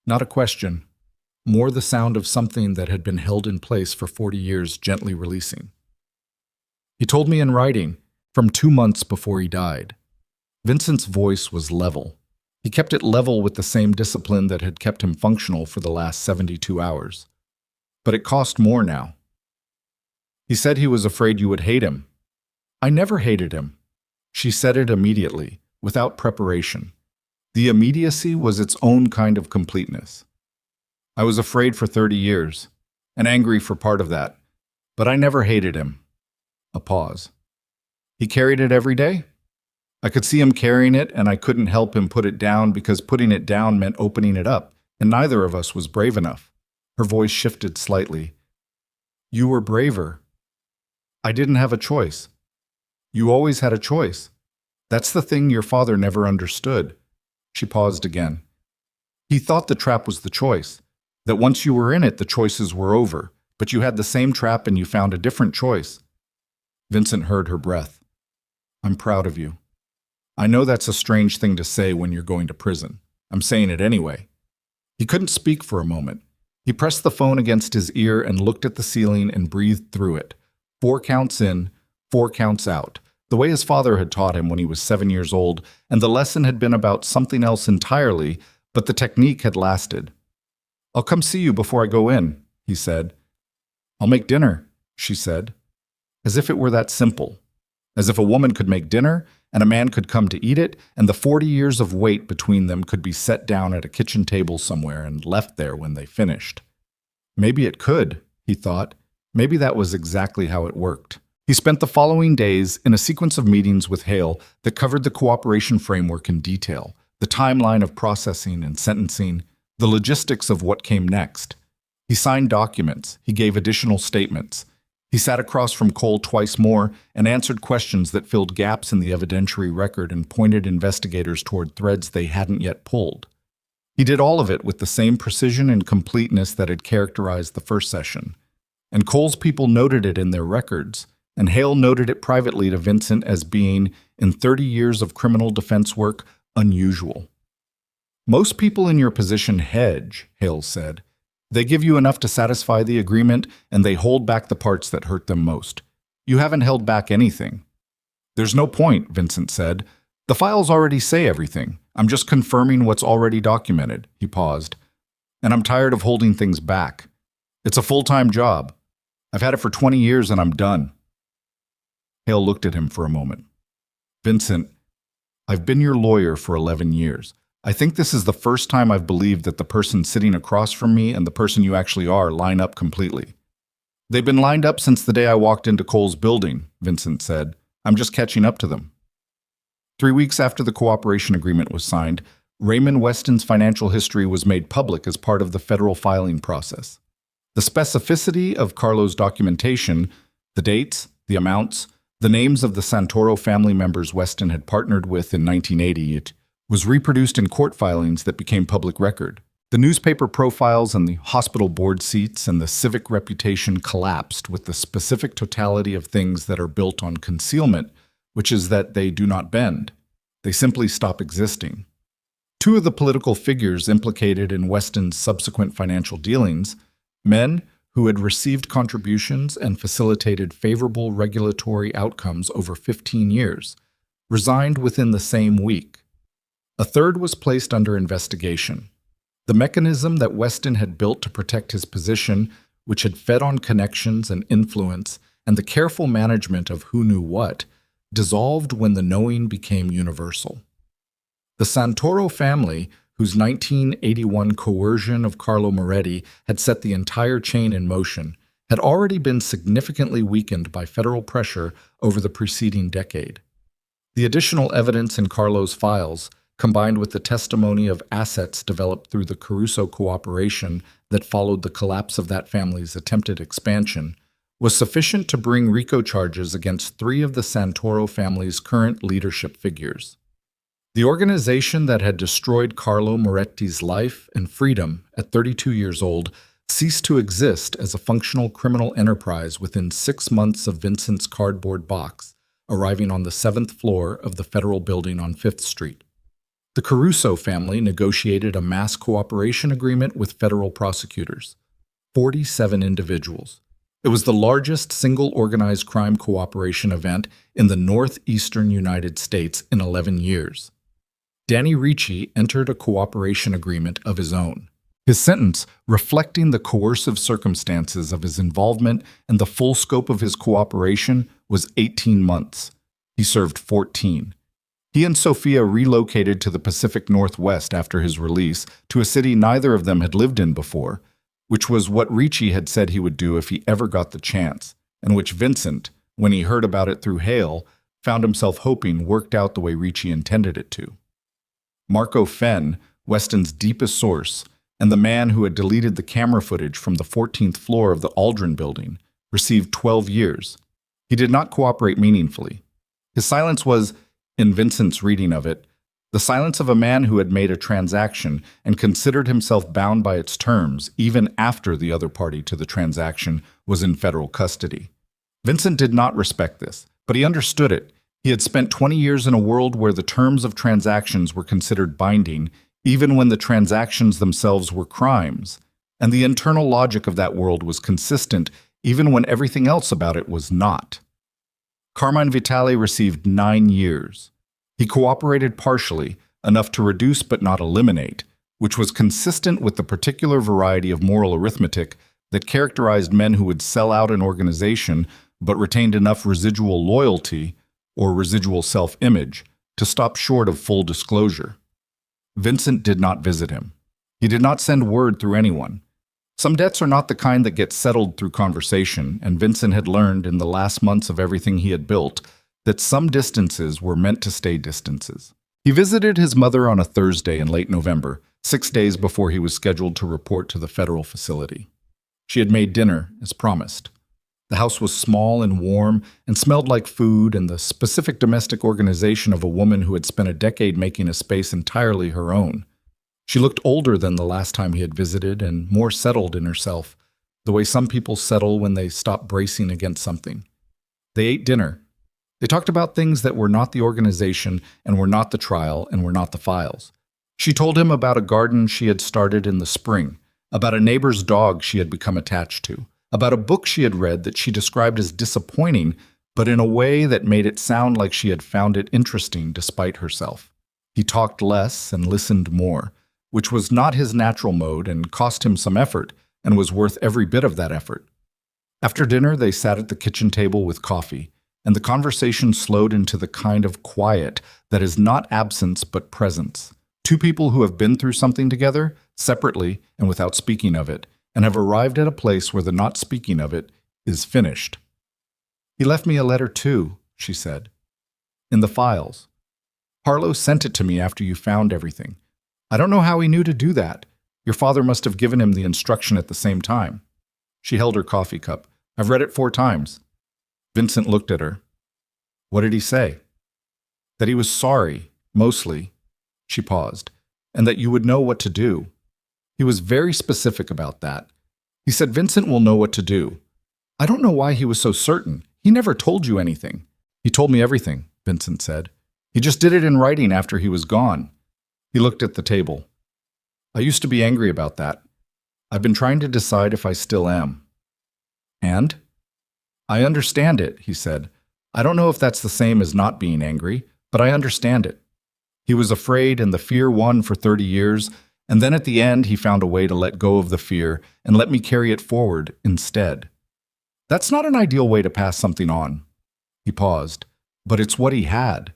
Speaker 1: Not a question, more the sound of something that had been held in place for 40 years gently releasing. "He told me in writing, from 2 months before he died." Vincent's voice was level. He kept it level with the same discipline that had kept him functional for the last 72 hours. But it cost more now. "He said he was afraid you would hate him." "I never hated him." She said it immediately, without preparation. The immediacy was its own kind of completeness. "I was afraid for 30 years, and angry for part of that, but I never hated him." A pause. "He carried it every day?" "I could see him carrying it, and I couldn't help him put it down because putting it down meant opening it up, and neither of us was brave enough." Her voice shifted slightly. "You were braver." "I didn't have a choice." "You always had a choice. That's the thing your father never understood." She paused again. "He thought the trap was the choice, that once you were in it, the choices were over, but you had the same trap and you found a different choice." Vincent heard her breath. "I'm proud of you. I know that's a strange thing to say when you're going to prison. I'm saying it anyway." He couldn't speak for a moment. He pressed the phone against his ear and looked at the ceiling and breathed through it. 4 counts in, 4 counts out, the way his father had taught him when he was 7 years old, and the lesson had been about something else entirely, but the technique had lasted. "I'll come see you before I go in," he said. "I'll make dinner," she said. As if it were that simple. As if a woman could make dinner, and a man could come to eat it, and the 40 years of wait between them could be set down at a kitchen table somewhere and left there when they finished. Maybe it could, he thought. Maybe that was exactly how it worked. He spent the following days in a sequence of meetings with Hale that covered the cooperation framework in detail, the timeline of processing and sentencing, the logistics of what came next. He signed documents, he gave additional statements. He sat across from Cole twice more and answered questions that filled gaps in the evidentiary record and pointed investigators toward threads they hadn't yet pulled. He did all of it with the same precision and completeness that had characterized the first session. And Cole's people noted it in their records, and Hale noted it privately to Vincent as being, in 30 years of criminal defense work, unusual. "Most people in your position hedge," Hale said. "They give you enough to satisfy the agreement, and they hold back the parts that hurt them most. You haven't held back anything." "There's no point," Vincent said. "The files already say everything. I'm just confirming what's already documented." He paused. "And I'm tired of holding things back. It's a full-time job. I've had it for 20 years and I'm done." Hale looked at him for a moment. "Vincent, I've been your lawyer for 11 years. I think this is the first time I've believed that the person sitting across from me and the person you actually are line up completely." "They've been lined up since the day I walked into Cole's building," Vincent said. "I'm just catching up to them." 3 weeks after the cooperation agreement was signed, Raymond Weston's financial history was made public as part of the federal filing process. The specificity of Carlo's documentation, the dates, the amounts, the names of the Santoro family members Weston had partnered with in 1980, was reproduced in court filings that became public record. The newspaper profiles and the hospital board seats and the civic reputation collapsed with the specific totality of things that are built on concealment, which is that they do not bend. They simply stop existing. 2 of the political figures implicated in Weston's subsequent financial dealings, men who had received contributions and facilitated favorable regulatory outcomes over 15 years, resigned within the same week. A third was placed under investigation. The mechanism that Weston had built to protect his position, which had fed on connections and influence and the careful management of who knew what, dissolved when the knowing became universal. The Santoro family, whose 1981 coercion of Carlo Moretti had set the entire chain in motion, had already been significantly weakened by federal pressure over the preceding decade. The additional evidence in Carlo's files, combined with the testimony of assets developed through the Caruso cooperation that followed the collapse of that family's attempted expansion, was sufficient to bring RICO charges against three of the Santoro family's current leadership figures. The organization that had destroyed Carlo Moretti's life and freedom at 32 years old ceased to exist as a functional criminal enterprise within 6 months of Vincent's cardboard box arriving on the 7th floor of the federal building on 5th Street. The Caruso family negotiated a mass cooperation agreement with federal prosecutors, 47 individuals. It was the largest single organized crime cooperation event in the northeastern United States in 11 years. Danny Ricci entered a cooperation agreement of his own. His sentence, reflecting the coercive circumstances of his involvement and the full scope of his cooperation, was 18 months. He served 14. He and Sophia relocated to the Pacific Northwest after his release, to a city neither of them had lived in before, which was what Ricci had said he would do if he ever got the chance, and which Vincent, when he heard about it through Hale, found himself hoping worked out the way Ricci intended it to. Marco Fenn, Weston's deepest source, and the man who had deleted the camera footage from the 14th floor of the Aldrin building, received 12 years. He did not cooperate meaningfully. His silence was, in Vincent's reading of it, the silence of a man who had made a transaction and considered himself bound by its terms even after the other party to the transaction was in federal custody. Vincent did not respect this, but he understood it. He had spent 20 years in a world where the terms of transactions were considered binding, even when the transactions themselves were crimes, and the internal logic of that world was consistent even when everything else about it was not. Carmine Vitale received 9 years. He cooperated partially, enough to reduce but not eliminate, which was consistent with the particular variety of moral arithmetic that characterized men who would sell out an organization but retained enough residual loyalty or residual self-image to stop short of full disclosure. Vincent did not visit him. He did not send word through anyone. Some debts are not the kind that get settled through conversation, and Vincent had learned in the last months of everything he had built that some distances were meant to stay distances. He visited his mother on a Thursday in late November, 6 days before he was scheduled to report to the federal facility. She had made dinner, as promised. The house was small and warm and smelled like food and the specific domestic organization of a woman who had spent a decade making a space entirely her own. She looked older than the last time he had visited and more settled in herself, the way some people settle when they stop bracing against something. They ate dinner. They talked about things that were not the organization and were not the trial and were not the files. She told him about a garden she had started in the spring, about a neighbor's dog she had become attached to, about a book she had read that she described as disappointing, but in a way that made it sound like she had found it interesting despite herself. He talked less and listened more, which was not his natural mode and cost him some effort and was worth every bit of that effort. After dinner, they sat at the kitchen table with coffee, and the conversation slowed into the kind of quiet that is not absence but presence. Two people who have been through something together, separately and without speaking of it, and have arrived at a place where the not speaking of it is finished. "He left me a letter too," she said. "In the files. Harlow sent it to me after you found everything. I don't know how he knew to do that. Your father must have given him the instruction at the same time." She held her coffee cup. "I've read it 4 times. Vincent looked at her. "What did he say?" "That he was sorry, mostly." She paused. "And that you would know what to do. He was very specific about that. He said Vincent will know what to do. I don't know why he was so certain. He never told you anything." "He told me everything," Vincent said. "He just did it in writing after he was gone." He looked at the table. "I used to be angry about that. I've been trying to decide if I still am." "And?" "I understand it," he said. "I don't know if that's the same as not being angry, but I understand it. He was afraid and the fear won for 30 years, and then at the end he found a way to let go of the fear and let me carry it forward instead. That's not an ideal way to pass something on." He paused. "But it's what he had."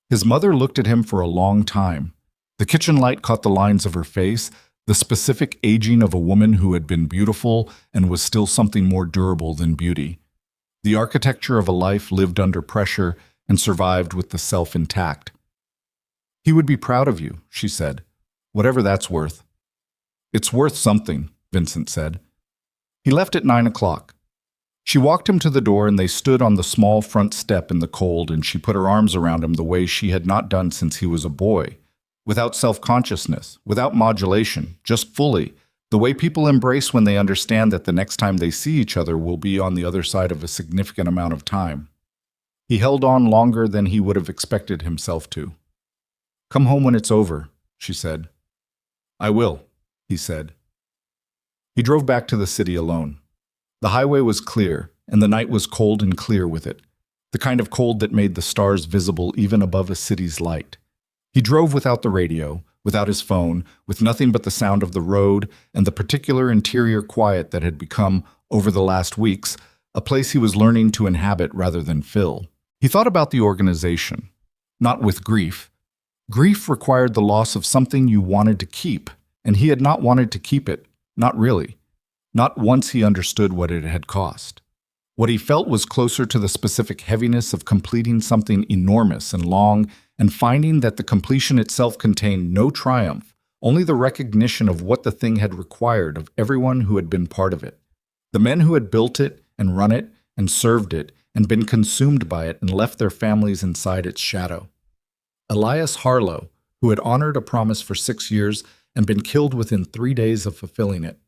Speaker 1: His mother looked at him for a long time. The kitchen light caught the lines of her face, the specific aging of a woman who had been beautiful and was still something more durable than beauty. The architecture of a life lived under pressure and survived with the self intact. "He would be proud of you," she said, "whatever that's worth." "It's worth something," Vincent said. He left at 9 o'clock. She walked him to the door and they stood on the small front step in the cold, and she put her arms around him the way she had not done since he was a boy. Without self-consciousness, without modulation, just fully, the way people embrace when they understand that the next time they see each other will be on the other side of a significant amount of time. He held on longer than he would have expected himself to. "Come home when it's over," she said. "I will," he said. He drove back to the city alone. The highway was clear, and the night was cold and clear with it, the kind of cold that made the stars visible even above a city's light. He drove without the radio, without his phone, with nothing but the sound of the road and the particular interior quiet that had become, over the last weeks, a place he was learning to inhabit rather than fill. He thought about the organization, not with grief. Grief required the loss of something you wanted to keep, and he had not wanted to keep it, not really. Not once he understood what it had cost. What he felt was closer to the specific heaviness of completing something enormous and long and finding that the completion itself contained no triumph, only the recognition of what the thing had required of everyone who had been part of it. The men who had built it and run it and served it and been consumed by it and left their families inside its shadow. Elias Harlow, who had honored a promise for 6 years and been killed within 3 days of fulfilling it.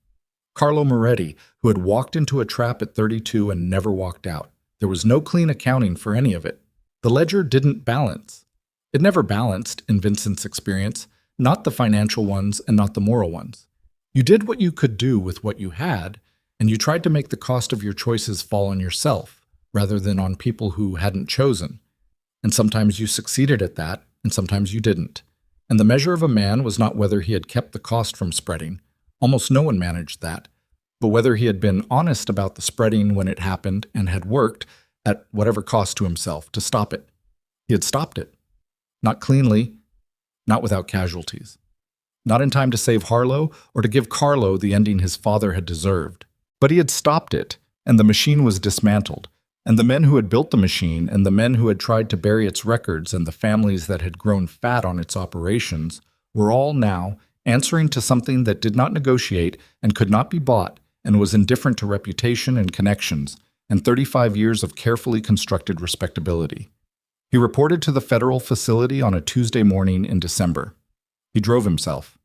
Speaker 1: Carlo Moretti, who had walked into a trap at 32 and never walked out. There was no clean accounting for any of it. The ledger didn't balance. It never balanced, in Vincent's experience, not the financial ones and not the moral ones. You did what you could do with what you had, and you tried to make the cost of your choices fall on yourself, rather than on people who hadn't chosen. And sometimes you succeeded at that, and sometimes you didn't. And the measure of a man was not whether he had kept the cost from spreading. Almost no one managed that, but whether he had been honest about the spreading when it happened and had worked, at whatever cost to himself, to stop it. He had stopped it. Not cleanly, not without casualties. Not in time to save Harlow or to give Carlo the ending his father had deserved. But he had stopped it, and the machine was dismantled, and the men who had built the machine and the men who had tried to bury its records and the families that had grown fat on its operations were all now answering to something that did not negotiate and could not be bought and was indifferent to reputation and connections and 35 years of carefully constructed respectability. He reported to the federal facility on a Tuesday morning in December. He drove himself.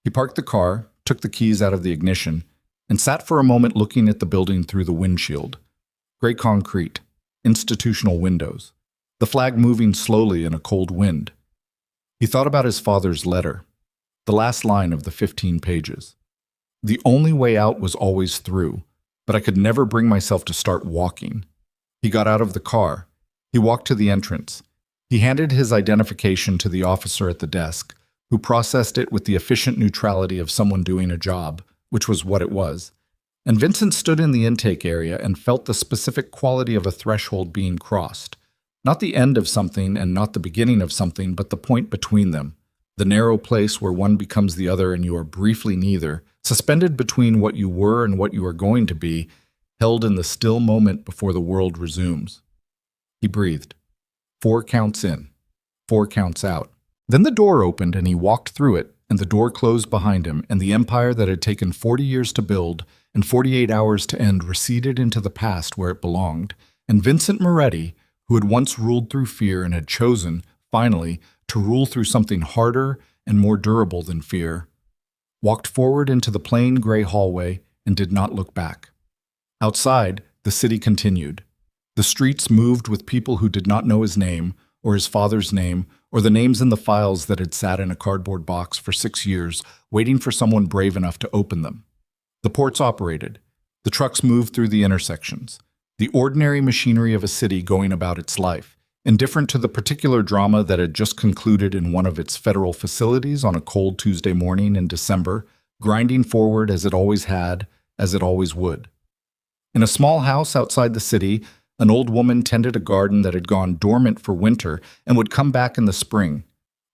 Speaker 1: He parked the car, took the keys out of the ignition, and sat for a moment looking at the building through the windshield. Gray concrete, institutional windows, the flag moving slowly in a cold wind. He thought about his father's letter. The last line of the 15 pages. The only way out was always through, but I could never bring myself to start walking. He got out of the car. He walked to the entrance. He handed his identification to the officer at the desk, who processed it with the efficient neutrality of someone doing a job, which was what it was. And Vincent stood in the intake area and felt the specific quality of a threshold being crossed. Not the end of something and not the beginning of something, but the point between them. The narrow place where one becomes the other and you are briefly neither, suspended between what you were and what you are going to be, held in the still moment before the world resumes. He breathed. 4 counts in, 4 counts out. Then the door opened and he walked through it, and the door closed behind him, and the empire that had taken 40 years to build and 48 hours to end receded into the past where it belonged, and Vincent Moretti, who had once ruled through fear and had chosen, finally, to rule through something harder and more durable than fear, walked forward into the plain gray hallway and did not look back. Outside, the city continued. The streets moved with people who did not know his name, or his father's name, or the names in the files that had sat in a cardboard box for 6 years, waiting for someone brave enough to open them. The ports operated. The trucks moved through the intersections. The ordinary machinery of a city going about its life, indifferent to the particular drama that had just concluded in one of its federal facilities on a cold Tuesday morning in December, grinding forward as it always had, as it always would. In a small house outside the city, an old woman tended a garden that had gone dormant for winter and would come back in the spring.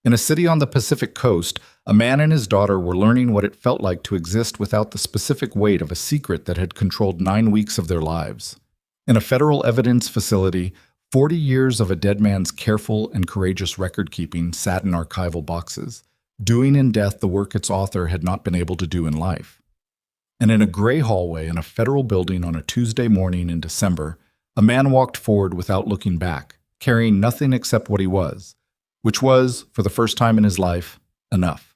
Speaker 1: In a city on the Pacific coast, a man and his daughter were learning what it felt like to exist without the specific weight of a secret that had controlled 9 weeks of their lives. In a federal evidence facility, 40 years of a dead man's careful and courageous record-keeping sat in archival boxes, doing in death the work its author had not been able to do in life. And in a gray hallway in a federal building on a Tuesday morning in December, a man walked forward without looking back, carrying nothing except what he was, which was, for the first time in his life, enough.